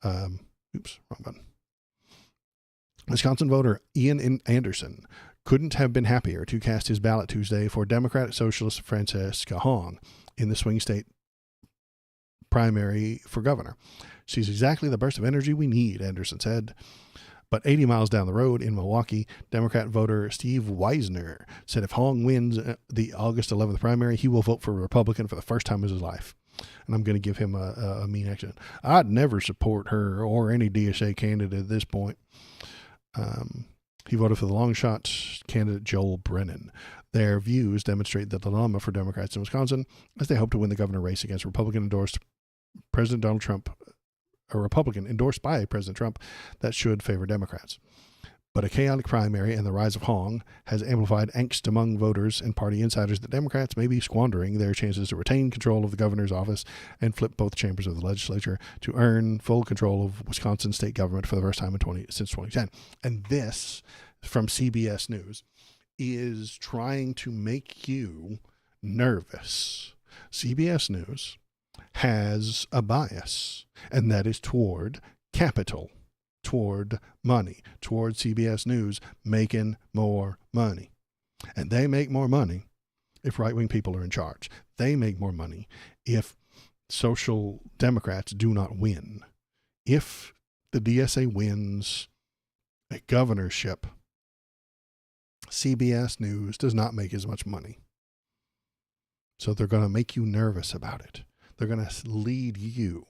Oops, wrong button. Wisconsin voter Ian Anderson couldn't have been happier to cast his ballot Tuesday for Democratic Socialist Francesca Hong in the swing state primary for governor. She's exactly the burst of energy we need, Anderson said. But 80 miles down the road in Milwaukee, Democrat voter Steve Weisner said if Hong wins the August 11th primary, he will vote for a Republican for the first time in his life. And I'm going to give him a mean accent. I'd never support her or any DSA candidate at this point. He voted for the long shot candidate Joel Brennan. Their views demonstrate the dilemma for Democrats in Wisconsin as they hope to win the governor race against Republican-endorsed President Donald Trump, a Republican endorsed by President Trump that should favor Democrats. But a chaotic primary and the rise of Hong has amplified angst among voters and party insiders that Democrats may be squandering their chances to retain control of the governor's office and flip both chambers of the legislature to earn full control of Wisconsin state government for the first time since 2010. And this, from CBS News, is trying to make you nervous. CBS News has a bias, and that is toward capital, toward money, toward CBS News making more money. And they make more money if right-wing people are in charge. They make more money if social Democrats do not win. If the DSA wins a governorship, CBS News does not make as much money. So they're going to make you nervous about it. They're going to lead you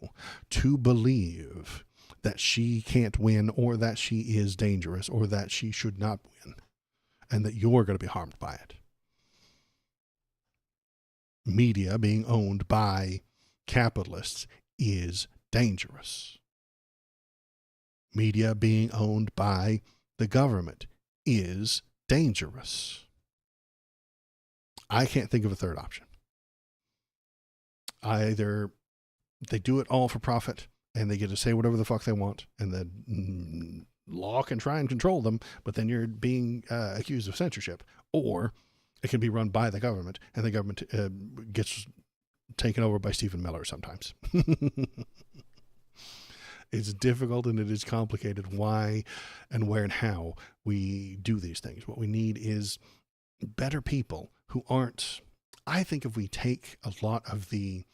to believe that she can't win, or that she is dangerous, or that she should not win, and that you're going to be harmed by it. Media being owned by capitalists is dangerous. Media being owned by the government is dangerous. I can't think of a third option. Either they do it all for profit and they get to say whatever the fuck they want, and the law can try and control them, but then you're being accused of censorship, or it can be run by the government, and the government gets taken over by Stephen Miller sometimes. It's difficult and it is complicated why and where and how we do these things. What we need is better people who aren't, I think if we take a lot of the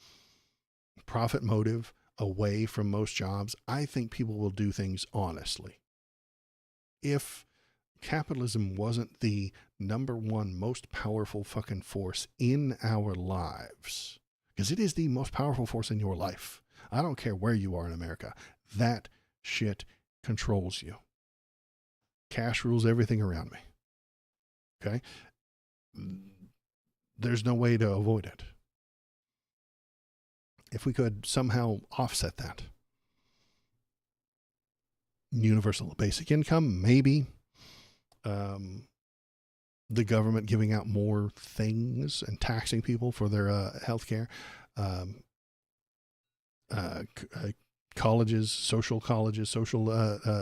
profit motive away from most jobs, I think people will do things honestly. If capitalism wasn't the number one most powerful fucking force in our lives, because it is the most powerful force in your life. I don't care where you are in America. That shit controls you. Cash rules everything around me. Okay? There's no way to avoid it. If we could somehow offset that. Universal basic income, maybe. The government giving out more things and taxing people for their health care. Colleges, social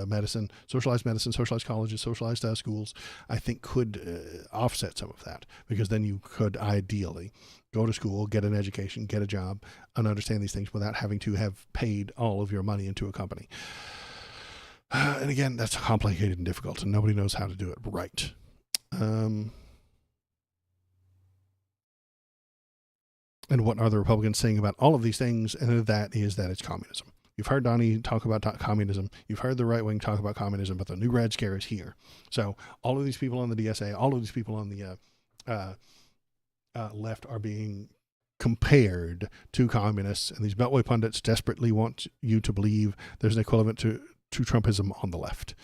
medicine, socialized colleges, socialized schools, I think could offset some of that, because then you could ideally go to school, get an education, get a job, and understand these things without having to have paid all of your money into a company. And again, that's complicated and difficult, and nobody knows how to do it right. And what are the Republicans saying about all of these things? And that is that it's communism. You've heard Donnie talk about communism. You've heard the right wing talk about communism, but the new red scare is here. So all of these people on the DSA, all of these people on the left are being compared to communists, and these Beltway pundits desperately want you to believe there's an equivalent to Trumpism on the left.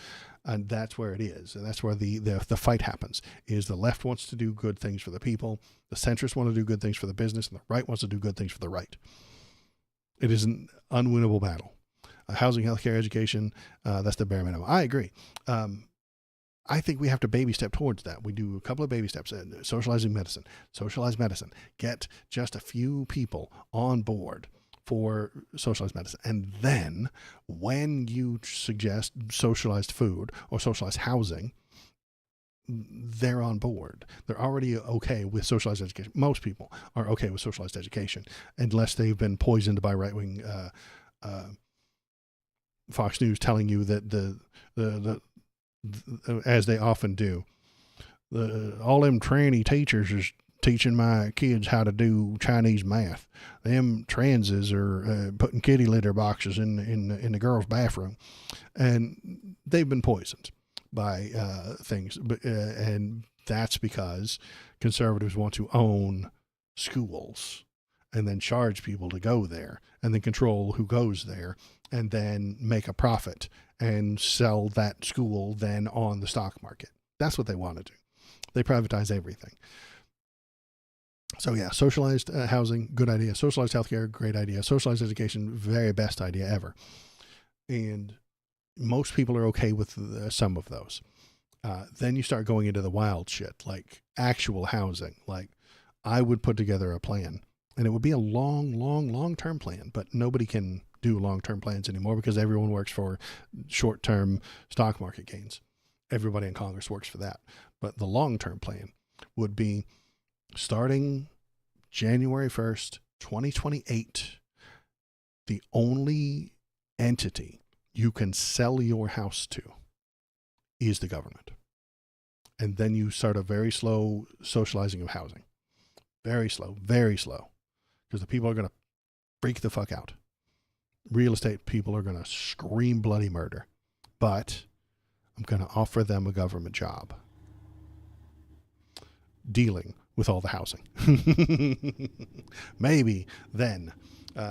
And that's where it is. And that's where the fight happens, is the left wants to do good things for the people. The centrists want to do good things for the business, and the right wants to do good things for the right. It is an unwinnable battle. Housing, healthcare, education, that's the bare minimum. I agree. I think we have to baby step towards that. We do a couple of baby steps. Socializing medicine, socialized medicine. Get just a few people on board for socialized medicine. And then when you suggest socialized food or socialized housing, they're on board. They're already okay with socialized education. Most people are okay with socialized education, unless they've been poisoned by right-wing Fox News telling you that the as they often do, all them tranny teachers is teaching my kids how to do Chinese math. Them transes are putting kitty litter boxes in the girls' bathroom, and they've been poisoned by things, and that's because conservatives want to own schools and then charge people to go there and then control who goes there and then make a profit and sell that school then on the stock market. That's what they want to do. They privatize everything. So yeah, socialized housing, good idea. Socialized healthcare, great idea. Socialized education, very best idea ever. And most people are okay with some of those. Then you start going into the wild shit, like actual housing. Like I would put together a plan, and it would be a long-term plan, but nobody can do long-term plans anymore because everyone works for short-term stock market gains. Everybody in Congress works for that. But the long-term plan would be starting January 1st, 2028, the only entity you can sell your house to is the government. And then you start a very slow socializing of housing. Very slow, because the people are going to freak the fuck out. Real estate people are going to scream bloody murder. But I'm going to offer them a government job dealing with all the housing. Maybe then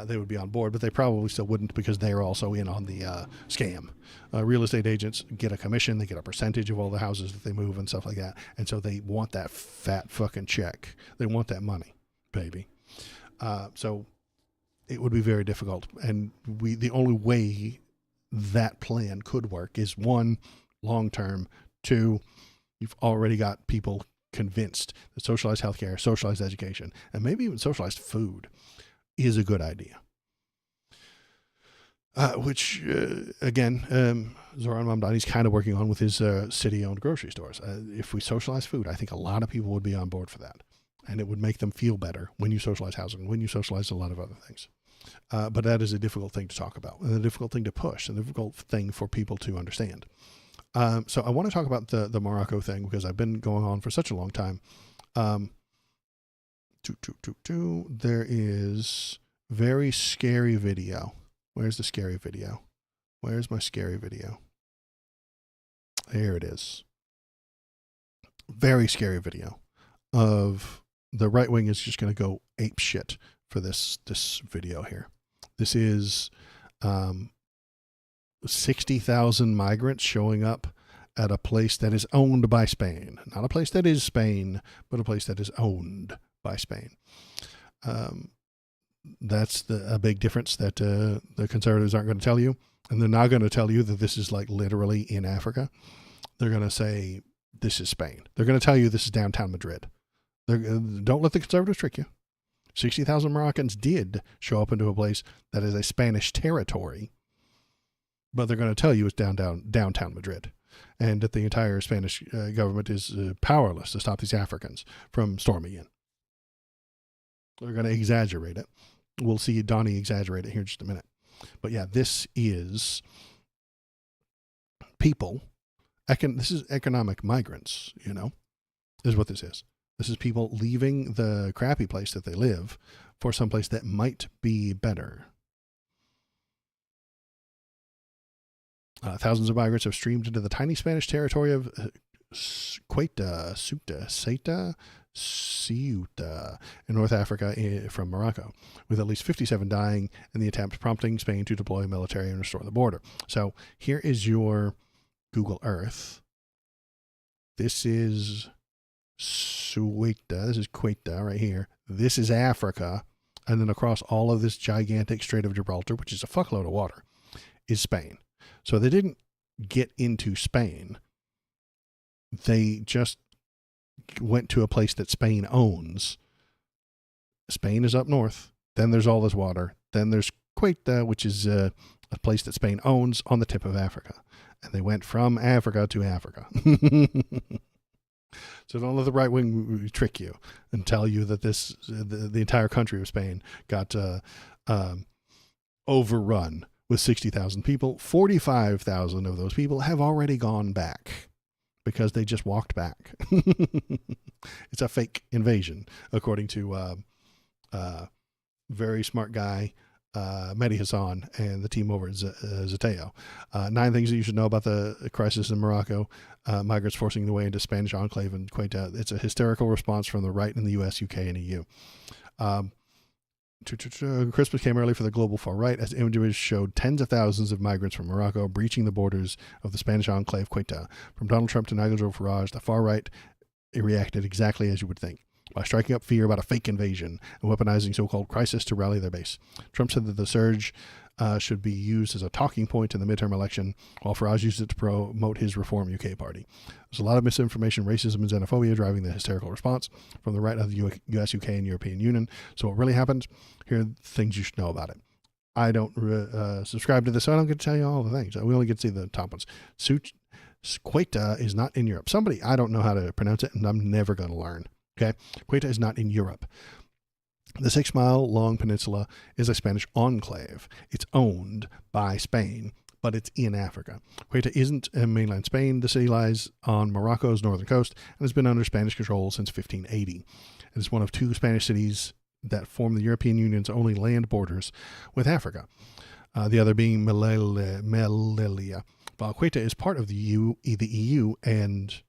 they would be on board, but they probably still wouldn't because they're also in on the scam. Real estate agents get a commission. They get a percentage of all the houses that they move and stuff like that. And so they want that fat fucking check. They want that money, baby. So it would be very difficult. And the only way that plan could work is one, long-term, two, you've already got people convinced that socialized healthcare, socialized education, and maybe even socialized food is a good idea. Which, again, Zoran Mamdani's kind of working on with his city-owned grocery stores. If we socialize food, I think a lot of people would be on board for that. And it would make them feel better when you socialize housing, when you socialize a lot of other things. But that is a difficult thing to talk about, and a difficult thing to push, and a difficult thing for people to understand. So I want to talk about the Morocco thing because I've been going on for such a long time. There is very scary video. Where's the scary video? Where's my scary video? There it is. Very scary video of the right wing is just going to go ape shit for this video here. This is 60,000 migrants showing up at a place that is owned by Spain. Not a place that is Spain, but a place that is owned by Spain. That's a big difference that the conservatives aren't going to tell you. And they're not going to tell you that this is like literally in Africa. They're going to say this is Spain. They're going to tell you this is downtown Madrid. Don't let the conservatives trick you. 60,000 Moroccans did show up into a place that is a Spanish territory, but they're going to tell you it's downtown Madrid, and that the entire Spanish government is powerless to stop these Africans from storming in. They're going to exaggerate it. We'll see Donnie exaggerate it here in just a minute. But yeah, this is people. This is economic migrants, is what this is. This is people leaving the crappy place that they live for someplace that might be better. Thousands of migrants have streamed into the tiny Spanish territory of Ceuta in North Africa from Morocco, with at least 57 dying in the attempt, prompting Spain to deploy military and restore the border. So here is your Google Earth. This is Ceuta. This is Ceuta right here. This is Africa. And then across all of this gigantic Strait of Gibraltar, which is a fuckload of water, is Spain. So they didn't get into Spain They just went to a place that Spain owns. Spain is up north. Then there's all this water. Then there's Ceuta, which is a place that Spain owns on the tip of Africa. And they went from Africa to Africa. So don't let the right wing trick you and tell you that the entire country of Spain got overrun with 60,000 people. 45,000 of those people have already gone back because they just walked back. It's a fake invasion, according to very smart guy Mehdi Hassan and the team over at Zateo. 9 things that you should know about the crisis in Morocco. Migrants forcing their way into Spanish enclave in Ceuta. It's a hysterical response from the right in the US, UK, and EU. Christmas came early for the global far right as images showed tens of thousands of migrants from Morocco breaching the borders of the Spanish enclave Ceuta. From Donald Trump to Nigel Farage, the far right reacted exactly as you would think, by striking up fear about a fake invasion and weaponizing so-called crisis to rally their base. Trump said that the surge should be used as a talking point in the midterm election, while Farage used it to promote his Reform UK party. There's a lot of misinformation, racism, and xenophobia driving the hysterical response from the right of the US, UK, and European Union. So what really happened? Here are things you should know about it. I don't subscribe to this, so I don't get to tell you all the things. We only get to see the top ones. Ceuta is not in Europe. Somebody, I don't know how to pronounce it, and I'm never going to learn. Okay, Ceuta is not in Europe. The 6-mile-long peninsula is a Spanish enclave. It's owned by Spain, but it's in Africa. Ceuta isn't in mainland Spain. The city lies on Morocco's northern coast and has been under Spanish control since 1580. It is one of 2 Spanish cities that form the European Union's only land borders with Africa, the other being Melilla. While Ceuta is part of the EU and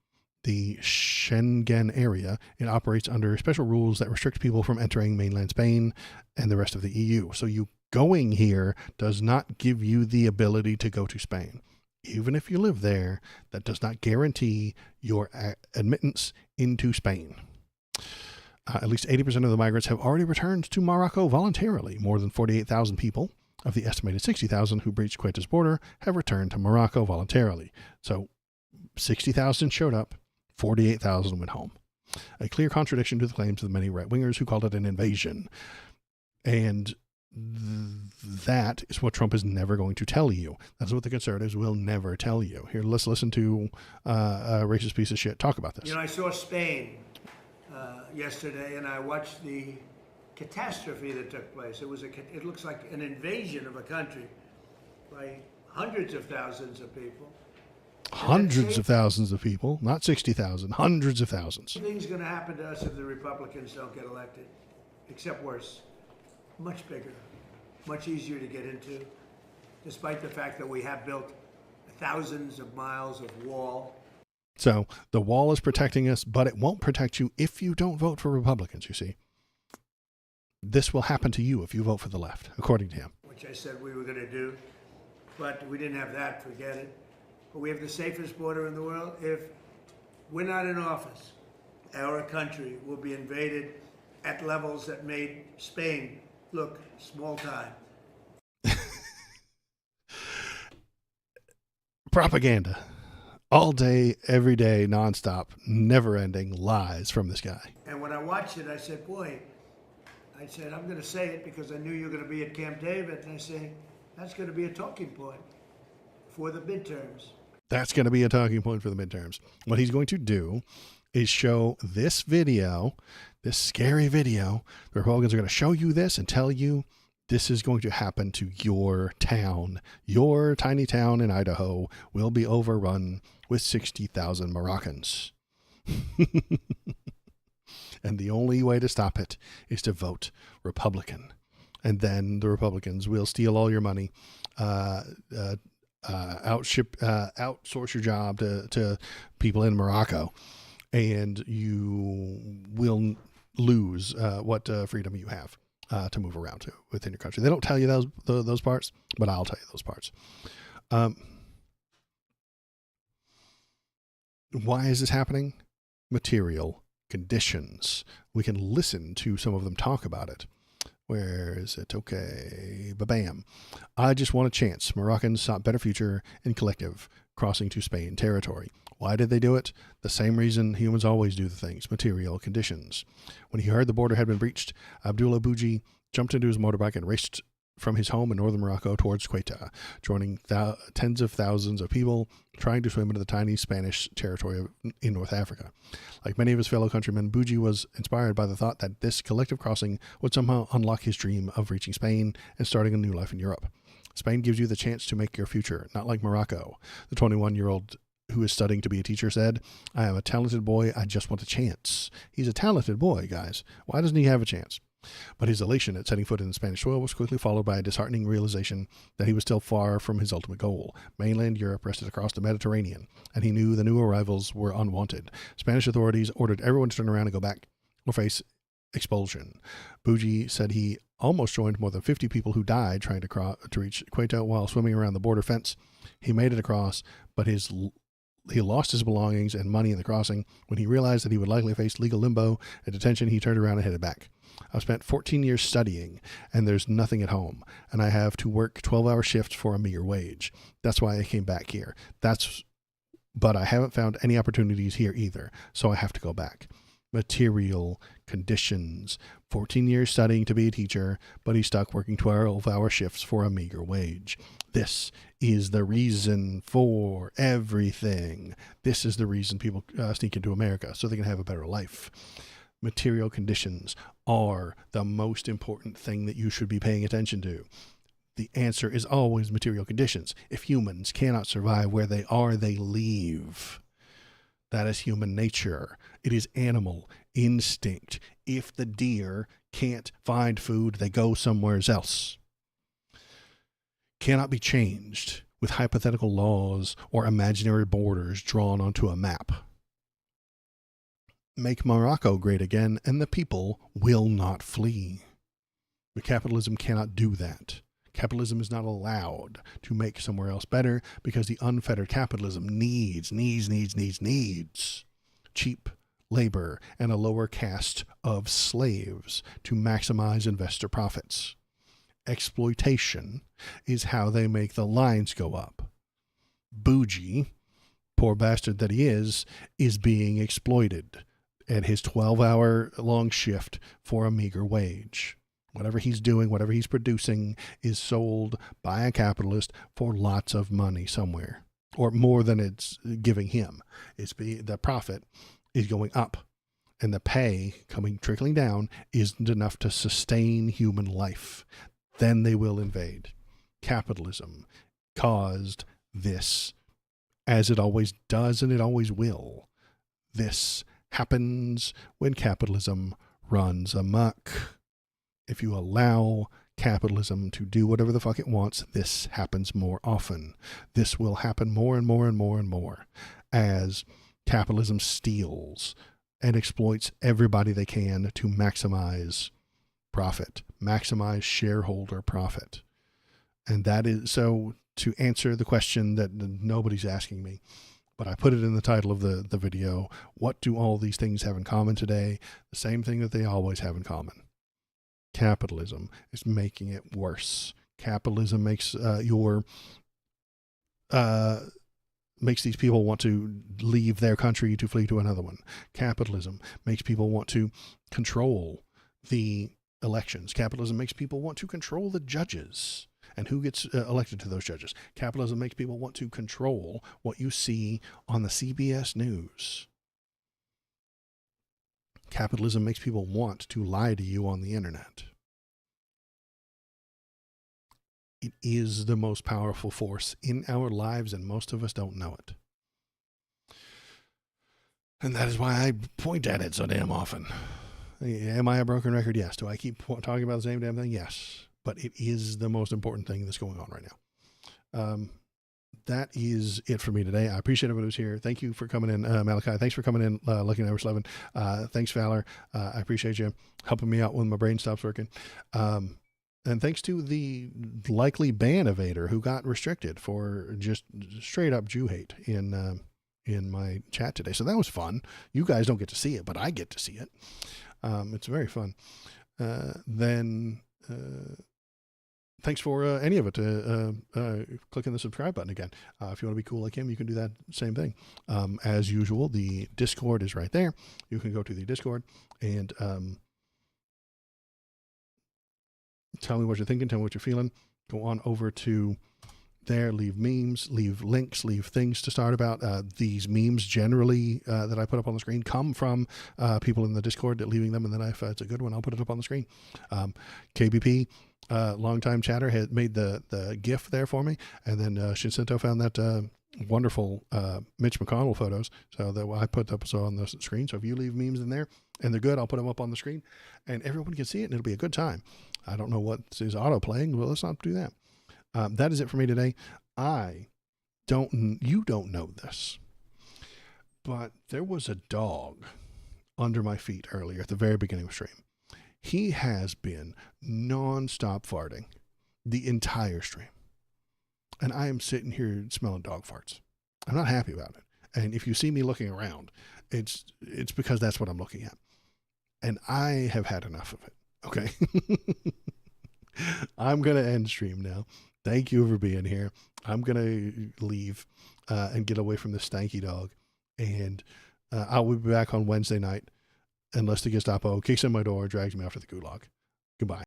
the Schengen area, it operates under special rules that restrict people from entering mainland Spain and the rest of the EU. So you going here does not give you the ability to go to Spain. Even if you live there, that does not guarantee your admittance into Spain. At least 80% of the migrants have already returned to Morocco voluntarily. More than 48,000 people of the estimated 60,000 who breached Ceuta's border have returned to Morocco voluntarily. So 60,000 showed up. 48,000 went home. A clear contradiction to the claims of the many right-wingers who called it an invasion. And that is what Trump is never going to tell you. That's what the conservatives will never tell you. Here, let's listen to a racist piece of shit talk about this. You know, I saw Spain yesterday, and I watched the catastrophe that took place. It looks like an invasion of a country by hundreds of thousands of people. Hundreds of thousands of people, not 60,000, hundreds of thousands. Things going to happen to us if the Republicans don't get elected, except worse. Much bigger, much easier to get into, despite the fact that we have built thousands of miles of wall. So the wall is protecting us, but it won't protect you if you don't vote for Republicans, you see. This will happen to you if you vote for the left, according to him. Which I said we were going to do, but we didn't have that, forget it. But we have the safest border in the world. If we're not in office, our country will be invaded at levels that made Spain look small time. Propaganda. All day, every day, nonstop, never-ending lies from this guy. And when I watched it, I said, boy, I'm going to say it because I knew you were going to be at Camp David. And I say, that's going to be a talking point for the midterms. That's going to be a talking point for the midterms. What he's going to do is show this video, this scary video. The Republicans are going to show you this and tell you this is going to happen to your town. Your tiny town in Idaho will be overrun with 60,000 Moroccans. And the only way to stop it is to vote Republican. And then the Republicans will steal all your money, outsource your job to people in Morocco, and you will lose what freedom you have to move around to within your country. They don't tell you those parts, but I'll tell you those parts. Why is this happening? Material conditions. We can listen to some of them talk about it. Where is it? Okay. Ba-bam. I just want a chance. Moroccans sought better future in collective crossing to Spain territory. Why did they do it? The same reason humans always do the things, material conditions. When he heard the border had been breached, Abdullah Bougie jumped into his motorbike and raced from his home in northern Morocco towards Quetta, joining tens of thousands of people trying to swim into the tiny Spanish territory in North Africa. Like many of his fellow countrymen, Bougie was inspired by the thought that this collective crossing would somehow unlock his dream of reaching Spain and starting a new life in Europe. Spain gives you the chance to make your future, not like Morocco. The 21-year-old who is studying to be a teacher said, "I am a talented boy, I just want a chance." He's a talented boy, guys. Why doesn't he have a chance? But his elation at setting foot in Spanish soil was quickly followed by a disheartening realization that he was still far from his ultimate goal. Mainland Europe rested across the Mediterranean, and he knew the new arrivals were unwanted. Spanish authorities ordered everyone to turn around and go back or face expulsion. Bougie said he almost joined more than 50 people who died trying to reach Quetta while swimming around the border fence. He made it across, but he lost his belongings and money in the crossing. When he realized that he would likely face legal limbo and detention, he turned around and headed back. I've spent 14 years studying, and there's nothing at home, and I have to work 12-hour shifts for a meager wage. That's why I came back here. But I haven't found any opportunities here either, so I have to go back. Material conditions. 14 years studying to be a teacher, but he's stuck working 12-hour shifts for a meager wage. This is the reason for everything. This is the reason people sneak into America, so they can have a better life. Material conditions are the most important thing that you should be paying attention to. The answer is always material conditions. If humans cannot survive where they are, they leave. That is human nature. It is animal instinct. If the deer can't find food, they go somewhere else. Cannot be changed with hypothetical laws or imaginary borders drawn onto a map. Make Morocco great again, and the people will not flee. But capitalism cannot do that. Capitalism is not allowed to make somewhere else better because the unfettered capitalism needs cheap labor and a lower caste of slaves to maximize investor profits. Exploitation is how they make the lines go up. Bougie, poor bastard that he is being exploited at his 12-hour long shift for a meager wage. Whatever he's doing, whatever he's producing is sold by a capitalist for lots of money somewhere, or more than it's giving him. The profit is going up, and the pay trickling down isn't enough to sustain human life. Then they will invade. Capitalism caused this, as it always does, and it always will. This happens when capitalism runs amok. If you allow capitalism to do whatever the fuck it wants, this happens more often. This will happen more and more and more and more as capitalism steals and exploits everybody they can to maximize profit, maximize shareholder profit. And that is, so to answer the question that nobody's asking me, but I put it in the title of the video, what do all these things have in common today? The same thing that they always have in common. Capitalism is making it worse. Capitalism makes makes these people want to leave their country to flee to another one. Capitalism makes people want to control the elections. Capitalism makes people want to control the judges and who gets elected to those judges. Capitalism makes people want to control what you see on the CBS News. Capitalism makes people want to lie to you on the internet. It is the most powerful force in our lives, and most of us don't know it. And that is why I point at it so damn often. Am I a broken record? Yes. Do I keep talking about the same damn thing? Yes. But it is the most important thing that's going on right now. That is it for me today. I appreciate everyone who's here. Thank you for coming in, Malachi. Thanks for coming in, Lucky Number 11. Thanks, Valor. I appreciate you helping me out when my brain stops working. And thanks to the likely ban evader who got restricted for just straight up Jew hate in my chat today. So that was fun. You guys don't get to see it, but I get to see it. It's very fun. thanks for any of it. Clicking the subscribe button again. If you want to be cool like him, you can do that same thing. As usual, the Discord is right there. You can go to the Discord and tell me what you're thinking, tell me what you're feeling. Go on over to there, leave memes, leave links, leave things to start about. These memes generally that I put up on the screen come from people in the Discord that leaving them, and then if it's a good one, I'll put it up on the screen. KBP, longtime chatter, had made the GIF there for me, and then Shincinto found that wonderful Mitch McConnell photos, so that I put up on the screen. So if you leave memes in there and they're good, I'll put them up on the screen, and everyone can see it, and it'll be a good time. I don't know what is auto playing. Well, let's not do that. That is it for me today. You don't know this, but there was a dog under my feet earlier at the very beginning of stream. He has been non-stop farting the entire stream. And I am sitting here smelling dog farts. I'm not happy about it. And if you see me looking around, it's because that's what I'm looking at. And I have had enough of it. Okay. I'm going to end stream now. Thank you for being here. I'm going to leave and get away from this stanky dog. And I will be back on Wednesday night unless the Gestapo kicks in my door and drags me off to the gulag. Goodbye.